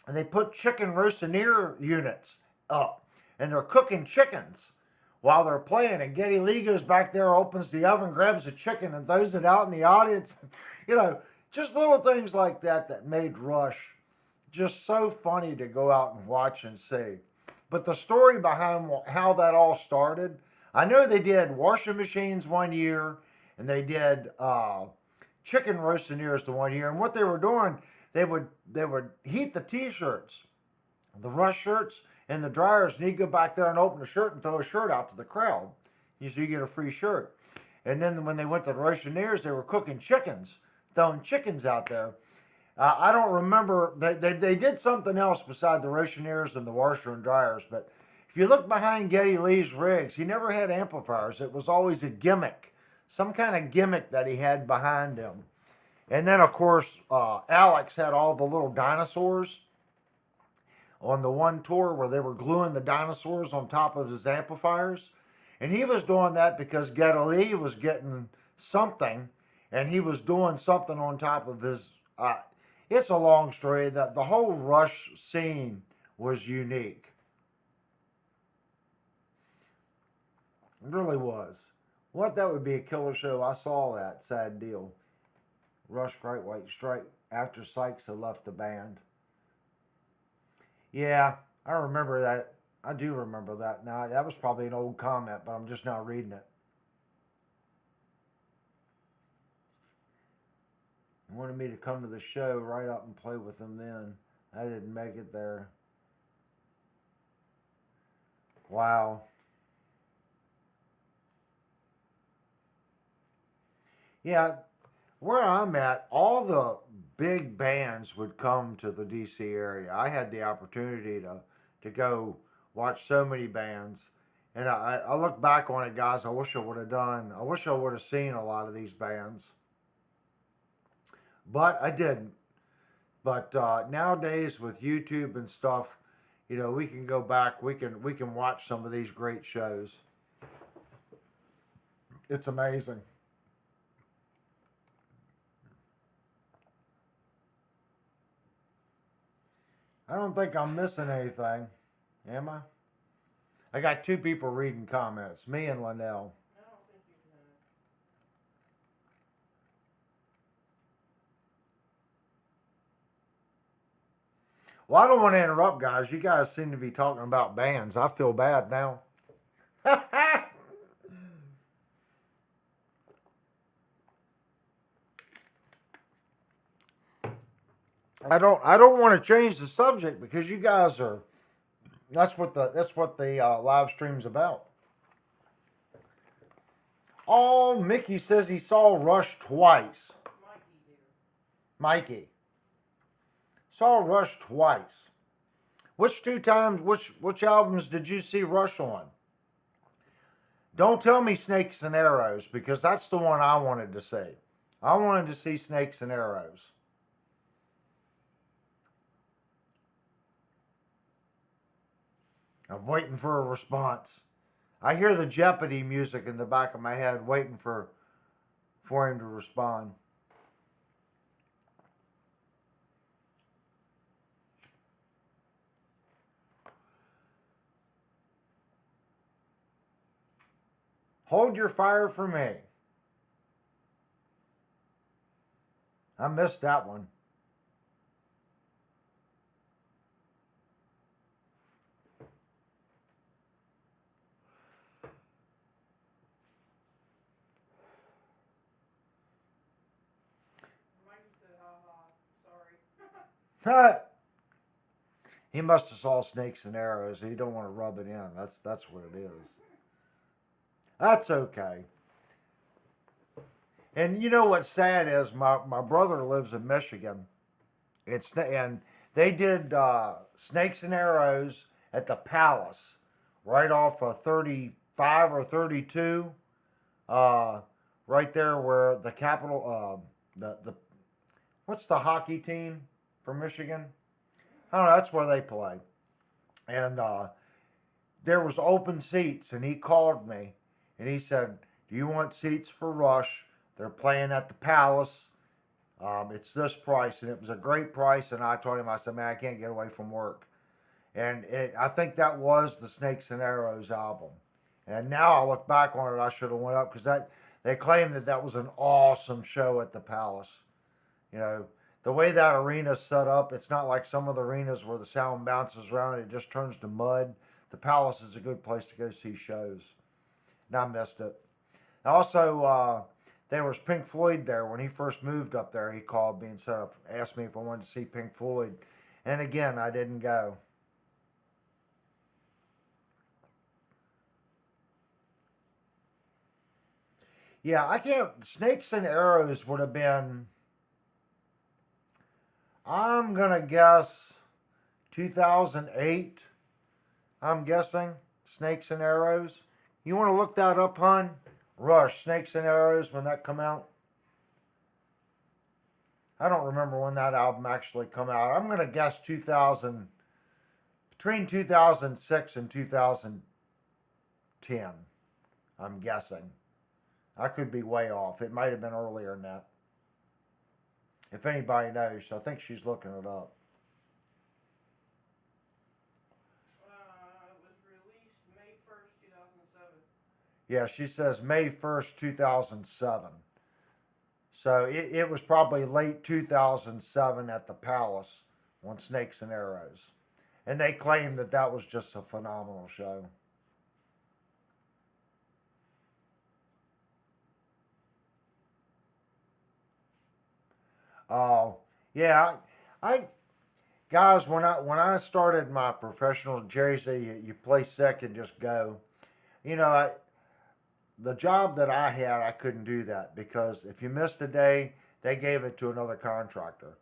they put chicken roasting units up and they're cooking chickens while they're playing. And Geddy Lee goes back there, opens the oven, grabs a chicken and throws it out in the audience. Just little things like that that made Rush just so funny to go out and watch and see. But the story behind how that all started, I know they did washing machines one year, and they did chicken roastineers the one year. And what they were doing, they would heat the T-shirts, the Rush shirts, in the dryers, and he'd go back there and open the shirt and throw a shirt out to the crowd. So you get a free shirt. And then when they went to the roastineers, they were cooking chickens, throwing chickens out there. I don't remember. They did something else beside the roastineers and the washer and dryers. But if you look behind Geddy Lee's rigs, he never had amplifiers. It was always a gimmick, some kind of gimmick that he had behind him. And then, of course, Alex had all the little dinosaurs on the one tour where they were gluing the dinosaurs on top of his amplifiers. And he was doing that because Geddy Lee was getting something, and he was doing something on top of his. It's a long story. That the whole Rush scene was unique. It really was. What, that would be a killer show. I saw that. Sad deal. Rush Great White Strike after Sykes had left the band. Yeah, I remember that. I do remember that now. That was probably an old comment, but I'm just now reading it. He wanted me to come to the show right up and play with him then. I didn't make it there. Wow. Yeah, where I'm at, all the big bands would come to the DC area. I had the opportunity to go watch so many bands. And I look back on it, guys, I wish I would have done. I wish I would have seen a lot of these bands. But I didn't. But nowadays with YouTube and stuff, we can go back. We can watch some of these great shows. It's amazing. I don't think I'm missing anything, am I? I got two people reading comments, me and Linnell. I don't think you've done it. Well, I don't want to interrupt, guys. You guys seem to be talking about bands. I feel bad now. I don't want to change the subject because you guys are. That's what the live stream's about. Oh, Mickey says he saw Rush twice. Mikey did. Mikey saw Rush twice. Which two times? Which albums did you see Rush on? Don't tell me Snakes and Arrows because that's the one I wanted to see. I wanted to see Snakes and Arrows. I'm waiting for a response. I hear the Jeopardy music in the back of my head, waiting for him to respond. Hold Your Fire for Me. I missed that one. Mikey said, ha ha, sorry. He must have saw Snakes and Arrows. He don't want to rub it in. That's what it is. That's okay. And you know what's sad is my brother lives in Michigan. And they did Snakes and Arrows at the Palace, right off of 35 or 32, right there where the capital, the what's the hockey team from Michigan? I don't know. That's where they play. And there was open seats, and he called me, and he said, "Do you want seats for Rush? They're playing at the Palace. It's this price," and it was a great price. And I told him, I said, "Man, I can't get away from work." And I think that was the Snakes and Arrows album. And now I look back on it, I should have went up because they claimed that was an awesome show at the Palace. You know, the way that arena's set up, it's not like some of the arenas where the sound bounces around and it just turns to mud. The Palace is a good place to go see shows. And I missed it. Also, there was Pink Floyd there. When he first moved up there, he called me and asked me if I wanted to see Pink Floyd. And again, I didn't go. Yeah, I can't. Snakes and Arrows would have been, I'm going to guess, 2008. I'm guessing. Snakes and Arrows. You want to look that up, hon? Rush, Snakes and Arrows, when that come out. I don't remember when that album actually come out. I'm going to guess 2000, between 2006 and 2010. I'm guessing. I could be way off. It might have been earlier than that. If anybody knows, I think she's looking it up. It was released May 1st, 2007. Yeah, she says May 1st, 2007. So it was probably late 2007 at the Palace on Snakes and Arrows. And they claimed that that was just a phenomenal show. Oh, yeah. I guys, when I started my professional, Jerry said you play sick and just go. You know, the job that I had, I couldn't do that because if you missed a day, they gave it to another contractor.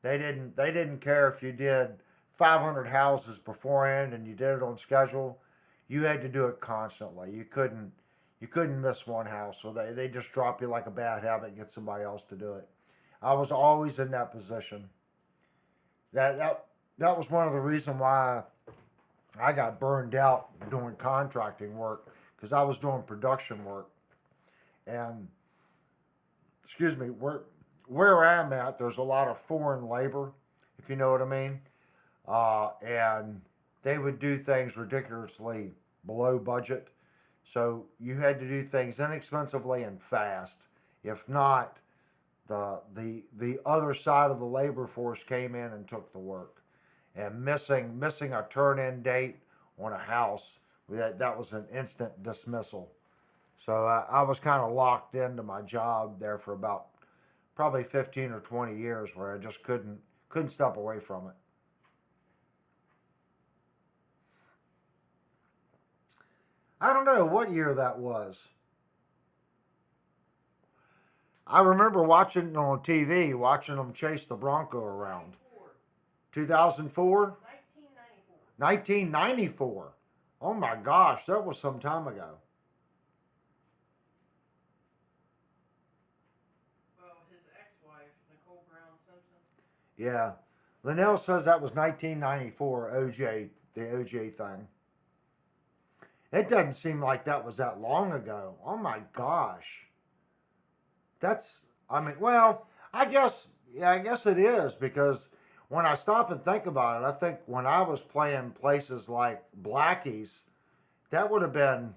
They didn't care if you did 500 houses beforehand and you did it on schedule. You had to do it constantly. You couldn't miss one house. So they just drop you like a bad habit and get somebody else to do it. I was always in that position. That was one of the reasons why I got burned out doing contracting work because I was doing production work. And excuse me, where I'm at, there's a lot of foreign labor, if you know what I mean. And they would do things ridiculously below budget. So you had to do things inexpensively and fast. If not, the other side of the labor force came in and took the work. And missing a turn-in date on a house, that was an instant dismissal. So I was kind of locked into my job there for about probably 15 or 20 years where I just couldn't step away from it. I don't know what year that was. I remember watching it on TV, watching them chase the Bronco around. 2004? 1994. 1994. Oh my gosh, that was some time ago. Well, his ex-wife, Nicole Brown Simpson. Yeah. Linnell says that was 1994, OJ, the OJ thing. It doesn't seem like that was that long ago. Oh my gosh. Well, I guess it is because when I stop and think about it, I think when I was playing places like Blackie's, that would have been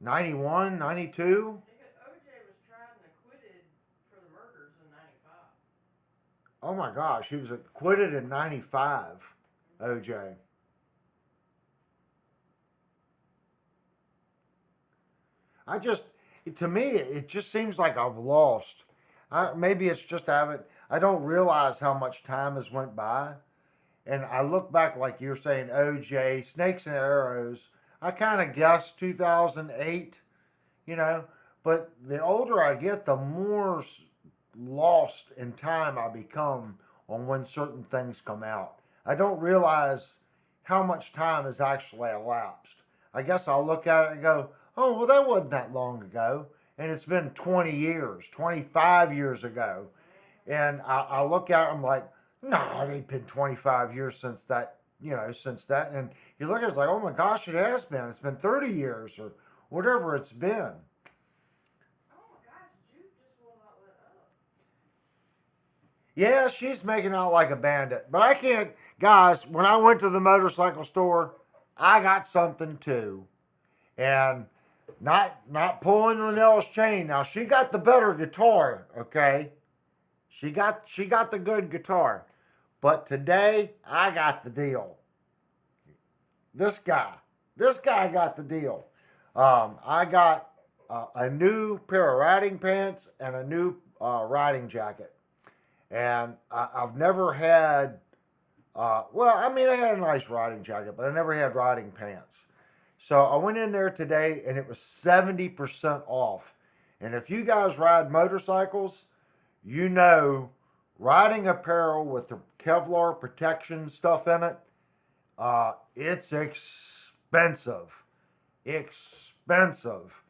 91, 92. Because OJ was tried and acquitted for the murders in 95. Oh my gosh, he was acquitted in 95, OJ. To me, it just seems like I've lost. Maybe it's just I don't realize how much time has went by. And I look back, like you're saying, OJ, Snakes and Arrows. I kind of guessed 2008, you know. But the older I get, the more lost in time I become on when certain things come out. I don't realize how much time has actually elapsed. I guess I'll look at it and go, oh, well, that wasn't that long ago. And it's been 20 years, 25 years ago. And I look at it, I'm like, no, it ain't been 25 years since that, since that. And you look at it, it's like, oh my gosh, it has been. It's been 30 years or whatever it's been. Oh my gosh, Jude just will not let up. Yeah, she's making out like a bandit. But I can't, guys, when I went to the motorcycle store, I got something too. And not pulling Linnell's chain. Now, she got the better guitar, okay? She got the good guitar. But today I got the deal. This guy. This guy got the deal. I got a new pair of riding pants and a new riding jacket. And I've never had, well, I mean, I had a nice riding jacket, but I never had riding pants. So I went in there today and it was 70% off. And if you guys ride motorcycles, you know riding apparel with the Kevlar protection stuff in it, it's expensive. Expensive.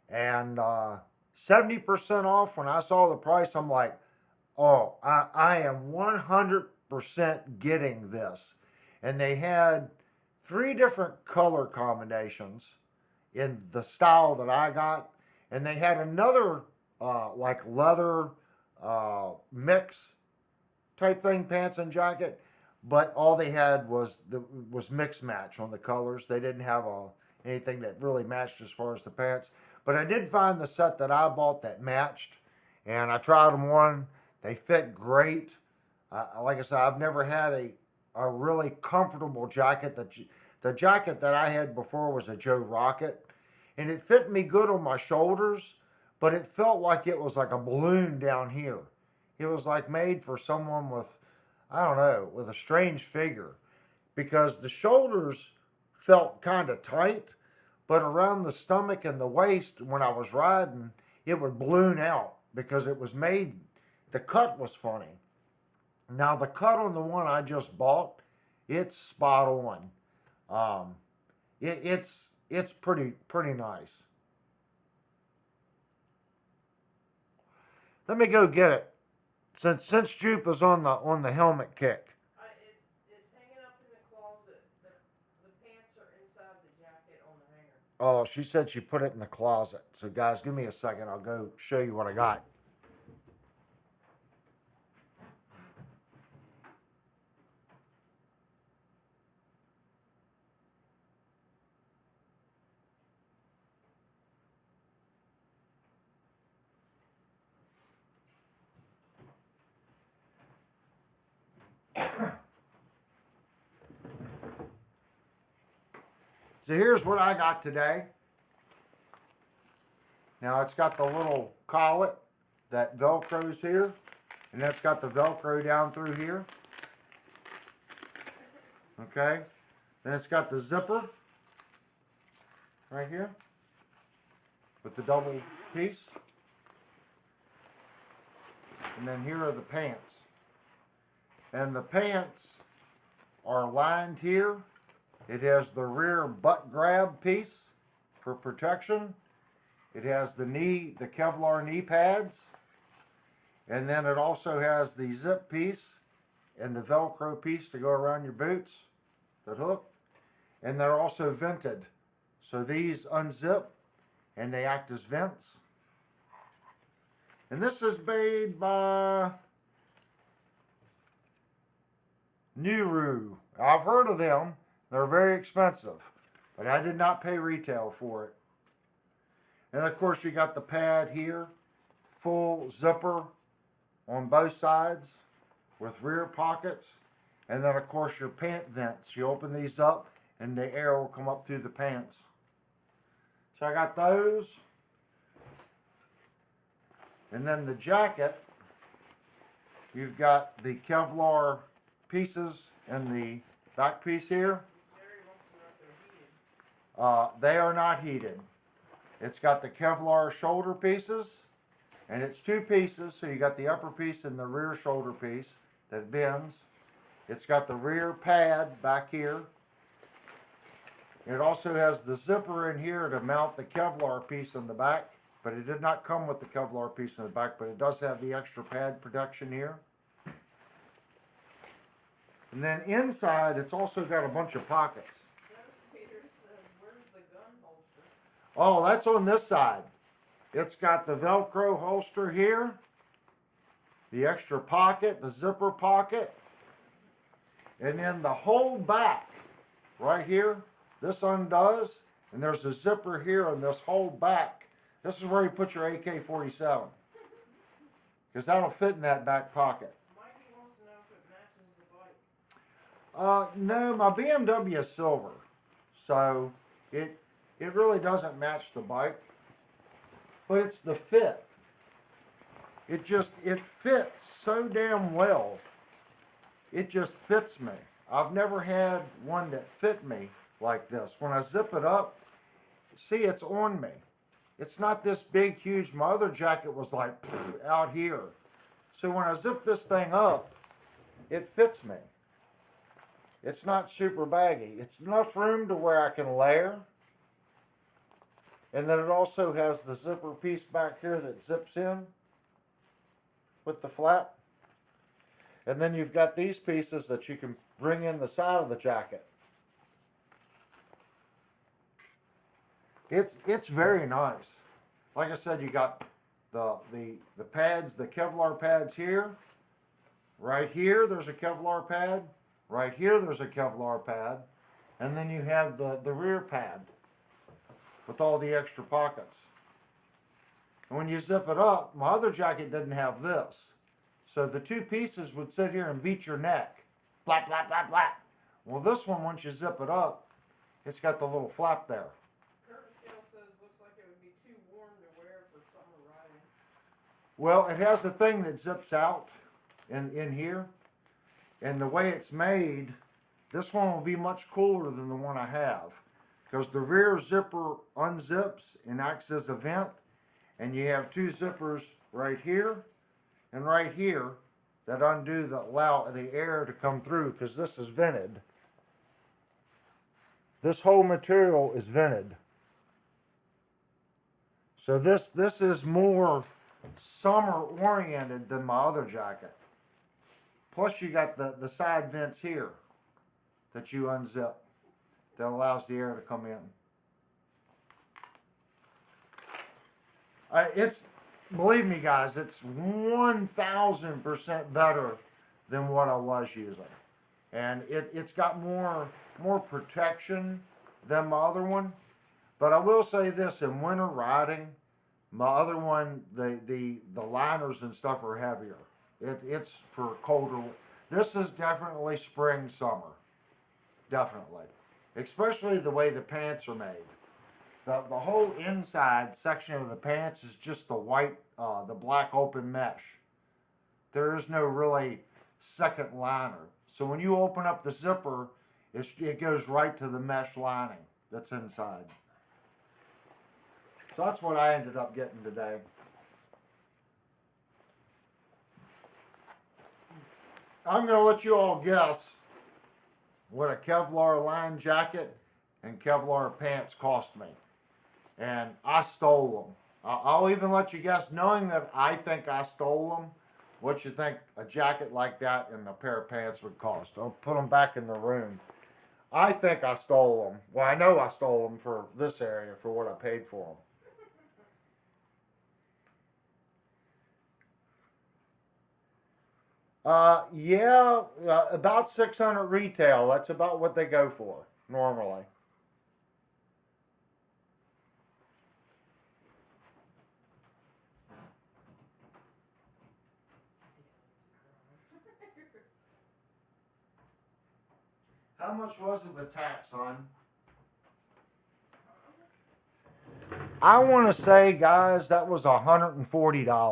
And 70% off, when I saw the price, I'm like, oh, I am 100% getting this. And they had 3 different color combinations in the style that I got. And they had another like leather mix type thing, pants and jacket. But all they had was mix match on the colors. They didn't have anything that really matched as far as the pants. But I did find the set that I bought that matched. And I tried them on. They fit great. Like I said, I've never had a really comfortable jacket. The jacket that I had before was a Joe Rocket. And it fit me good on my shoulders, but it felt like it was like a balloon down here. It was like made for someone with, I don't know, with a strange figure. Because the shoulders felt kind of tight, but around the stomach and the waist, when I was riding, it would balloon out because it was made, the cut was funny. Now the cut on the one I just bought, it's spot on. It's pretty nice. Let me go get it. Since Jupe is on the helmet kick. It's hanging up in the closet. The pants are inside the jacket on the hanger. Oh, she said she put it in the closet. So guys, give me a second. I'll go show you what I got. So here's what I got today. Now it's got the little collet that velcros here, and that's got the velcro down through here. Okay, then it's got the zipper right here with the double piece, and then here are the pants, and the pants are lined here. It has the rear butt grab piece for protection. It has the Kevlar knee pads. And then it also has the zip piece and the Velcro piece to go around your boots that hook. And they're also vented. So these unzip and they act as vents. And this is made by Nuru. I've heard of them. They're very expensive, but I did not pay retail for it. And of course you got the pad here, full zipper on both sides with rear pockets. And then of course your pant vents. You open these up and the air will come up through the pants. So I got those. And then the jacket, you've got the Kevlar pieces and the back piece here. They are not heated. It's got the Kevlar shoulder pieces, and it's 2 pieces, so you got the upper piece and the rear shoulder piece that bends. It's got the rear pad back here. It also has the zipper in here to mount the Kevlar piece in the back, but it did not come with the Kevlar piece in the back, but it does have the extra pad protection here. And then inside, it's also got a bunch of pockets. Where's the gun holster? Oh, that's on this side. It's got the Velcro holster here, the extra pocket, the zipper pocket, and then the whole back right here, this undoes, and there's a zipper here on this whole back. This is where you put your AK-47. because that'll fit in that back pocket. Mikey wants to know if it matches the bike. No, my BMW is silver, so it really doesn't match the bike, but it's the fit. It fits so damn well. It just fits me. I've never had one that fit me like this. When I zip it up, see, it's on me. It's not this big, huge. My other jacket was like out here. So when I zip this thing up, it fits me. It's not super baggy. It's enough room to where I can layer. And then it also has the zipper piece back here that zips in with the flap. And then you've got these pieces that you can bring in the side of the jacket. It's very nice. Like I said, you got the pads, the Kevlar pads here. Right here, there's a Kevlar pad. Right here, there's a Kevlar pad. And then you have the rear pad with all the extra pockets. And when you zip it up, my other jacket didn't have this. So the two pieces would sit here and beat your neck. Flap, flap, flap, flap. Well, this one, once you zip it up, it's got the little flap there. Curtis Scale says looks like it would be too warm to wear for summer riding. Well, it has a thing that zips out in here. And the way it's made, this one will be much cooler than the one I have. Because the rear zipper unzips and acts as a vent. And you have two zippers right here and right here that undo that allow the air to come through, because this is vented. This whole material is vented. So this is more summer oriented than my other jacket. Plus you got the side vents here that you unzip that allows the air to come in. It's, believe me guys, it's 1000% better than what I was using. And it's got more protection than my other one. But I will say this, in winter riding, my other one, the liners and stuff are heavier. It's for colder. This is definitely spring, summer. Definitely. Especially the way the pants are made. The whole inside section of the pants is just the white, the black open mesh. There is no really second liner. So when you open up the zipper, it goes right to the mesh lining that's inside. So that's what I ended up getting today. I'm going to let you all guess what a Kevlar line jacket and Kevlar pants cost me. And I stole them. I'll even let you guess, knowing that I think I stole them, what you think a jacket like that and a pair of pants would cost. I'll put them back in the room. I think I stole them. Well, I know I stole them for this area for what I paid for them. Yeah, about 600 retail. That's about what they go for normally. How much was it with tax, hon? I want to say, guys, that was $140. Yeah, something like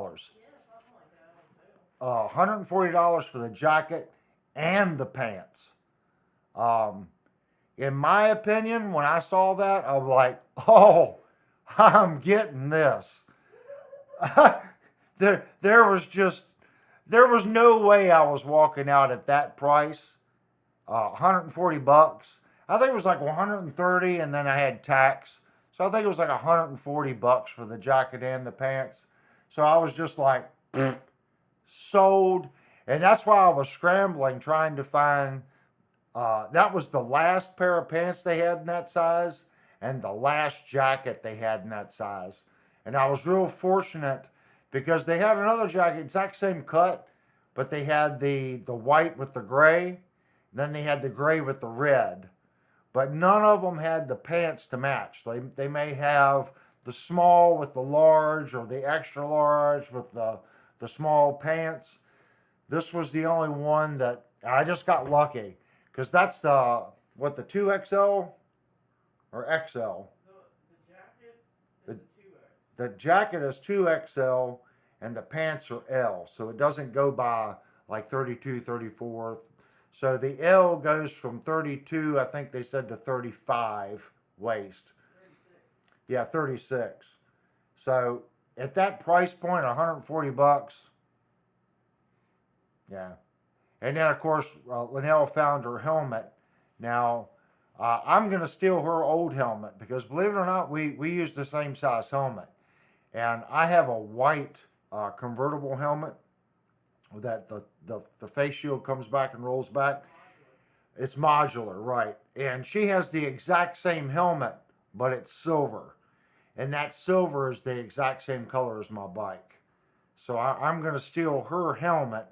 that on sale. $140 for the jacket and the pants. In my opinion, when I saw that, I'm like, oh, I'm getting this. there was no way I was walking out at that price. 140 bucks. I think it was like 130, and then I had tax. So I think it was like 140 bucks for the jacket and the pants. So I was just like, sold. And that's why I was scrambling, trying to find, that was the last pair of pants they had in that size, and the last jacket they had in that size. And I was real fortunate because they had another jacket, exact same cut, but they had the white with the gray. Then they had the gray with the red. But none of them had the pants to match. They may have the small with the large, or the extra large with the the small pants. This was the only one that I just got lucky because that's the 2XL or XL. The jacket is a 2X. The jacket is 2XL and the pants are L, so it doesn't go by like 32, 34. So the L goes from 32, I think they said, to 35 waist. 36. Yeah, 36. So at that price point, $140. Yeah. And then, of course, Linnell found her helmet. Now, I'm going to steal her old helmet because, believe it or not, we use the same size helmet. And I have a white convertible helmet that the face shield comes back and rolls back. It's modular, right. And she has the exact same helmet, but it's silver. And that silver is the exact same color as my bike. So I'm going to steal her helmet.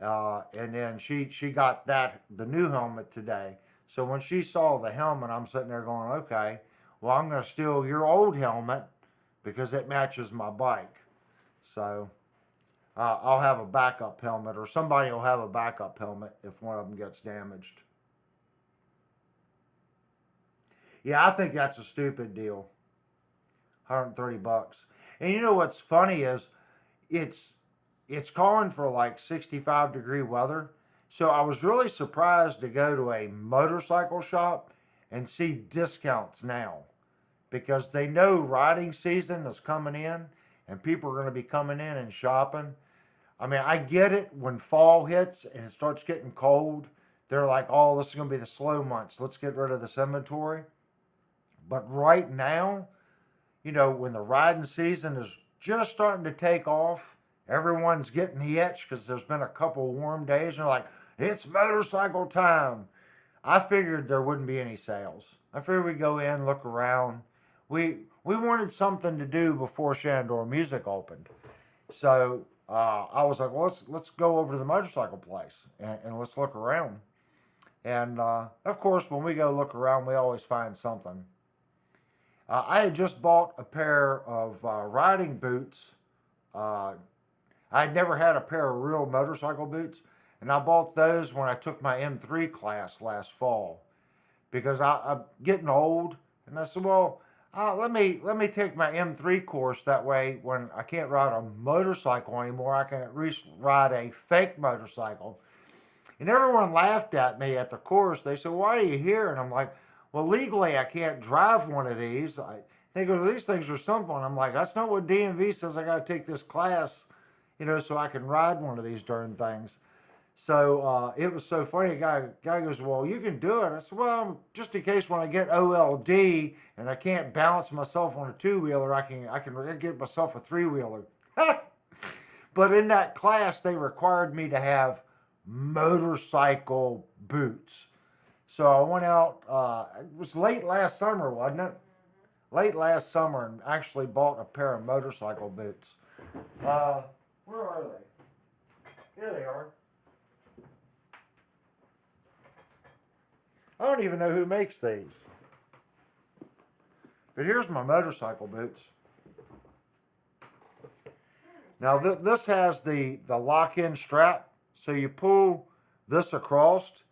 And then she got the new helmet today. So when she saw the helmet, I'm sitting there going, okay, well, I'm going to steal your old helmet because it matches my bike. So I'll have a backup helmet, or somebody will have a backup helmet if one of them gets damaged. Yeah, I think that's a stupid deal. $130. And you know what's funny is it's calling for like 65-degree weather. So I was really surprised to go to a motorcycle shop and see discounts now because they know riding season is coming in and people are going to be coming in and shopping. I mean, I get it when fall hits and it starts getting cold. They're like, oh, this is going to be the slow months. Let's get rid of this inventory. But right now, you know, when the riding season is just starting to take off, everyone's getting the itch because there's been a couple warm days. And they're like, it's motorcycle time. I figured there wouldn't be any sales. I figured we'd go in, look around. We wanted something to do before Shenandoah Music opened. So I was like, well, let's go over to the motorcycle place and let's look around. And of course, when we go look around, we always find something. I had just bought a pair of riding boots. I'd never had a pair of real motorcycle boots, and I bought those when I took my M3 class last fall because I'm getting old, and I said, well, let me take my M3 course. That way, when I can't ride a motorcycle anymore, I can at least ride a fake motorcycle. And everyone laughed at me at the course. They said, why are you here? And I'm like, well, legally, I can't drive one of these. They go, these things are simple. And I'm like, that's not what DMV says. I got to take this class, you know, so I can ride one of these darn things. So it was so funny. A guy goes, well, you can do it. I said, well, just in case when I get OLD and I can't balance myself on a two-wheeler, I can get myself a three-wheeler. But in that class, they required me to have motorcycle boots. So I went out, it was late last summer, wasn't it? Late last summer, and actually bought a pair of motorcycle boots. Where are they? Here they are. I don't even know who makes these. But here's my motorcycle boots. Now this has the lock-in strap, so you pull this across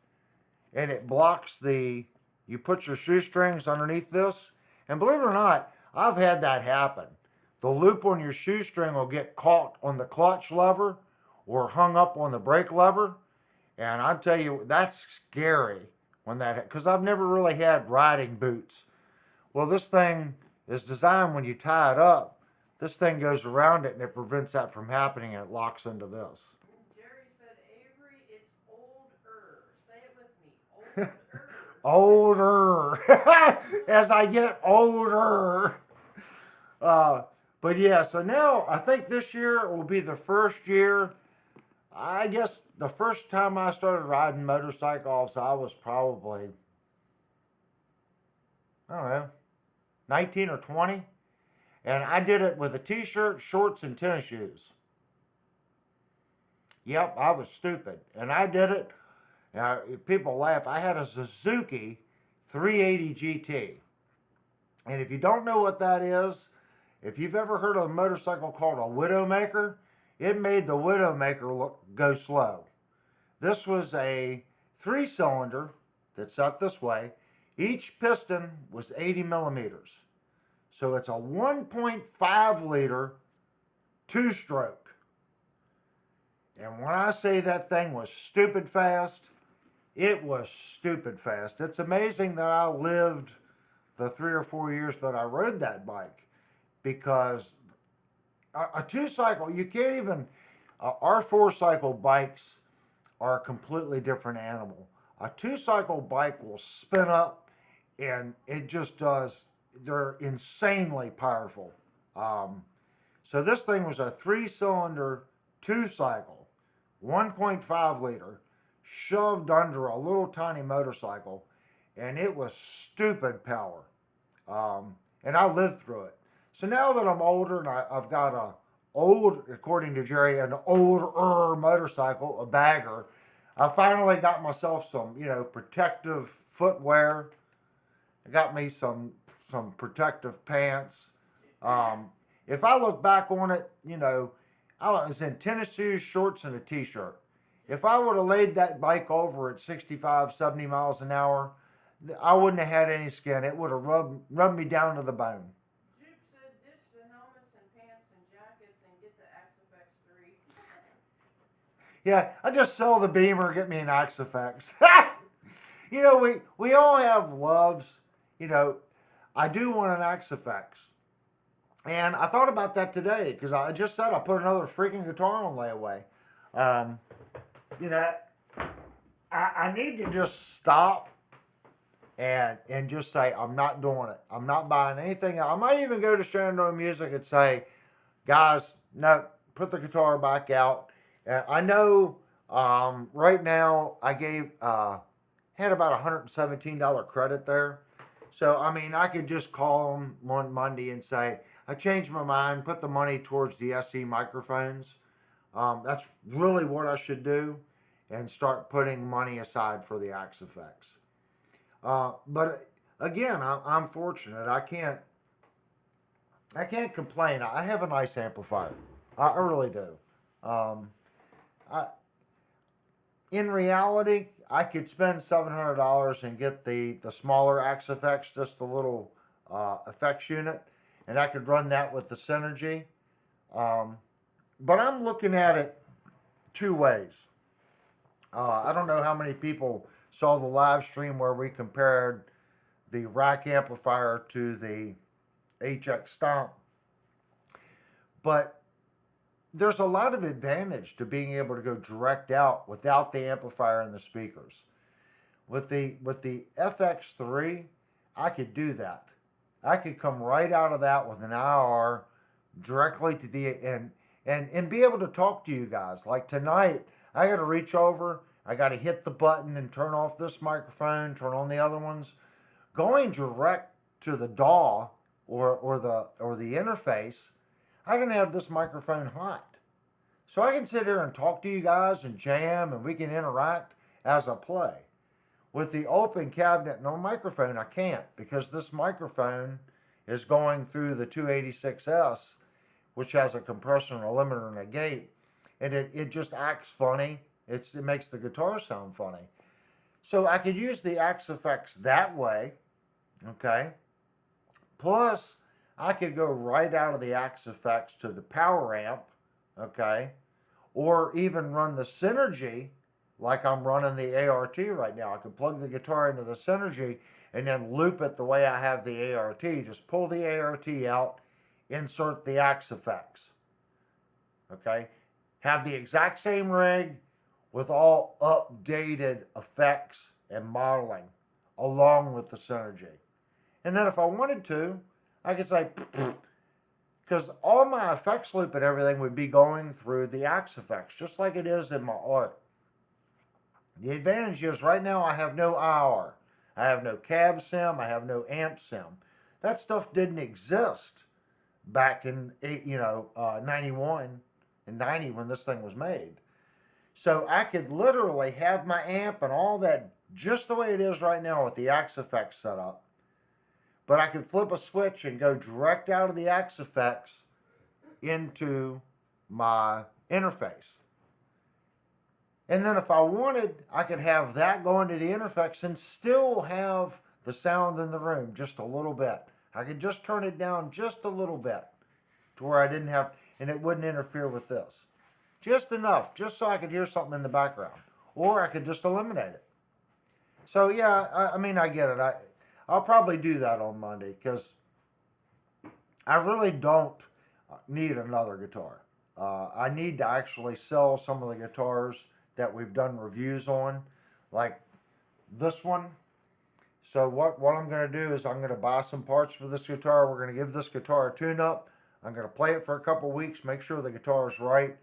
and it blocks you put your shoestrings underneath this. And believe it or not, I've had that happen. The loop on your shoestring will get caught on the clutch lever or hung up on the brake lever. And I tell you, that's scary when because I've never really had riding boots. Well, this thing is designed when you tie it up, this thing goes around it and it prevents that from happening and it locks into this. Jerry said, Avery, it's older. Say it with me. Older. As I get older. But yeah, so now I think this year will be the first year. I guess the first time I started riding motorcycles, I was probably, I don't know, 19 or 20. And I did it with a t-shirt, shorts, and tennis shoes. Yep, I was stupid. And I did it. Now, people laugh. I had a Suzuki 380 GT. And if you don't know what that is, if you've ever heard of a motorcycle called a Widowmaker, it made the Widowmaker go slow. This was a 3-cylinder that's set this way. Each piston was 80 millimeters. So it's a 1.5 liter 2-stroke. And when I say that thing was stupid fast, it was stupid fast. It's amazing that I lived the 3 or 4 years that I rode that bike, because a 2-cycle, you can't even, our 4-cycle bikes are a completely different animal. A 2-cycle bike will spin up, and it just does, they're insanely powerful. So this thing was a 3-cylinder 2-cycle, 1.5 liter, shoved under a little tiny motorcycle, and it was stupid power. And I lived through it. So now that I'm older and I've got a old, according to Jerry, an older motorcycle, a bagger, I finally got myself some, protective footwear. I got me some protective pants. If I look back on it, I was in tennis shoes, shorts, and a t-shirt. If I would have laid that bike over at 65, 70 miles an hour, I wouldn't have had any skin. It would have rubbed me down to the bone. Jupe said ditch the helmets and pants and jackets and get the Axifex 3. Yeah, I just sell the Beamer, get me an Axifex. We all have loves. I do want an Axifex. And I thought about that today, because I just said I put another freaking guitar on layaway. I need to just stop and just say, I'm not doing it. I'm not buying anything. I might even go to Shenandoah Music and say, guys, no, put the guitar back out. I know right now I had about $117 credit there. So, I could just call them one Monday and say, I changed my mind, put the money towards the SE microphones. That's really what I should do, and start putting money aside for the Axifex. But again, I'm fortunate. I can't complain. I have a nice amplifier. I really do. In reality, I could spend $700 and get the smaller Axifex, just the little effects unit, and I could run that with the Synergy. But I'm looking at it two ways. I don't know how many people saw the live stream where we compared the rack amplifier to the HX Stomp. But there's a lot of advantage to being able to go direct out without the amplifier and the speakers. With the FX3, I could do that. I could come right out of that with an IR directly to the and be able to talk to you guys. Like tonight, I got to reach over, I got to hit the button and turn off this microphone, turn on the other ones. Going direct to the DAW or the interface, I can have this microphone hot. So I can sit here and talk to you guys and jam, and we can interact as I play. With the open cabinet no microphone, I can't, because this microphone is going through the 286S, which has a compressor and a limiter and a gate, and it just acts funny. It makes the guitar sound funny. So I could use the Axifex that way, okay? Plus, I could go right out of the Axifex to the power amp, okay? Or even run the Synergy like I'm running the ART right now. I could plug the guitar into the Synergy and then loop it the way I have the ART. Just pull the ART out, insert the Axifex, okay? Have the exact same rig with all updated effects and modeling along with the Synergy. And then if I wanted to, I could say, because all my effects loop and everything would be going through the Axifex, just like it is in my art. The advantage is right now I have no IR. I have no cab sim. I have no amp sim. That stuff didn't exist back in 91 and 90 when this thing was made. So I could literally have my amp and all that just the way it is right now with the Axifex set up. But I could flip a switch and go direct out of the Axifex into my interface. And then if I wanted, I could have that going to the interface and still have the sound in the room just a little bit. I could just turn it down just a little bit to where I didn't have, and it wouldn't interfere with this. Just enough, just so I could hear something in the background. Or I could just eliminate it. So yeah, I mean, I get it. I'll probably do that on Monday because I really don't need another guitar. I need to actually sell some of the guitars that we've done reviews on, like this one. So what I'm going to do is I'm going to buy some parts for this guitar. We're going to give this guitar a tune-up. I'm going to play it for a couple weeks, make sure the guitar is right.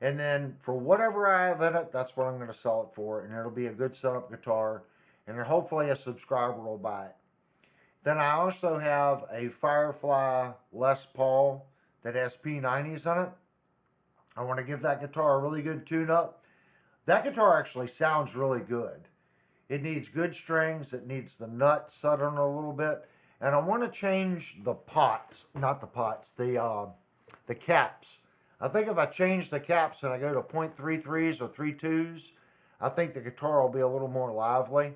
And then for whatever I have in it, that's what I'm going to sell it for. And it'll be a good setup guitar. And then hopefully a subscriber will buy it. Then I also have a Firefly Les Paul that has P90s in it. I want to give that guitar a really good tune-up. That guitar actually sounds really good. It needs good strings. It needs the nut set on a little bit. And I want to change the pots, not the pots, the caps. I think if I change the caps and I go to 0.33s or 3.2s, I think the guitar will be a little more lively.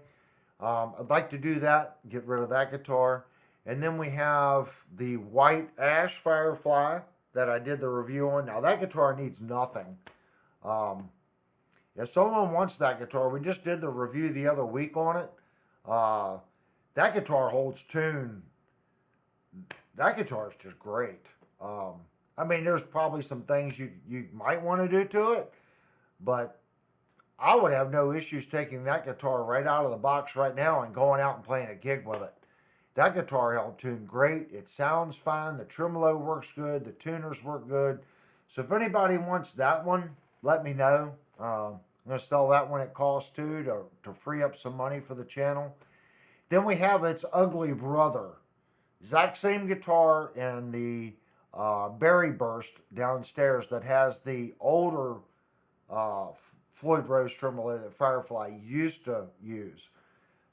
I'd like to do that, get rid of that guitar. And then we have the white ash Firefly that I did the review on. Now that guitar needs nothing. If someone wants that guitar, we just did the review the other week on it. That guitar holds tune. That guitar is just great. I mean, there's probably some things you might want to do to it, but I would have no issues taking that guitar right out of the box right now and going out and playing a gig with it. That guitar held tune great. It sounds fine. The tremolo works good. The tuners work good. So if anybody wants that one, let me know. I'm going to sell that one at cost too to free up some money for the channel. Then we have its ugly brother. Exact same guitar in the Berry Burst downstairs that has the older Floyd Rose tremolo that Firefly used to use.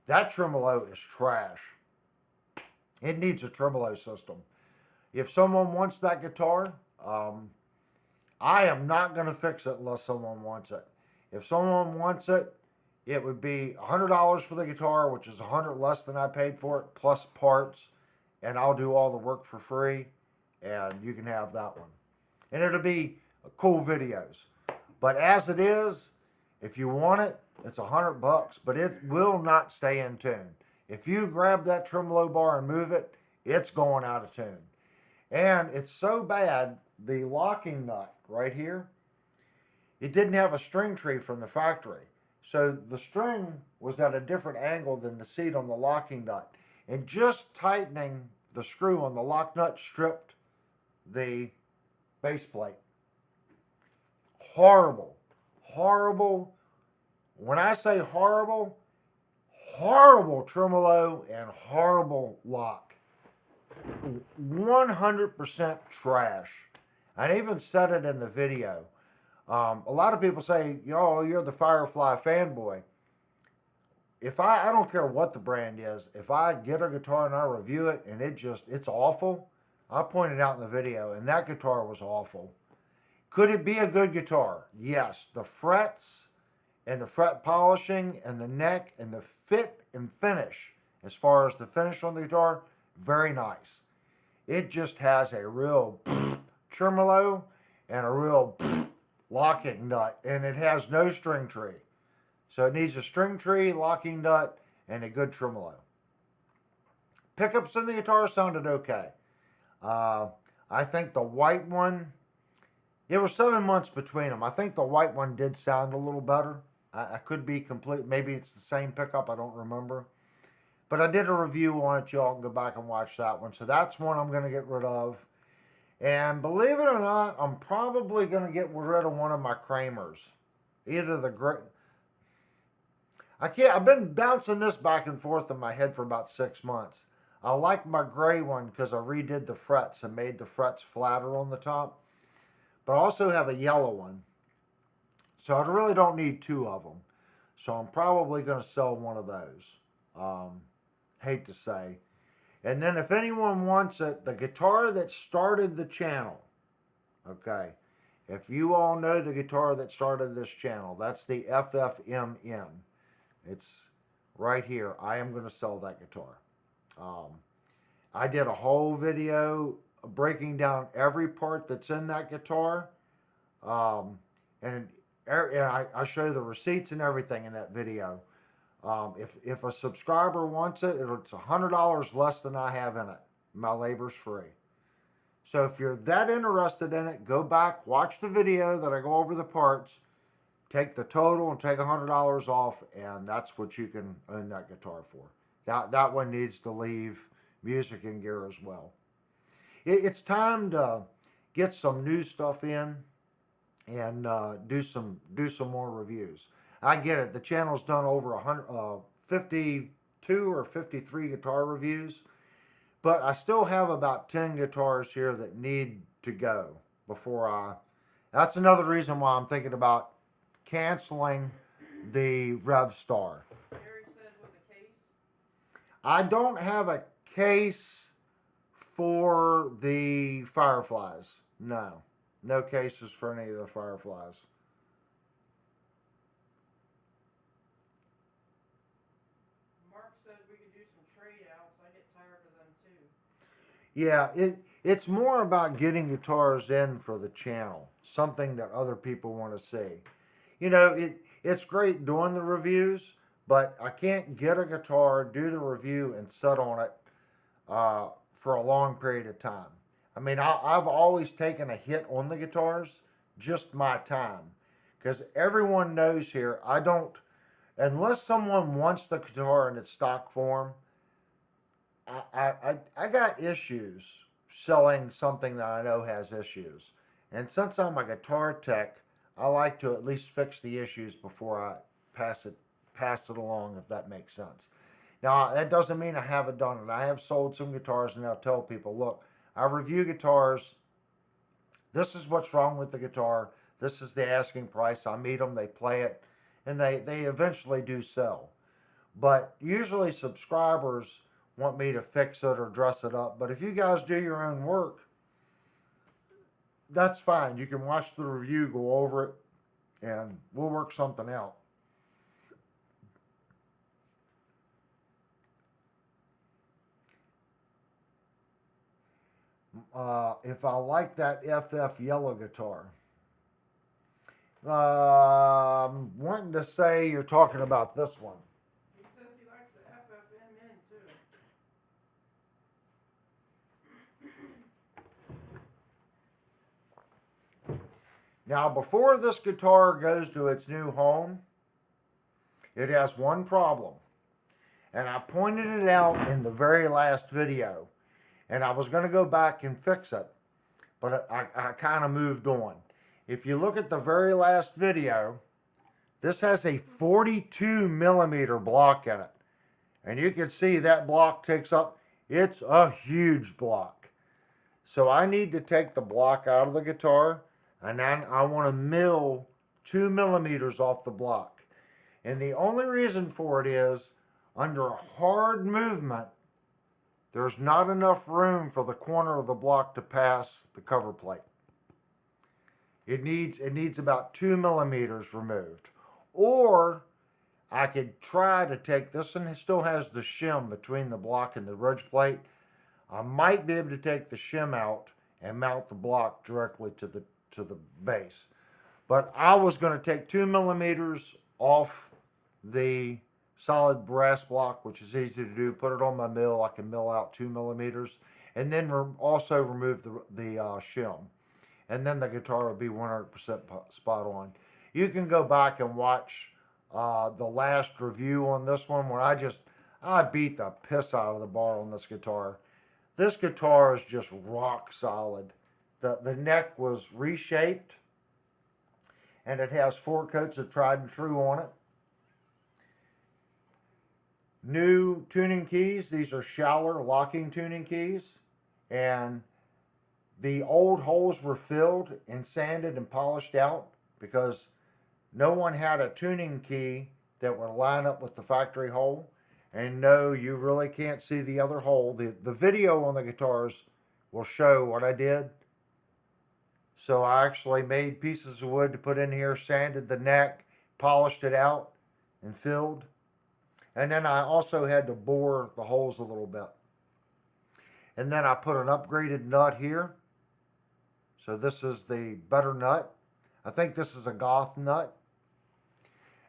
That tremolo is trash. It needs a tremolo system. If someone wants that guitar, I am not going to fix it unless someone wants it. If someone wants it, it would be $100 for the guitar, which is $100 less than I paid for it, plus parts, and I'll do all the work for free, and you can have that one. And it'll be cool videos. But as it is, if you want it, it's $100, but it will not stay in tune. If you grab that tremolo bar and move it, it's going out of tune. And it's so bad, the locking nut right here, it didn't have a string tree from the factory. So the string was at a different angle than the seat on the locking nut. And just tightening the screw on the lock nut stripped the base plate. Horrible. Horrible. When I say horrible, horrible tremolo and horrible lock. 100% trash. I even said it in the video. A lot of people say, oh, you're the Firefly fanboy. If I don't care what the brand is, if I get a guitar and I review it and it's awful, I point it out in the video, and that guitar was awful. Could it be a good guitar? Yes. The frets and the fret polishing and the neck and the fit and finish, as far as the finish on the guitar, very nice. It just has a real tremolo and a real locking nut, and it has no string tree. So it needs a string tree, locking nut, and a good tremolo. Pickups in the guitar sounded okay. I think the white one, there were 7 months between them. I think the white one did sound a little better. I could be complete. Maybe it's the same pickup. I don't remember. But I did a review on it. Y'all can go back and watch that one. So that's one I'm going to get rid of. And believe it or not, I'm probably going to get rid of one of my Kramers. Either the gray. I've been bouncing this back and forth in my head for about 6 months. I like my gray one because I redid the frets and made the frets flatter on the top. But I also have a yellow one. So I really don't need 2 of them. So I'm probably going to sell one of those. Hate to say. And then if anyone wants it, the guitar that started the channel, okay, If you all know the guitar that started this channel, that's the FFMN. It's right here. I am going to sell that guitar. I did a whole video breaking down every part that's in that guitar. Um, and I show the receipts and everything in that video. If a subscriber wants it, it's $100 less than I have in it. My labor's free. So if you're that interested in it, go back, watch the video that I go over the parts, take the total and take $100 off, and that's what you can own that guitar for. That one needs to leave music and gear as well. It's time to get some new stuff in and do some more reviews. I get it. The channel's done over 52 or 53 guitar reviews, but I still have about 10 guitars here that need to go before I. That's another reason why I'm thinking about canceling the Rev Star. Jerry says with a case. I don't have a case for the Fireflies. No. No cases for any of the Fireflies. Mark said we could do some trade outs. I get tired of them too. Yeah, it's more about getting guitars in for the channel. Something that other people want to see. You know, it's great doing the reviews, but I can't get a guitar, do the review, and sit on it for a long period of time. I mean, I've always taken a hit on the guitars, just my time. Because everyone knows here, I don't, unless someone wants the guitar in its stock form, I got issues selling something that I know has issues. And since I'm a guitar tech, I like to at least fix the issues before I pass it along, if that makes sense. Now, that doesn't mean I haven't done it. I have sold some guitars, and I'll tell people, look, I review guitars. This is what's wrong with the guitar. This is the asking price. I meet them, they play it, and they eventually do sell. But usually subscribers want me to fix it or dress it up. But if you guys do your own work, that's fine. You can watch the review, go over it, and we'll work something out. If I like that FF yellow guitar. I'm wanting to say you're talking about this one. He says he likes the FFMN too. Now, before this guitar goes to its new home, it has one problem. And I pointed it out in the very last video. And I was going to go back and fix it, but I kind of moved on. If you look at the very last video, this has a 42 millimeter block in it. And you can see that block takes up, it's a huge block. So I need to take the block out of the guitar, and then I want to mill 2 millimeters off the block. And the only reason for it is, under a hard movement, there's not enough room for the corner of the block to pass the cover plate. It needs about 2 millimeters removed. Or I could try to take this, and it still has the shim between the block and the ridge plate. I might be able to take the shim out and mount the block directly to the base. But I was going to take 2 millimeters off the solid brass block, which is easy to do. Put it on my mill. I can mill out 2 millimeters, and then also remove the shim, and then the guitar will be 100% spot on. You can go back and watch the last review on this one, where I beat the piss out of the bar on this guitar. This guitar is just rock solid. The neck was reshaped, and it has 4 coats of tried and true on it. New tuning keys. These are Schaller locking tuning keys. And the old holes were filled and sanded and polished out because no one had a tuning key that would line up with the factory hole. And no, you really can't see the other hole. The video on the guitars will show what I did. So I actually made pieces of wood to put in here, sanded the neck, polished it out, and filled. And then I also had to bore the holes a little bit. And then I put an upgraded nut here. So this is the better nut. I think this is a goth nut.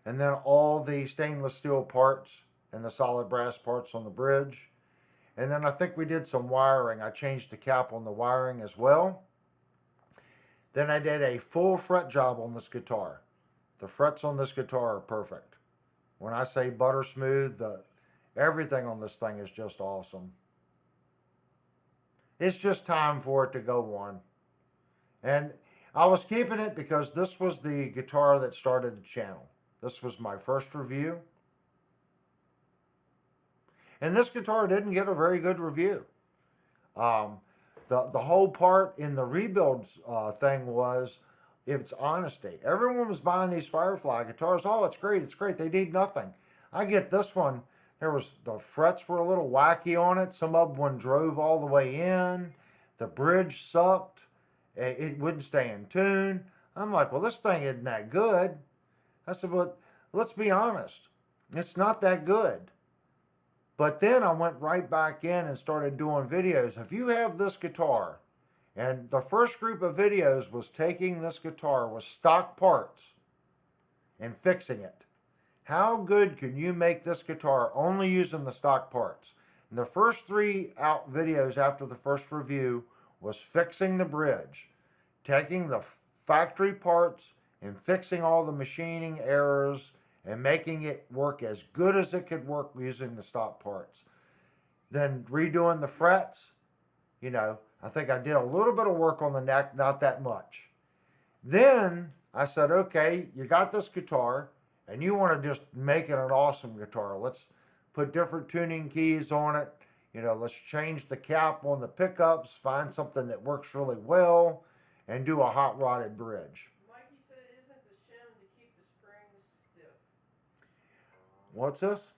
And then all the stainless steel parts and the solid brass parts on the bridge. And then I think we did some wiring. I changed the cap on the wiring as well. Then I did a full fret job on this guitar. The frets on this guitar are perfect. When I say butter smooth, everything on this thing is just awesome. It's just time for it to go on. And I was keeping it because this was the guitar that started the channel. This was my first review. And this guitar didn't get a very good review. The whole part in the rebuild thing was its honesty. Everyone was buying these Firefly guitars. Oh, it's great, it's great. They need nothing. I get this one. The frets were a little wacky on it. Some of them drove all the way in. The bridge sucked. It wouldn't stay in tune. I'm like, well, this thing isn't that good. I said, but let's be honest. It's not that good. But then I went right back in and started doing videos. If you have this guitar, and the first group of videos was taking this guitar with stock parts and fixing it. How good can you make this guitar only using the stock parts? And the first 3 out videos after the first review was fixing the bridge, taking the factory parts and fixing all the machining errors and making it work as good as it could work using the stock parts. Then redoing the frets, I think I did a little bit of work on the neck, not that much. Then I said, okay, you got this guitar and you want to just make it an awesome guitar. Let's put different tuning keys on it. Let's change the cap on the pickups, find something that works really well, and do a hot rodded bridge. Mikey said, isn't the shim to keep the springs stiff? What's this?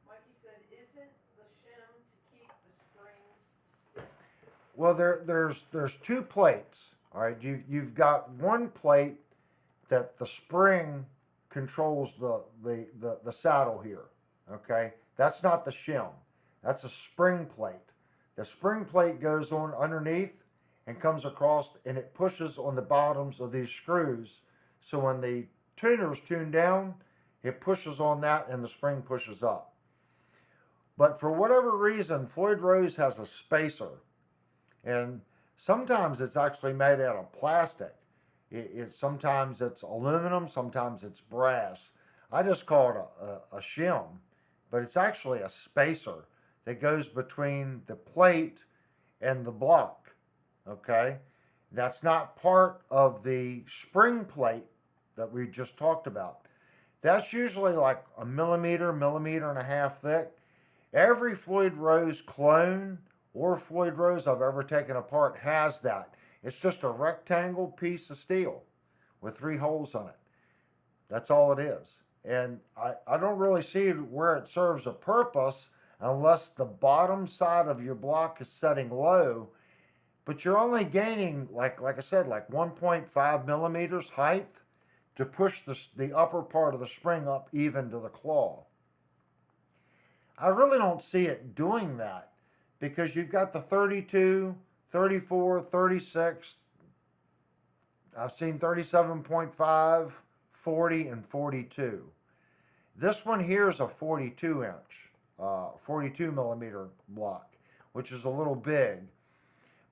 Mikey said, isn't the shim to keep the springs stiff? Well, there's 2 plates. All right, you've got one plate that the spring controls the saddle here. Okay, that's not the shim. That's a spring plate. The spring plate goes on underneath and comes across, and it pushes on the bottoms of these screws. So when the tuner's tuned down, it pushes on that and the spring pushes up. But for whatever reason, Floyd Rose has a spacer. And sometimes it's actually made out of plastic. Sometimes it's aluminum, sometimes it's brass. I just call it a shim, but it's actually a spacer that goes between the plate and the block. Okay? That's not part of the spring plate that we just talked about. That's usually like a millimeter and a half thick. Every Floyd Rose clone or Floyd Rose I've ever taken apart has that. It's just a rectangle piece of steel with 3 holes in it. That's all it is. And I don't really see where it serves a purpose unless the bottom side of your block is setting low. But you're only gaining, like I said, like 1.5 millimeters height to push the upper part of the spring up even to the claw. I really don't see it doing that because you've got the 32, 34, 36. I've seen 37.5, 40, and 42. This one here is a 42 inch, 42 millimeter block, which is a little big.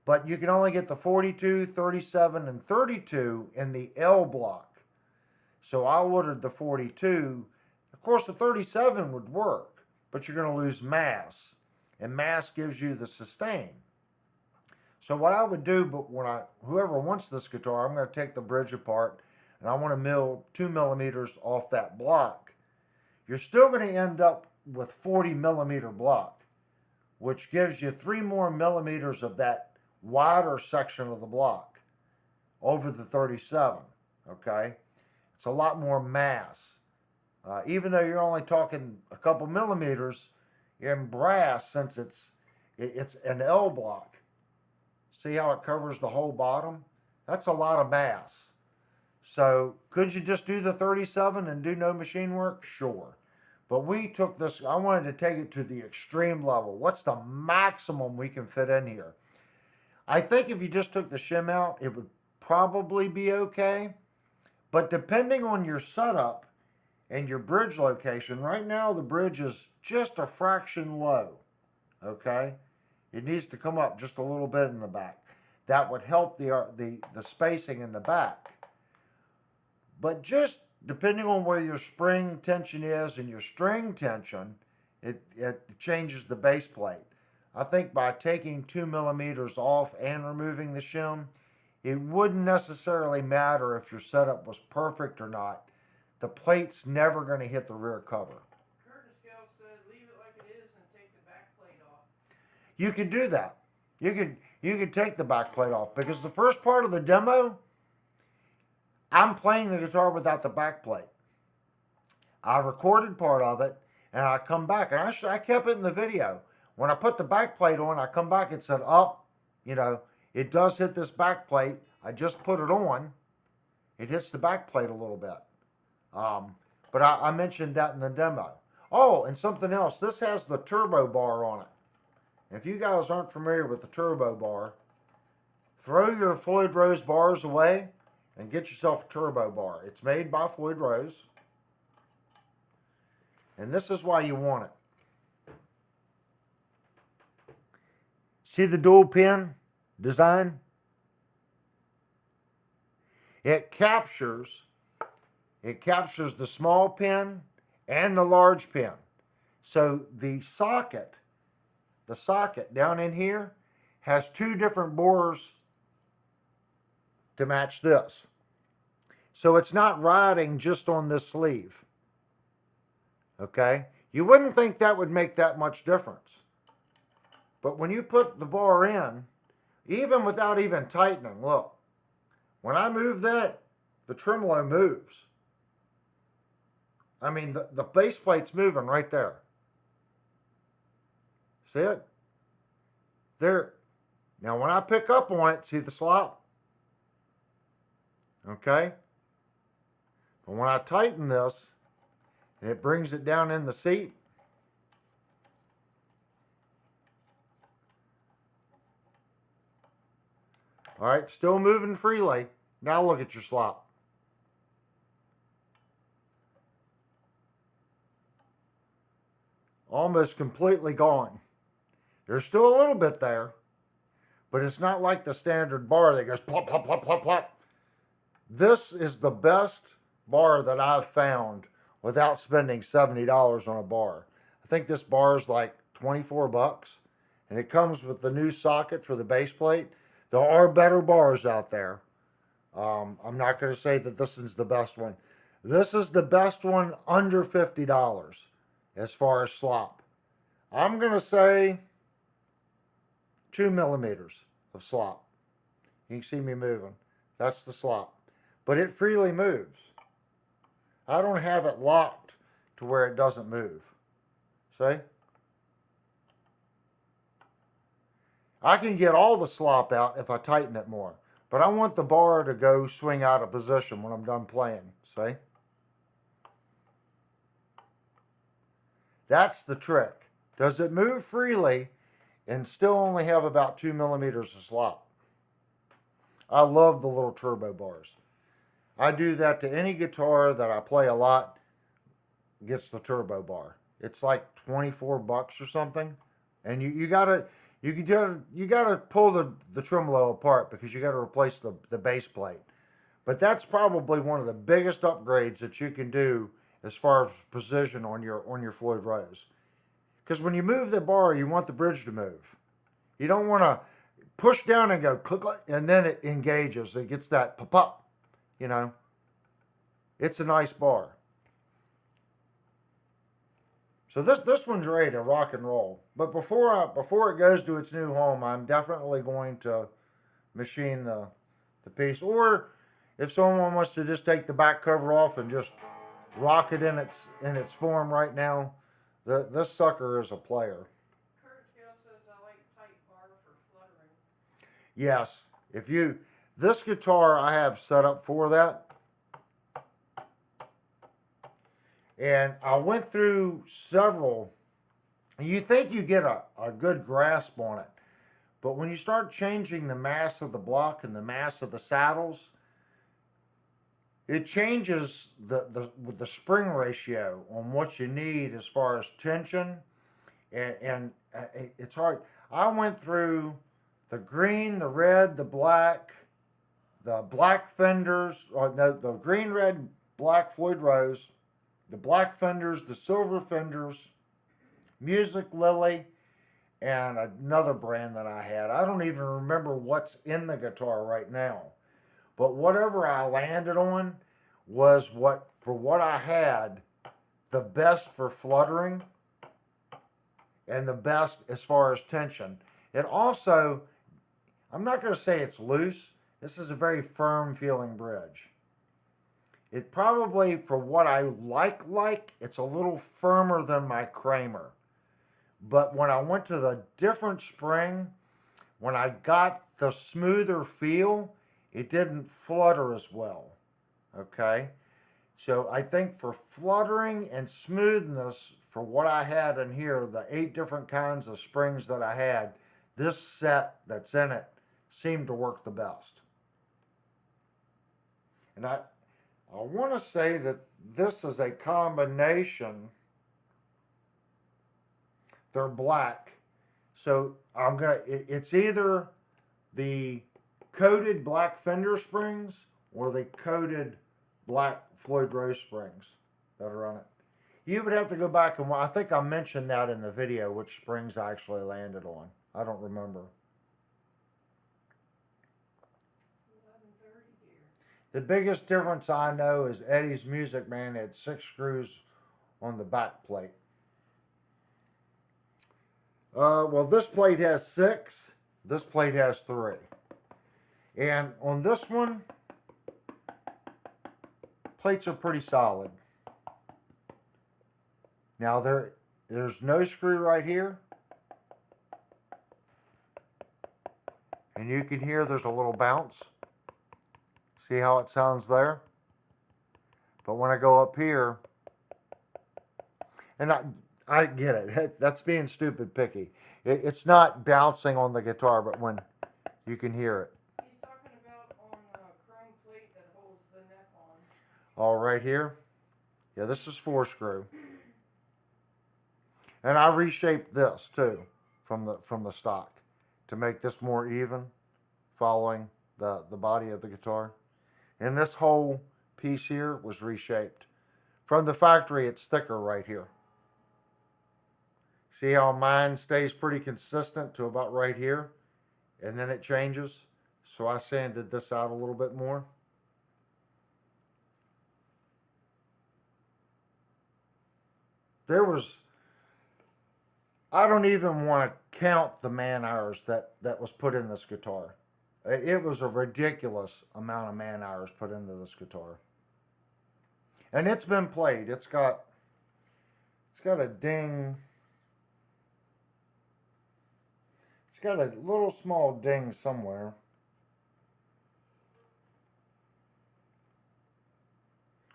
But you can only get the 42, 37, and 32 in the L block. So I ordered the 42. Of course, the 37 would work, but you're going to lose mass. And mass gives you the sustain. So what I would do, but whoever wants this guitar, I'm going to take the bridge apart and I want to mill 2 millimeters off that block. You're still going to end up with 40 millimeter block, which gives you 3 more millimeters of that wider section of the block over the 37. Okay, it's a lot more mass. Even though you're only talking a couple millimeters in brass, since it's an L block. See how it covers the whole bottom? That's a lot of mass. So could you just do the 37 and do no machine work? Sure. But we took this, I wanted to take it to the extreme level. What's the maximum we can fit in here? I think if you just took the shim out, it would probably be okay. But depending on your setup and your bridge location, right now the bridge is just a fraction low. Okay? It needs to come up just a little bit in the back. That would help the spacing in the back. But just depending on where your spring tension is and your string tension, it changes the base plate. I think by taking 2 millimeters off and removing the shim, it wouldn't necessarily matter if your setup was perfect or not. The plate's never going to hit the rear cover. Curtis Gale said, leave it like it is and take the back plate off. You can do that. You could take the back plate off, because the first part of the demo, I'm playing the guitar without the back plate. I recorded part of it, and I come back, and I kept it in the video. When I put the back plate on, I come back and said, it does hit this back plate. I just put it on. It hits the back plate a little bit. But I mentioned that in the demo. Oh, and something else. This has the turbo bar on it. If you guys aren't familiar with the turbo bar, throw your Floyd Rose bars away and get yourself a turbo bar. It's made by Floyd Rose. And this is why you want it. See the dual pin design? It captures the small pin and the large pin. So the socket down in here has two different bores to match this. So it's not riding just on this sleeve. Okay? You wouldn't think that would make that much difference. But when you put the bar in, even without even tightening, look, when I move that, the tremolo moves. I mean, the base plate's moving right there. See it? There. Now, when I pick up on it, see the slop? Okay? But when I tighten this, and it brings it down in the seat, all right, still moving freely. Now look at your slop. Almost completely gone. There's still a little bit there, but it's not like the standard bar that goes plop, plop, plop, plop, plop. This is the best bar that I've found without spending $70 on a bar. I think this bar is like 24 bucks, and it comes with the new socket for the base plate. There are better bars out there. I'm not going to say that this is the best one. This is the best one under $50 as far as slop. I'm going to say 2 millimeters of slop. You can see me moving. That's the slop. But it freely moves. I don't have it locked to where it doesn't move. See? I can get all the slop out if I tighten it more. But I want the bar to go swing out of position when I'm done playing. See? That's the trick. Does it move freely and still only have about 2 millimeters of slop? I love the little turbo bars. I do that to any guitar that I play a lot, gets the turbo bar. It's like 24 bucks or something. And you gotta pull the tremolo apart because you gotta replace the base plate. But that's probably one of the biggest upgrades that you can do as far as precision on your Floyd Rose. Because when you move the bar, you want the bridge to move. You don't want to push down and go click, and then it engages. It gets that pop-up. You know, it's a nice bar. So this one's ready to rock and roll. But before it goes to its new home, I'm definitely going to machine the piece. Or if someone wants to just take the back cover off and just rock it in its form right now, this sucker is a player. Curtis Gale says I like tight bar for fluttering. Yes, this guitar I have set up for that. And I went through several. You think you get a good grasp on it. But when you start changing the mass of the block and the mass of the saddles, it changes the spring ratio on what you need as far as tension. And it's hard. I went through the green, the red, the black fenders, or no, the green, red, black Floyd Rose, the black fenders, the silver fenders, Music Lily, and another brand that I had. I don't even remember what's in the guitar right now. But whatever I landed on was for what I had, the best for fluttering and the best as far as tension. It also, I'm not going to say it's loose. This is a very firm feeling bridge. It probably, for what I like, it's a little firmer than my Kramer. But when I went to the different spring, when I got the smoother feel, it didn't flutter as well. Okay? So I think for fluttering and smoothness, for what I had in here, the 8 different kinds of springs that I had, this set that's in it seemed to work the best. And I want to say that this is a combination. They're black. So it's either the coated black fender springs or the coated black Floyd Rose springs that are on it. You would have to go back and I think I mentioned that in the video, which springs I actually landed on. I don't remember. The biggest difference I know is Eddie's Music Man had 6 screws on the back plate. Well, this plate has 6. This plate has 3. And on this one, plates are pretty solid. Now there's no screw right here. And you can hear there's a little bounce. See how it sounds there? But when I go up here, and I get it. That's being stupid picky. It's not bouncing on the guitar, but when you can hear it. He's talking about on the chrome plate that holds the neck on. All right here. Yeah, this is 4 screw. And I reshaped this too from the stock to make this more even, following the body of the guitar. And this whole piece here was reshaped. From the factory, it's thicker right here. See how mine stays pretty consistent to about right here, and then it changes. So I sanded this out a little bit more. I don't even want to count the man hours that was put in this guitar. It was a ridiculous amount of man hours put into this guitar. And it's been played. It's got a ding. It's got a little small ding somewhere.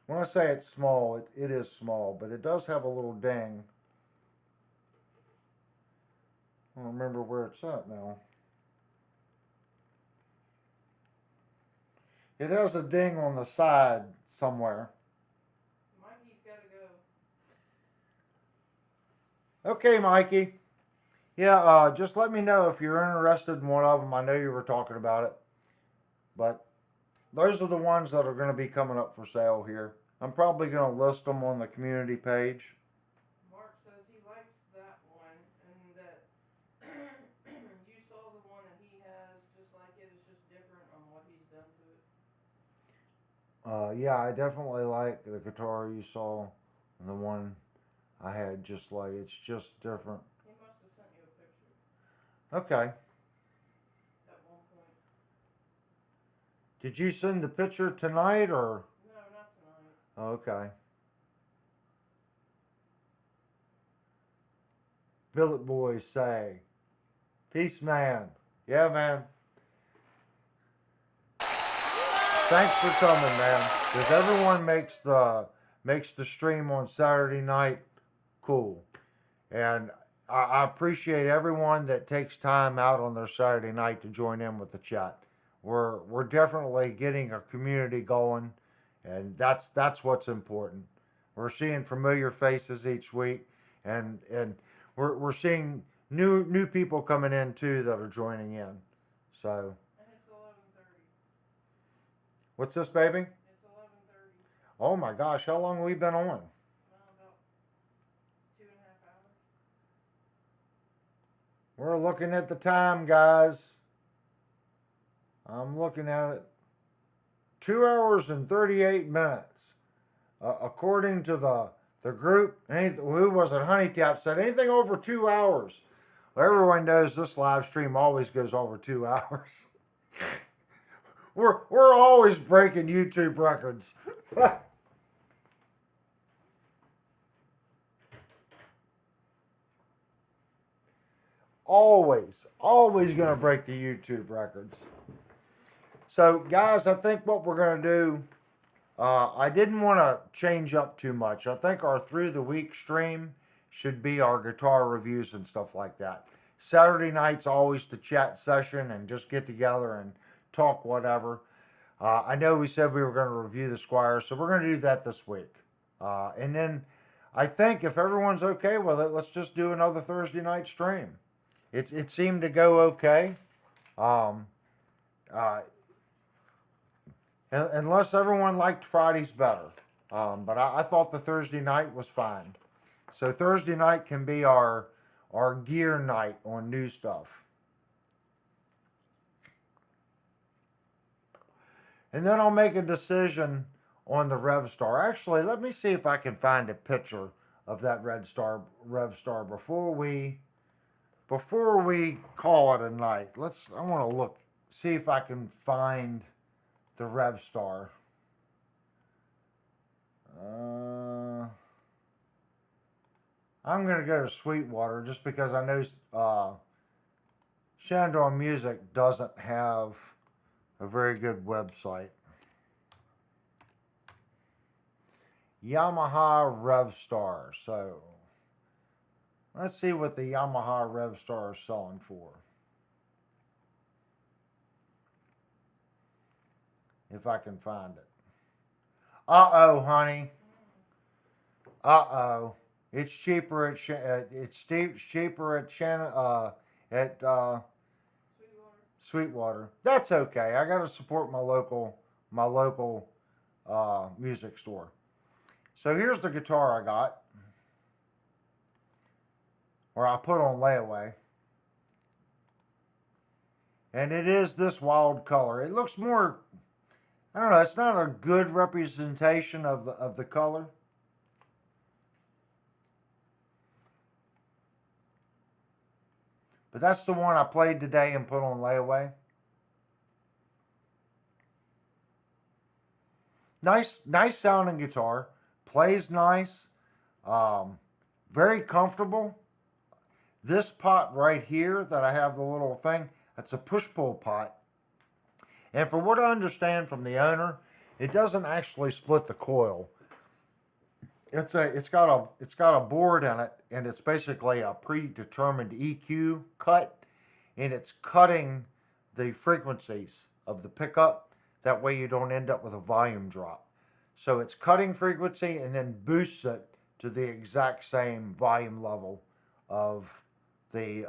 When I say it's small, it is small, but it does have a little ding. I don't remember where it's at now. It has a ding on the side somewhere. Mikey's got to go. Okay, Mikey. Yeah, just let me know if you're interested in one of them. I know you were talking about it. But those are the ones that are going to be coming up for sale here. I'm probably going to list them on the community page. Mark says he likes that one, and that you saw the one that he has just like it. It's just different on what he's done to it. Yeah, I definitely like the guitar you saw, and the one I had just like, it's just different. He must have sent you a picture Okay. at one point. Did you send the picture tonight or? No, not tonight. Okay. Billet Boys say, peace, man. Yeah, man. thanks for coming, man. Because everyone makes the stream on Saturday night cool, and I appreciate everyone that takes time out on their Saturday night to join in with the chat. We're definitely getting a community going, and that's what's important. We're seeing familiar faces each week, and we're seeing new people coming in too that are joining in. So And it's 11:30. what's this, baby? It's 11:30. Oh my gosh, how long have we been on? Well, about 2.5 hours. We're looking at the time, guys. I'm looking at it. 2 hours and 38 minutes. According to the group, who was it? Honey Tap said anything over 2 hours. Well, everyone knows this live stream always goes over 2 hours. We're always breaking YouTube records. always gonna break the YouTube records. So, guys, I think what we're gonna do. I didn't want to change up too much. I think our through the week stream should be our guitar reviews and stuff like that. Saturday night's always the chat session and just get together and talk whatever. I know we said we were going to review the Squire, so we're going to do that this week. And then I think if everyone's okay with it, let's just do another Thursday night stream. It seemed to go okay. Um, uh, Unless everyone liked Fridays better. But I thought the Thursday night was fine. So Thursday night can be our gear night on new stuff. And then I'll make a decision on the RevStar. Actually, let me see if I can find a picture of that RevStar before we call it a night. I want to see if I can find the RevStar. I'm going to go to Sweetwater just because I know Shandor Music doesn't have a very good website. Yamaha RevStar. So let's see what the Yamaha RevStar is selling for. If I can find it. Uh-oh, honey. Uh-oh. It's cheaper at Sweetwater. That's okay. I got to support my local music store. So here's the guitar I got, or I put on layaway. And it is this wild color. It looks more, I don't know, it's not a good representation of the color. But that's the one I played today and put on layaway. Nice sounding guitar. Plays nice. Very comfortable. This pot right here that I have the little thing, that's a push-pull pot. And from what I understand from the owner, it doesn't actually split the coil. It's got a board in it, and it's basically a predetermined EQ cut, and it's cutting the frequencies of the pickup. That way you don't end up with a volume drop. So it's cutting frequency and then boosts it to the exact same volume level of the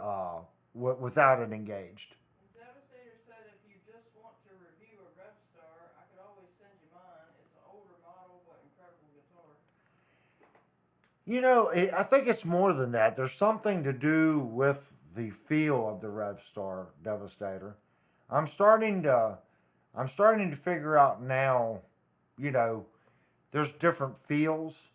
without it engaged. Devastator said if you just want to review a RevStar, I could always send you mine. It's an older model but incredible guitar. You know, I think it's more than that. There's something to do with the feel of the RevStar Devastator. I'm starting to figure out now, you know, there's different feels.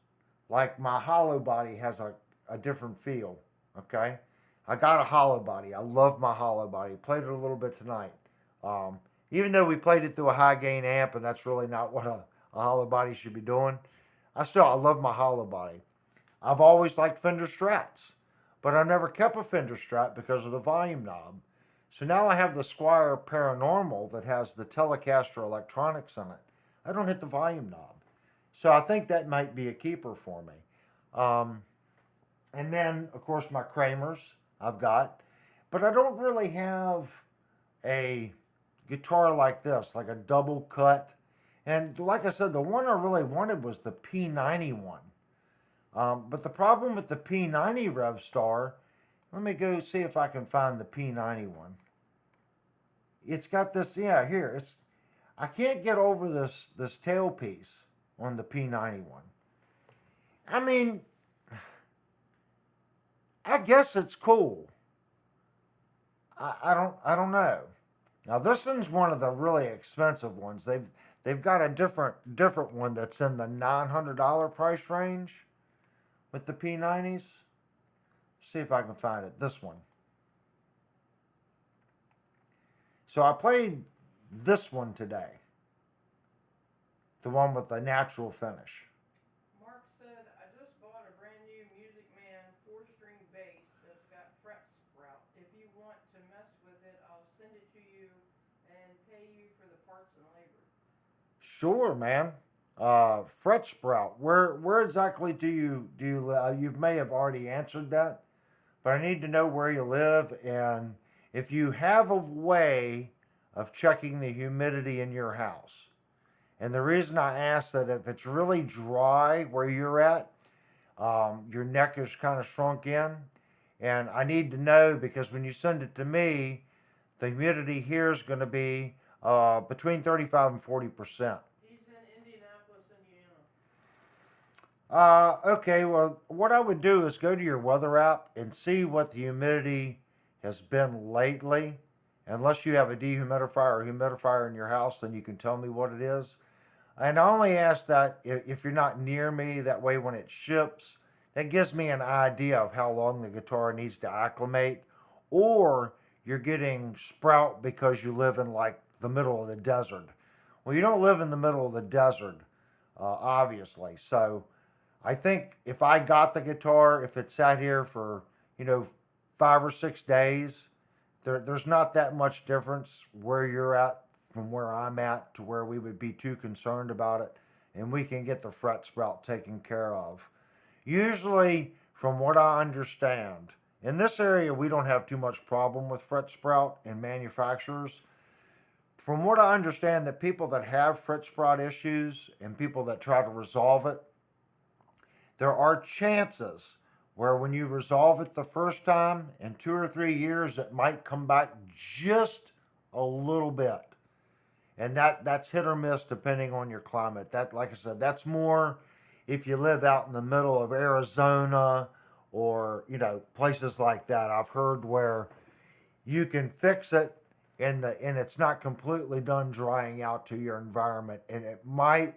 Like my hollow body has a different feel, okay? I got a hollow body. I love my hollow body. Played it a little bit tonight. Even though we played it through a high gain amp, and that's really not what a hollow body should be doing, I love my hollow body. I've always liked Fender Strats, but I never kept a Fender Strat because of the volume knob. So now I have the Squire Paranormal that has the Telecaster electronics in it. I don't hit the volume knob. So I think that might be a keeper for me. Um, and then, of course, my Kramers I've got. But I don't really have a guitar like this, like a double cut. And like I said, the one I really wanted was the P91. But the problem with the P90 Revstar, let me go see if I can find the P91. It's got this, yeah, here. I can't get over this tailpiece on the P91. I mean, I guess it's cool. I don't know. Now this one's one of the really expensive ones. They've got a different one that's in the $900 price range with the P90s. See if I can find it. This one. So I played this one today. The one with the natural finish. Mark said, I just bought a brand new Music Man 4-string bass that's got fret sprout. If you want to mess with it, I'll send it to you and pay you for the parts and labor. Sure, man. Fret sprout. Where exactly do you live? You may have already answered that, but I need to know where you live and if you have a way of checking the humidity in your house. And the reason I ask that, if it's really dry where you're at, your neck is kind of shrunk in, and I need to know because when you send it to me, the humidity here is going to be between 35 and 40%. He's in Indianapolis, Indiana. Okay, well, what I would do is go to your weather app and see what the humidity has been lately. Unless you have a dehumidifier or humidifier in your house, then you can tell me what it is. And I only ask that if you're not near me, that way when it ships, that gives me an idea of how long the guitar needs to acclimate. Or you're getting sprout because you live in like the middle of the desert. Well, you don't live in the middle of the desert, obviously. So I think if I got the guitar, if it sat here for, 5 or 6 days, there's not that much difference where you're at from where I'm at to where we would be too concerned about it, and we can get the fret sprout taken care of. Usually, from what I understand, in this area we don't have too much problem with fret sprout and manufacturers. From what I understand, that people that have fret sprout issues and people that try to resolve it, there are chances where when you resolve it the first time, in 2 or 3 years, it might come back just a little bit. And that's hit or miss depending on your climate. That, like I said, that's more if you live out in the middle of Arizona or, places like that. I've heard where you can fix it and it's not completely done drying out to your environment, and it might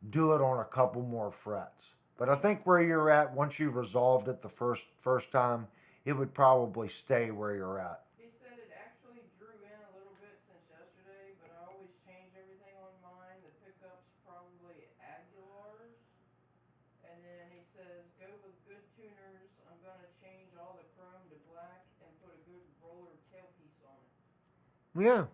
do it on a couple more frets. But I think where you're at, once you've resolved it the first time, it would probably stay where you're at. He said it actually drew in a little bit since yesterday, but I always change everything on mine. The pickup's probably Aguilar's. And then he says, go with good tuners. I'm going to change all the chrome to black and put a good roller tailpiece on it. Yeah,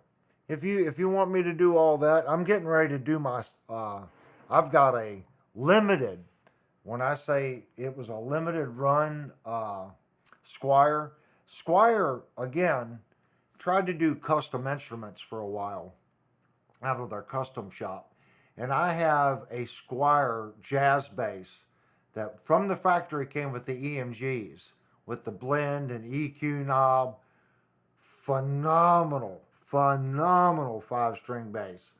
if you want me to do all that, I'm getting ready to do my. I've got a limited. When I say it was a limited run, Squire again tried to do custom instruments for a while out of their custom shop, and I have a Squire jazz bass that from the factory came with the EMGs with the blend and EQ knob. Phenomenal 5-string bass.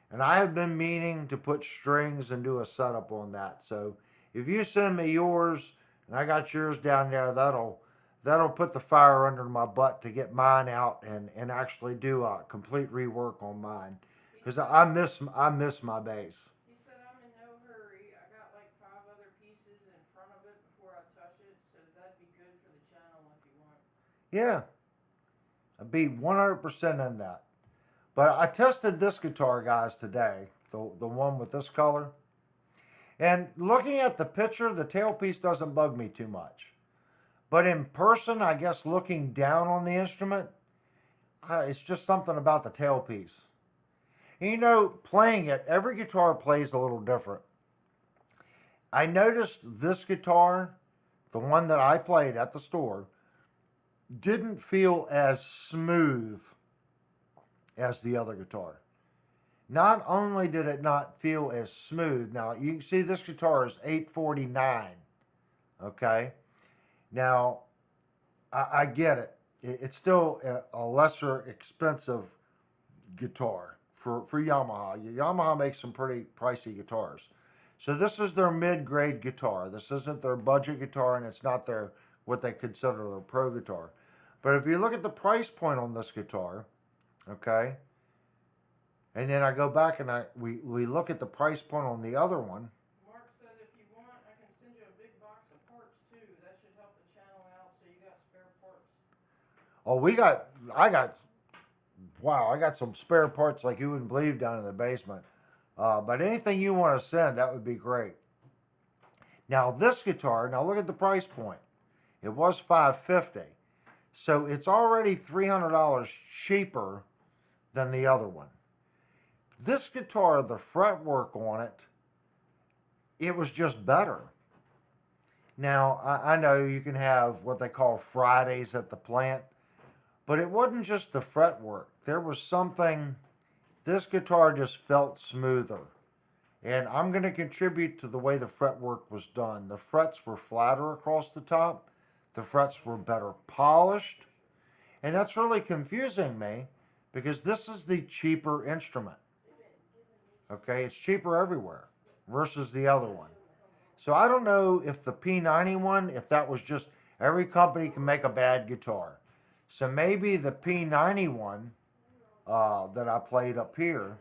And I have been meaning to put strings and do a setup on that. So if you send me yours and I got yours down there, that'll put the fire under my butt to get mine out and actually do a complete rework on mine. Because I miss my bass. He said, I'm in no hurry. I got like 5 other pieces in front of it before I touch it, so that'd be good for the channel if you want. Yeah. I'd be 100% in that. But I tested this guitar, guys, today. The one with this color. And looking at the picture, the tailpiece doesn't bug me too much. But in person, I guess looking down on the instrument, it's just something about the tailpiece. And you know, playing it, every guitar plays a little different. I noticed this guitar, the one that I played at the store, didn't feel as smooth as the other guitar. Not only did it not feel as smooth, now you can see this guitar is $849. Okay, now I get it. It's still a lesser expensive guitar for Yamaha. Yamaha makes some pretty pricey guitars. So this is their mid-grade guitar. This isn't their budget guitar, and it's not their what they consider their pro guitar. But if you look at the price point on this guitar, okay, and then I go back and we look at the price point on the other one. Mark said if you want, I can send you a big box of parts too. That should help the channel out so you got spare parts. Oh, I got some spare parts like you wouldn't believe down in the basement. But anything you want to send, that would be great. Now this guitar, now look at the price point. It was $550, so it's already $300 cheaper than the other one. This guitar, the fretwork on it, it was just better. Now I know you can have what they call Fridays at the plant, but it wasn't just the fretwork. There was something. This guitar just felt smoother. And I'm going to contribute to the way the fretwork was done. The frets were flatter across the top. The frets were better polished. And that's really confusing me because this is the cheaper instrument. Okay, it's cheaper everywhere versus the other one. So I don't know if the P91, if that was just every company can make a bad guitar. So maybe the P91 that I played up here.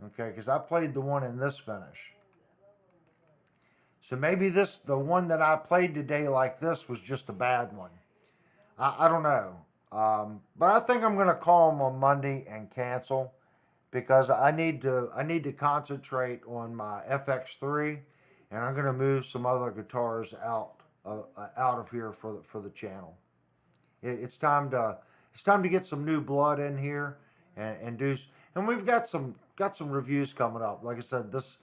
Okay, because I played the one in this finish. So maybe the one that I played today like this was just a bad one. I don't know. But I think I'm going to call them on Monday and cancel because I need to concentrate on my FX3, and I'm going to move some other guitars out of here for the channel. It's time to get some new blood in here and do. And we've got some reviews coming up. Like I said, this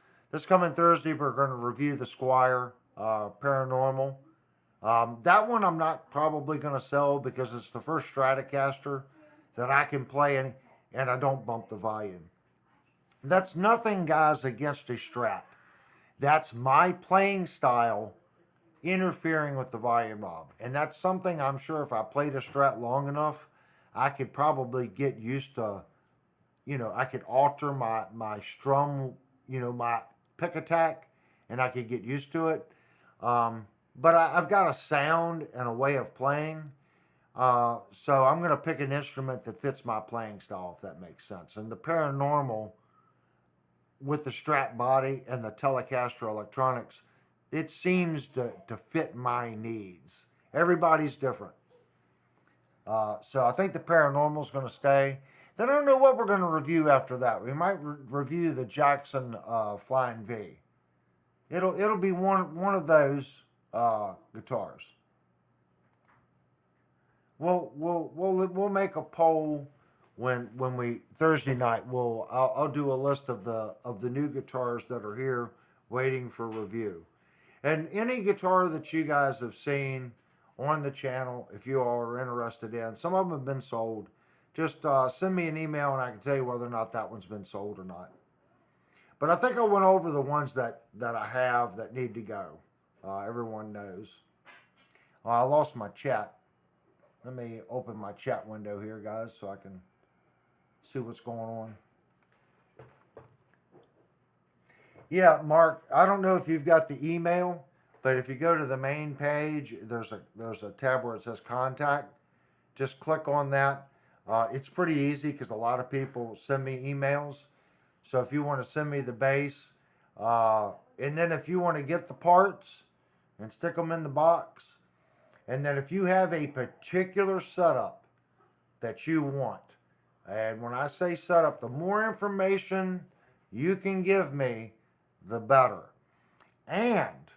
coming Thursday we're going to review the Squire Paranormal. That one I'm not probably going to sell because it's the first Stratocaster that I can play and I don't bump the volume. That's nothing, guys, against a Strat. That's my playing style interfering with the volume knob. And that's something I'm sure if I played a Strat long enough, I could probably get used to, I could alter my strum, my pick attack, and I could get used to it. But I've got a sound and a way of playing. So I'm going to pick an instrument that fits my playing style, if that makes sense. And the Paranormal with the Strat body and the Telecaster electronics, it seems to fit my needs. Everybody's different. So I think the Paranormal is going to stay. Then I don't know what we're going to review after that. We might review the Jackson Flying V. It'll be one of those guitars. We'll make a poll when we Thursday night. I'll do a list of the new guitars that are here waiting for review. And any guitar that you guys have seen on the channel, if you all are interested in, some of them have been sold. Just send me an email and I can tell you whether or not that one's been sold or not. But I think I went over the ones that I have that need to go. Everyone knows. I lost my chat. Let me open my chat window here, guys, so I can see what's going on. Yeah, Mark, I don't know if you've got the email, but if you go to the main page, there's a tab where it says contact. Just click on that. It's pretty easy because a lot of people send me emails. So if you want to send me the bass, and then if you want to get the parts and stick them in the box, and then if you have a particular setup that you want, and when I say setup, the more information you can give me, the better. And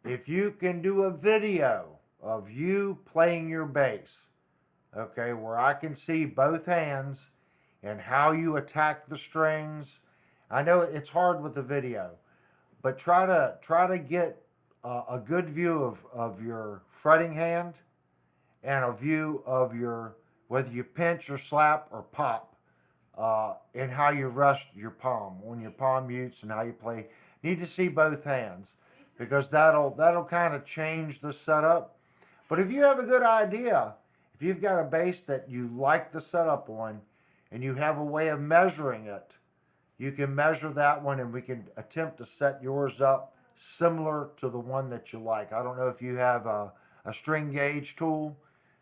if you can do a video of you playing your bass, okay, where I can see both hands and how you attack the strings. I know it's hard with the video, but try to get a good view of your fretting hand and a view of your whether you pinch or slap or pop, and how you rest your palm when your palm mutes and how you play. Need to see both hands because that'll kind of change the setup. But if you have a good idea, if you've got a bass that you like the setup on, and you have a way of measuring it, you can measure that one, and we can attempt to set yours up similar to the one that you like. I don't know if you have a string gauge tool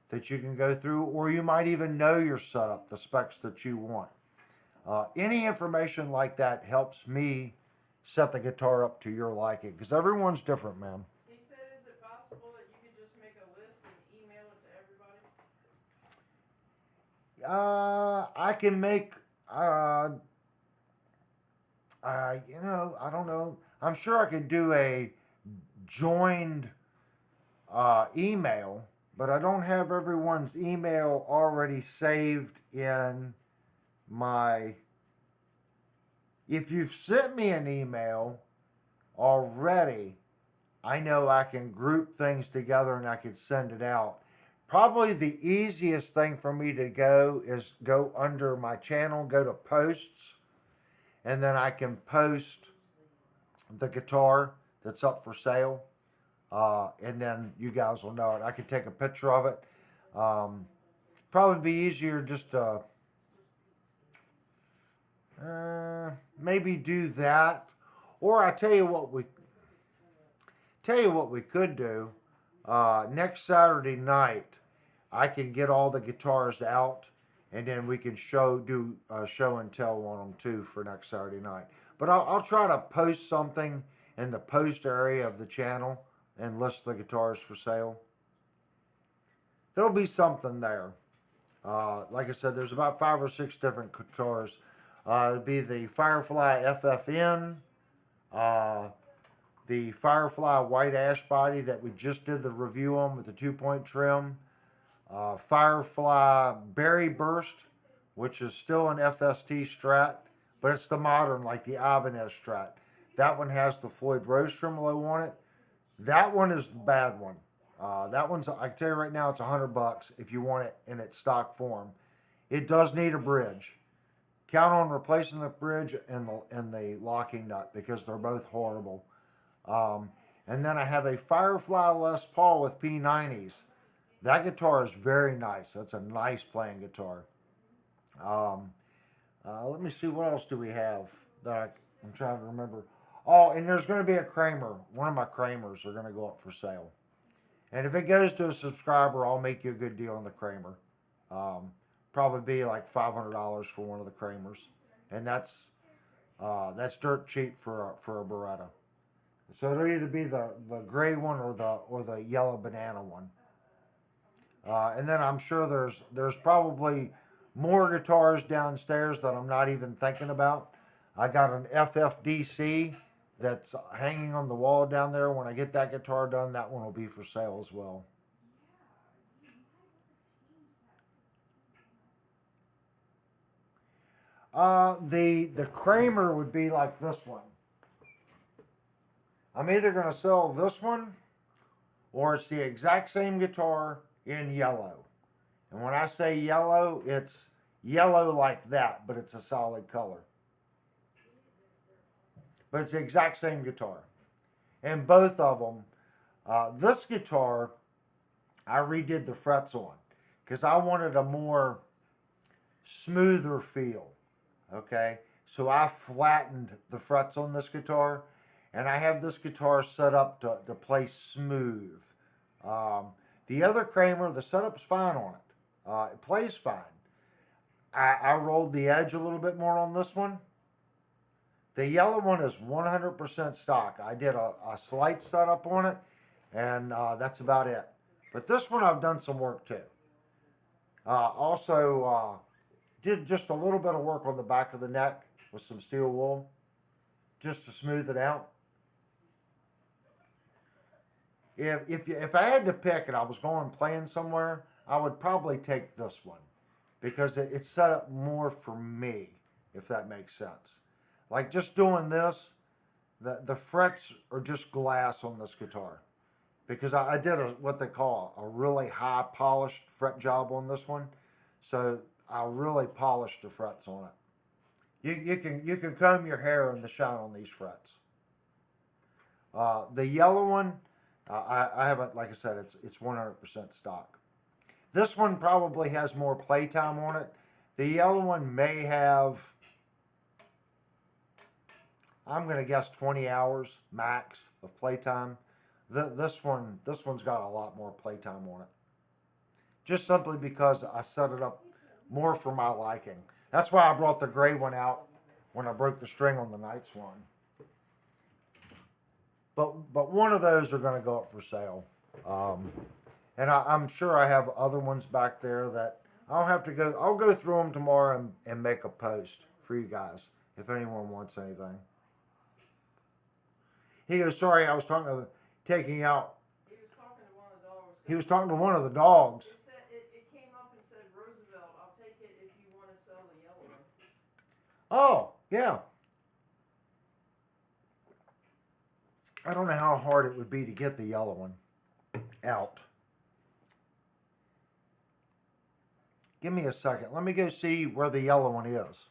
that you can go through, or you might even know your setup, the specs that you want. Any information like that helps me set the guitar up to your liking because everyone's different, man. He said, is it possible that you could just make a list and email it to everybody? I can make, I don't know. I'm sure I could do a joined email, but I don't have everyone's email already saved in my. If you've sent me an email already, I know I can group things together and I could send it out. Probably the easiest thing for me to go is go under my channel, go to posts, and then I can post the guitar that's up for sale. And then you guys will know it. I can take a picture of it. Probably be easier just to maybe do that. Or I tell you what we could do. Next Saturday night, I can get all the guitars out, and then we can do a show and tell on them too for next Saturday night. But I'll try to post something in the post area of the channel and list the guitars for sale. There'll be something there. Like I said, there's about 5 or 6 different guitars. It'll be the Firefly FFN, the Firefly White Ash Body that we just did the review on with the 2-point trim, Firefly Berry Burst, which is still an FST Strat, but it's the modern, like the Ibanez Strat. That one has the Floyd Rose tremolo on it. That one is the bad one. That one's, I can tell you right now, it's $100 if you want it in its stock form. It does need a bridge. Count on replacing the bridge and the locking nut because they're both horrible. And then I have a Firefly Les Paul with P90s. That guitar is very nice. That's a nice playing guitar. Let me see, what else do we have that I'm trying to remember. Oh, and there's going to be a Kramer. One of my Kramers are going to go up for sale. And if it goes to a subscriber, I'll make you a good deal on the Kramer. Probably be like $500 for one of the Kramers. And that's dirt cheap for a Beretta. So it'll either be the gray one or the yellow banana one. And then I'm sure there's probably more guitars downstairs that I'm not even thinking about. I got an FFDC that's hanging on the wall down there. When I get that guitar done, that one will be for sale as well. The Kramer would be like this one. I'm either going to sell this one or it's the exact same guitar in yellow. And when I say yellow, it's yellow like that, but it's a solid color. But it's the exact same guitar. And both of them, this guitar, I redid the frets on because I wanted a more smoother feel. Okay, so I flattened the frets on this guitar, and I have this guitar set up to play smooth. The other Kramer, the setup's fine on it. It plays fine. I rolled the edge a little bit more on this one. The yellow one is 100% stock. I did a slight setup on it, and that's about it. But this one I've done some work too. Also, did just a little bit of work on the back of the neck with some steel wool, just to smooth it out. if I had to pick and I was going playing somewhere, I would probably take this one because it's set up more for me, if that makes sense. Like just doing this, the frets are just glass on this guitar because I did what they call a really high polished fret job on this one, so I really polished the frets on it. You can comb your hair in the shine on these frets. The yellow one, I haven't, like I said, it's 100% stock. This one probably has more playtime on it. The yellow one may have, I'm gonna guess 20 hours max of playtime. This one's got a lot more playtime on it. Just simply because I set it up more for my liking. That's why I brought the gray one out when I broke the string on the Night Swan. But one of those are going to go up for sale, and I'm sure I have other ones back there that I'll have to go. I'll go through them tomorrow and make a post for you guys if anyone wants anything. He goes, sorry, I was talking to taking out. He was talking to one of the dogs. He was talking to one of the dogs. It said it came up and said Roosevelt. I'll take it if you want to sell the yellow one. Oh yeah. I don't know how hard it would be to get the yellow one out. Give me a second. Let me go see where the yellow one is.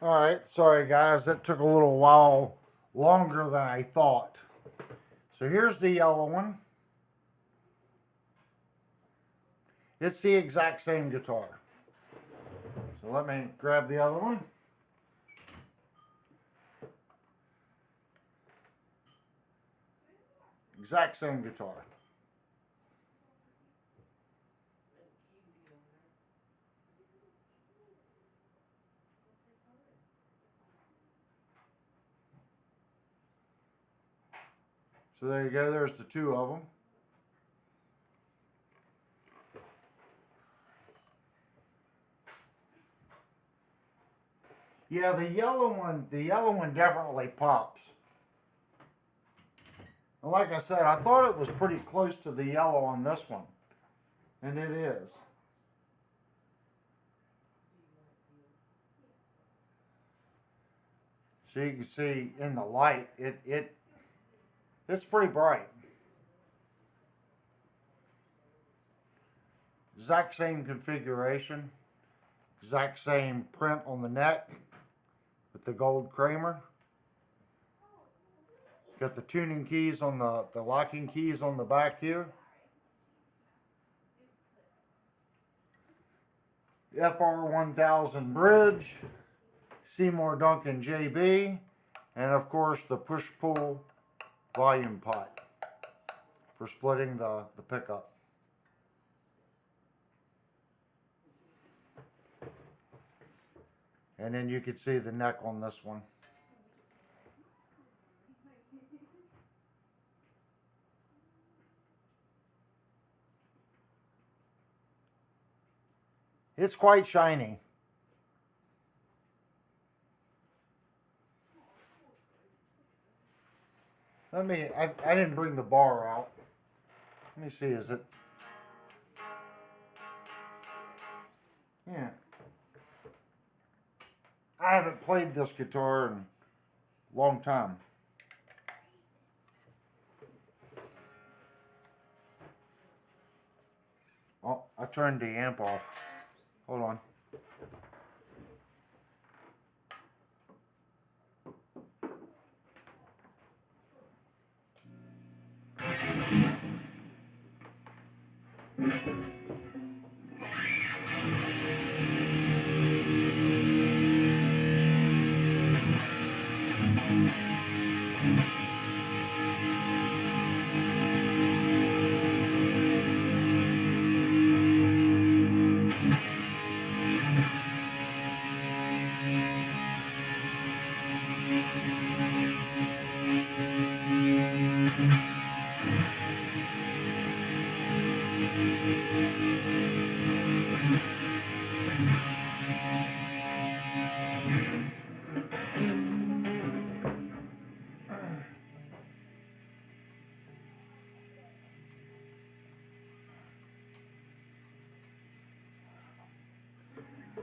All right, sorry guys, that took a little while longer than I thought. So here's the yellow one. It's the exact same guitar. So let me grab the other one. Exact same guitar. So there you go, there's the two of them. Yeah, the yellow one definitely pops. And like I said, I thought it was pretty close to the yellow on this one. And it is. So you can see in the light, it's pretty bright. Exact same configuration. Exact same print on the neck with the gold Kramer. Got the tuning keys on the locking keys on the back here. FR1000 bridge, Seymour Duncan JB, and of course the push-pull volume pot for splitting the pickup. And then you can see the neck on this one. It's quite shiny. I didn't bring the bar out. Let me see, is it? Yeah. I haven't played this guitar in a long time. Oh, I turned the amp off. Hold on.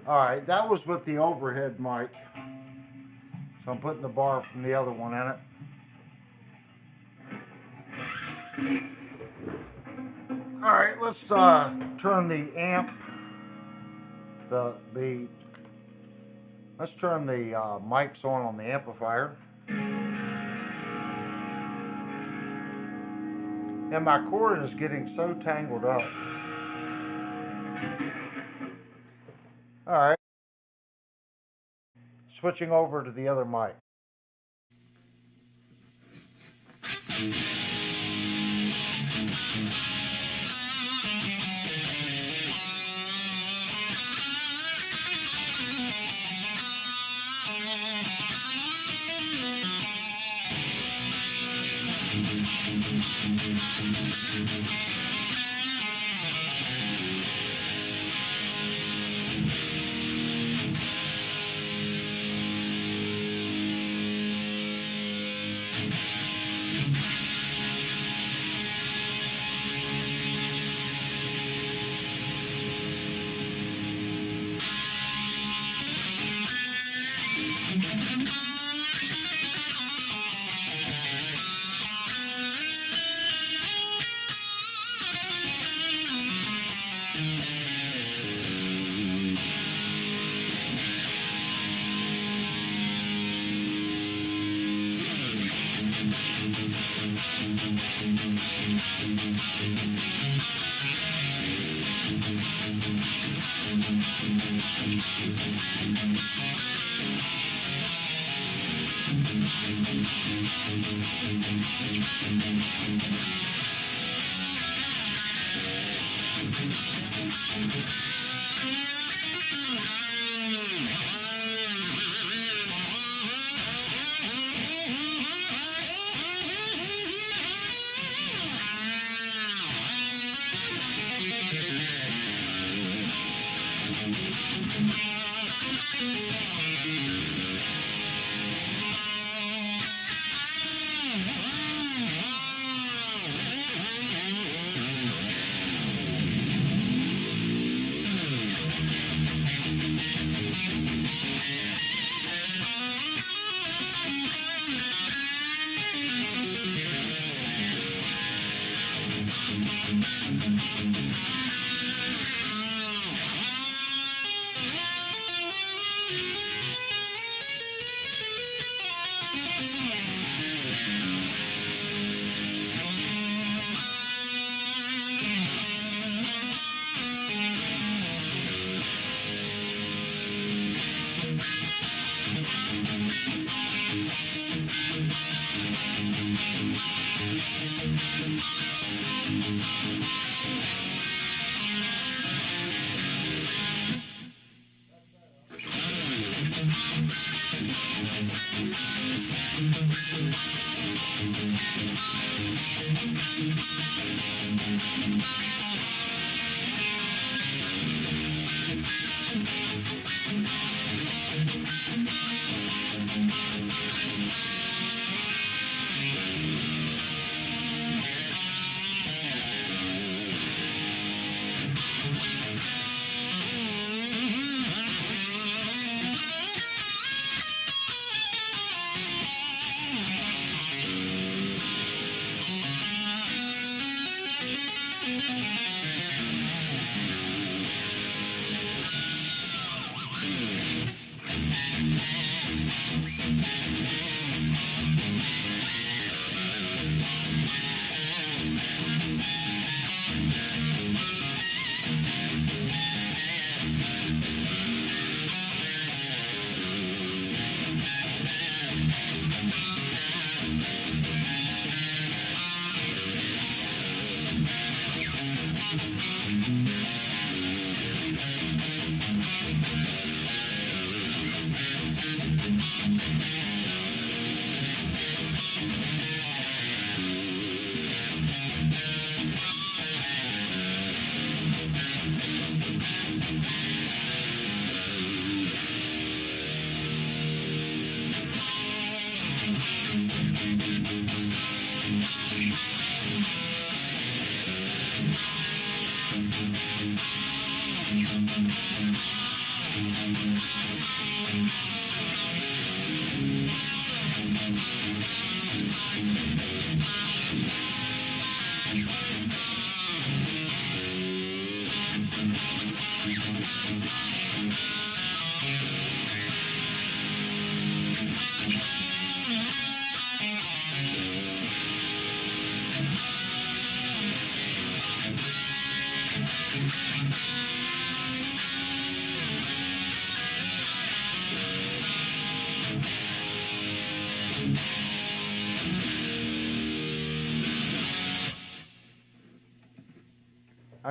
Alright, that was with the overhead mic. So I'm putting the bar from the other one in it. Alright, let's turn the amp, let's turn the mics on the amplifier. And my cord is getting so tangled up. Alright. Switching over to the other mic.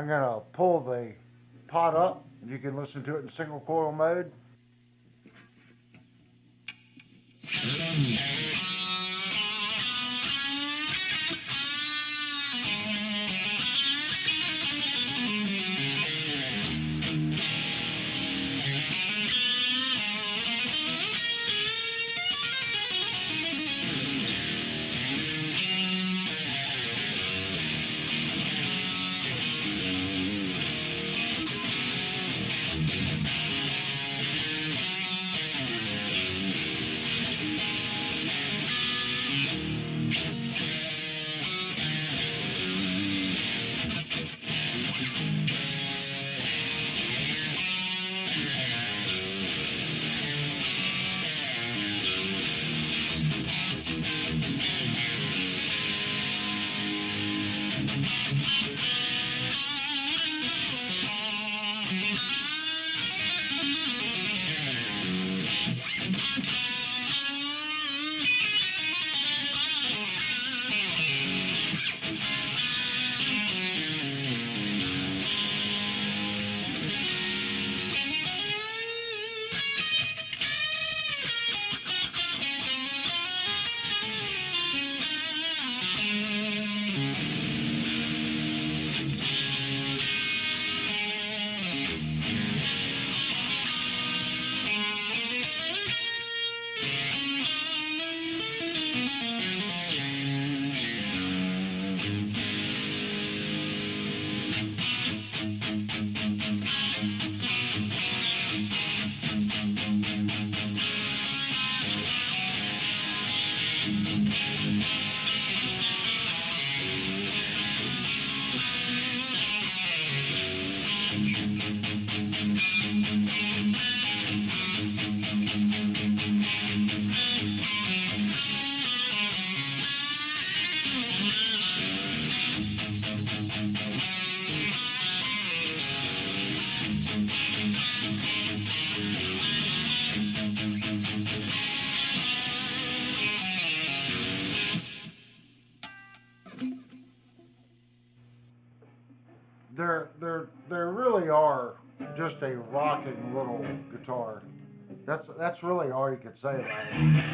I'm gonna pull the pot up. You can listen to it in single coil mode. they really are just a rocking little guitar. That's really all you could say about it.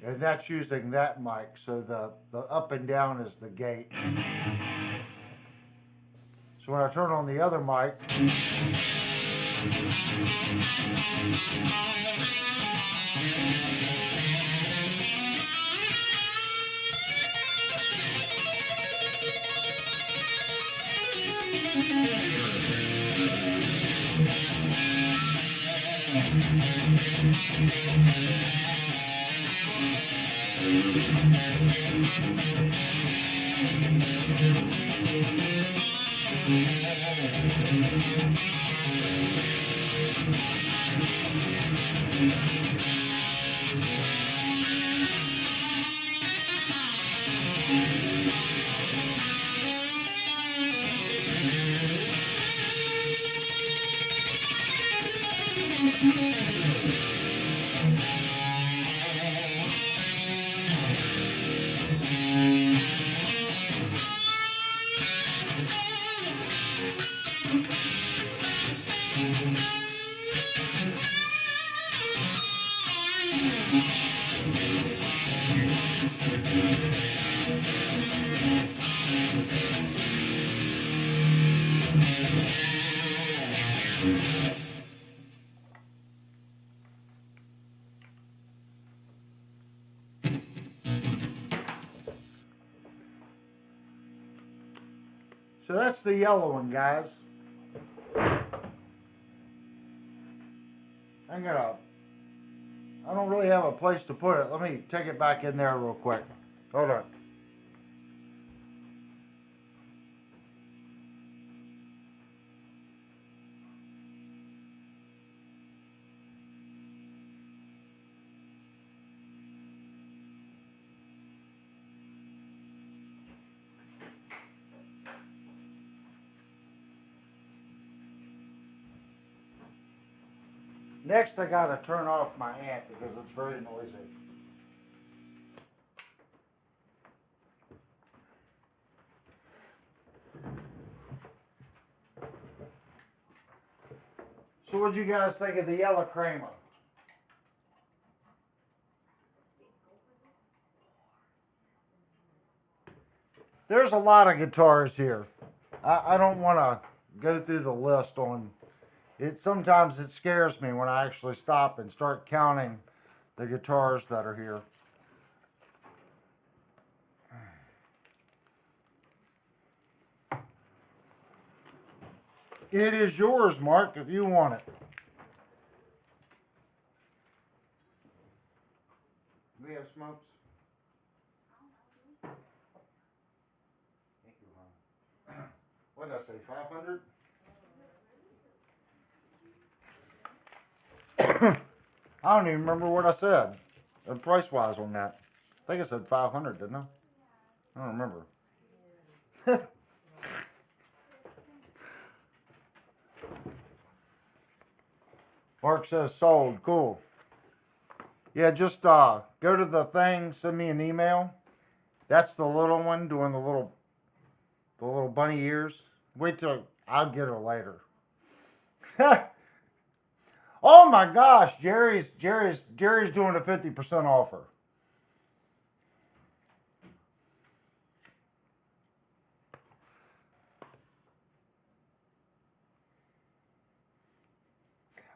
And that's using that mic, so the up and down is the gate. So when I turn on the other mic, so that's the yellow one, guys. I don't really have a place to put it. Let me take it back in there real quick. Hold on. Next, I gotta turn off my amp because it's very noisy. So what'd you guys think of the yellow Kramer? There's a lot of guitars here. I don't want to go through the list on it. Sometimes it scares me when I actually stop and start counting the guitars that are here. It is yours, Mark, if you want it. We have smokes. Thank you, hon. What did I say, 500? I don't even remember what I said, price-wise on that. I think I said 500, didn't I? I don't remember. Mark says sold. Cool. Yeah, just go to the thing, send me an email. That's the little one doing the little bunny ears. Wait till I'll get her later. Oh my gosh, Jerry's doing a 50% offer.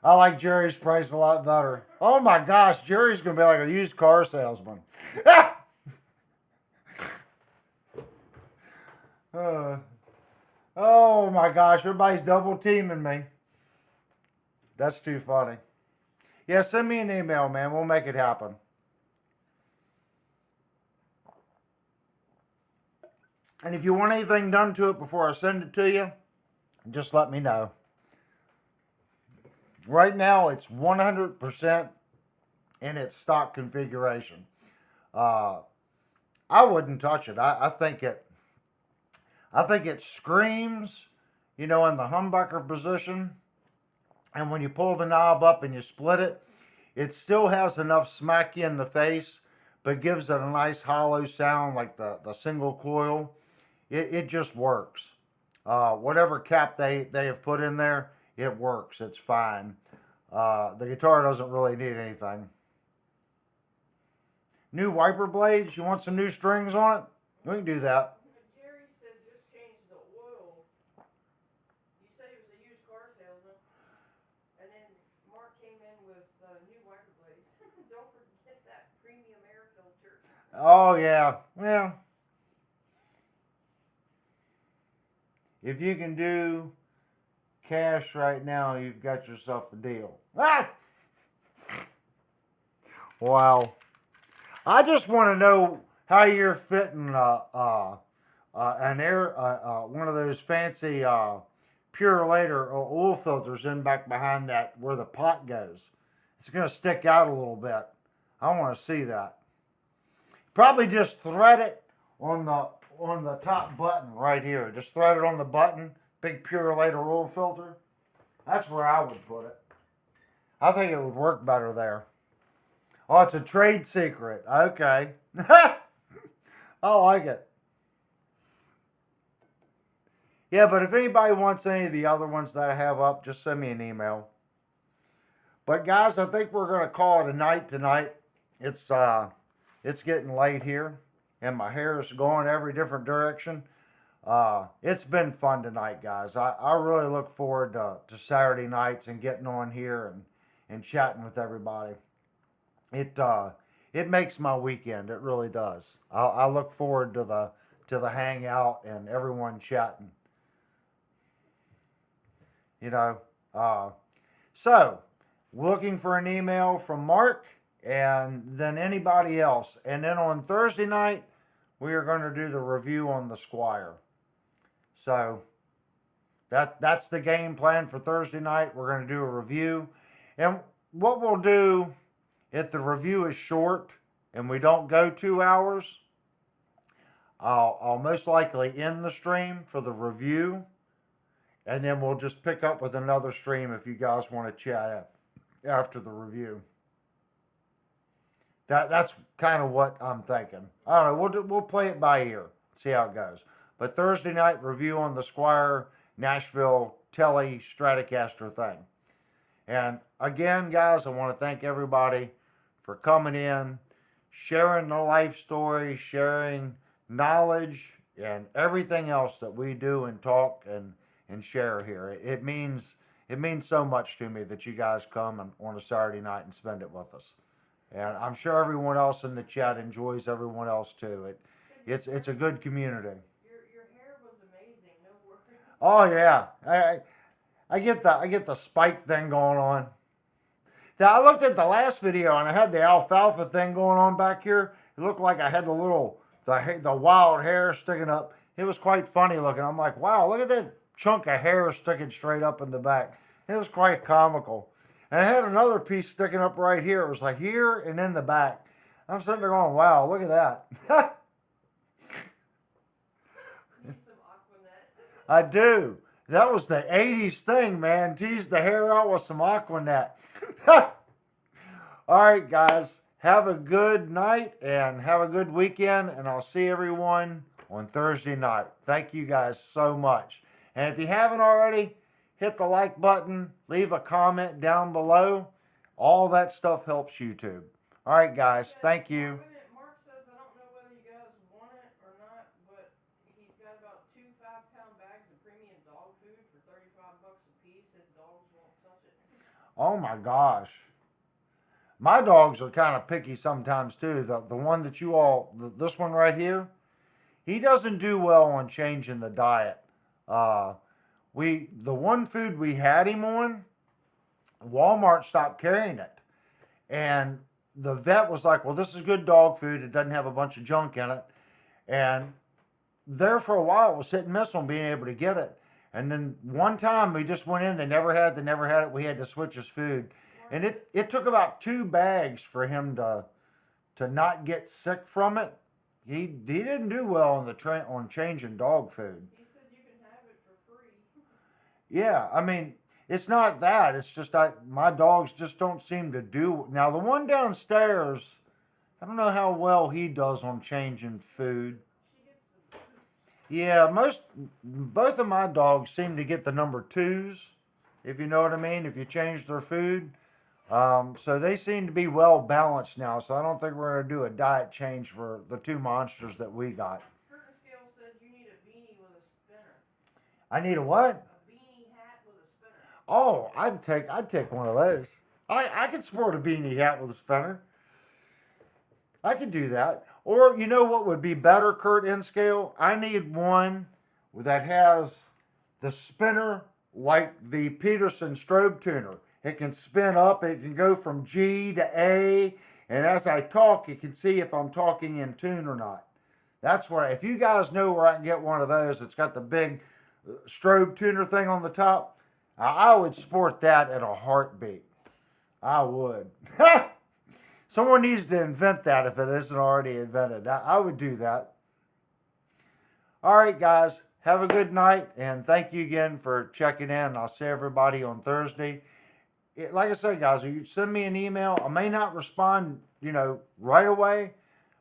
I like Jerry's price a lot better. Oh my gosh, Jerry's gonna be like a used car salesman. Oh my gosh, everybody's double teaming me. That's too funny. Yeah, send me an email, man. We'll make it happen. And if you want anything done to it before I send it to you, just let me know. Right now, it's 100% in its stock configuration. I wouldn't touch it. I think it screams, in the humbucker position. And when you pull the knob up and you split it, it still has enough smack you in the face, but gives it a nice hollow sound like the single coil. It just works. Whatever cap they have put in there, it works. It's fine. The guitar doesn't really need anything. New wiper blades? You want some new strings on it? We can do that. Jerry said just change the oil. You said he was a used car salesman. And then Mark came in with new wiper blades. Don't forget that premium air filter. Oh, yeah. Well, if you can do cash right now, you've got yourself a deal. Ah! Wow. I just want to know how you're fitting one of those fancy pure later oil filters in back behind that where the pot goes. It's going to stick out a little bit. I want to see that. Probably just thread it on the top button right here. Just thread it on the button. Big pure later oil filter. That's where I would put it. I think it would work better there. Oh, it's a trade secret. Okay. I like it. Yeah, but if anybody wants any of the other ones that I have up, just send me an email. But guys, I think we're going to call it a night tonight. It's getting late here, and my hair is going every different direction. It's been fun tonight, guys. I really look forward to Saturday nights and getting on here and chatting with everybody. It makes my weekend. It really does. I look forward to the hangout and everyone chatting. You know, so looking for an email from Mark and then anybody else. And then on Thursday night, we are going to do the review on the Squire. So that's the game plan for Thursday night. We're going to do a review. And what we'll do, if the review is short and we don't go 2 hours, I'll most likely end the stream for the review. And then we'll just pick up with another stream if you guys want to chat after the review. That's kind of what I'm thinking. I don't know. We'll play it by ear. See how it goes. But Thursday night review on the Squire Nashville Tele Stratocaster thing. And again, guys, I want to thank everybody for coming in, sharing their life story, sharing knowledge, and everything else that we do and talk and share here. It means so much to me that you guys come on a Saturday night and spend it with us. And I'm sure everyone else in the chat enjoys everyone else too. It's a good community. Your hair was amazing. No worries. Oh yeah, I get the spike thing going on. Now I looked at the last video and I had the alfalfa thing going on back here. It looked like I had the wild hair sticking up. It was quite funny looking. I'm like, wow, look at that chunk of hair sticking straight up in the back. It was quite comical. And I had another piece sticking up right here. It was like here and in the back. I'm sitting there going, wow, look at that. Need some Aquanet. I do. That was the 80s thing, man. Tease the hair out with some Aquanet. All right, guys. Have a good night and have a good weekend. And I'll see everyone on Thursday night. Thank you guys so much. And if you haven't already, hit the like button, leave a comment down below. All that stuff helps YouTube. All right, guys. Thank you. Mark says, I don't know whether you guys want it or not, but he's got about 2 5-pound bags of premium dog food for $35 a piece. His dogs won't touch it. Oh my gosh. My dogs are kind of picky sometimes too. The one that this one right here, he doesn't do well on changing the diet. The one food we had him on, Walmart stopped carrying it. And the vet was like, well, this is good dog food. It doesn't have a bunch of junk in it. And there for a while, it was hit and miss on being able to get it. And then one time we just went in, they never had it. We had to switch his food. And it took about 2 bags for him to not get sick from it. He didn't do well on changing dog food. He said you can have it for free. Yeah, I mean, It's not that. It's just my dogs just don't seem to do. Now the one downstairs, I don't know how well he does on changing food. Yeah, both of my dogs seem to get the number twos, if you know what I mean. If you change their food, so they seem to be well balanced now. So I don't think we're gonna do a diet change for the two monsters that we got. Curtain Scale said you need a beanie with a spinner. I need a what? A beanie hat with a spinner. Oh, I'd take one of those. I could sport a beanie hat with a spinner. I could do that. Or you know what would be better, Kurt N scale? I need one that has the spinner like the Peterson strobe tuner. It can spin up, it can go from G to A, and as I talk, you can see if I'm talking in tune or not. That's what, if you guys know where I can get one of those, it's got the big strobe tuner thing on the top, I would sport that in a heartbeat. I would. Someone needs to invent that if it isn't already invented. I would do that. All right, guys. Have a good night, and thank you again for checking in. I'll see everybody on Thursday. Like I said, guys, if you send me an email, I may not respond, right away,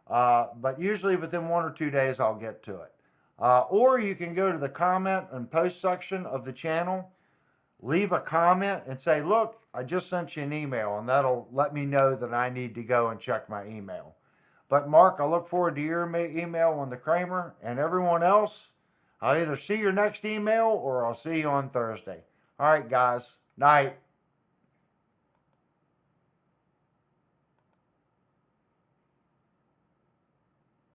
but usually within 1 or 2 days, I'll get to it. Or you can go to the comment and post section of the channel, leave a comment and say, look, I just sent you an email, and that'll let me know that I need to go and check my email. But Mark, I look forward to your email on the Kramer, and everyone else, I'll either see your next email or I'll see you on Thursday. All right, guys. Night.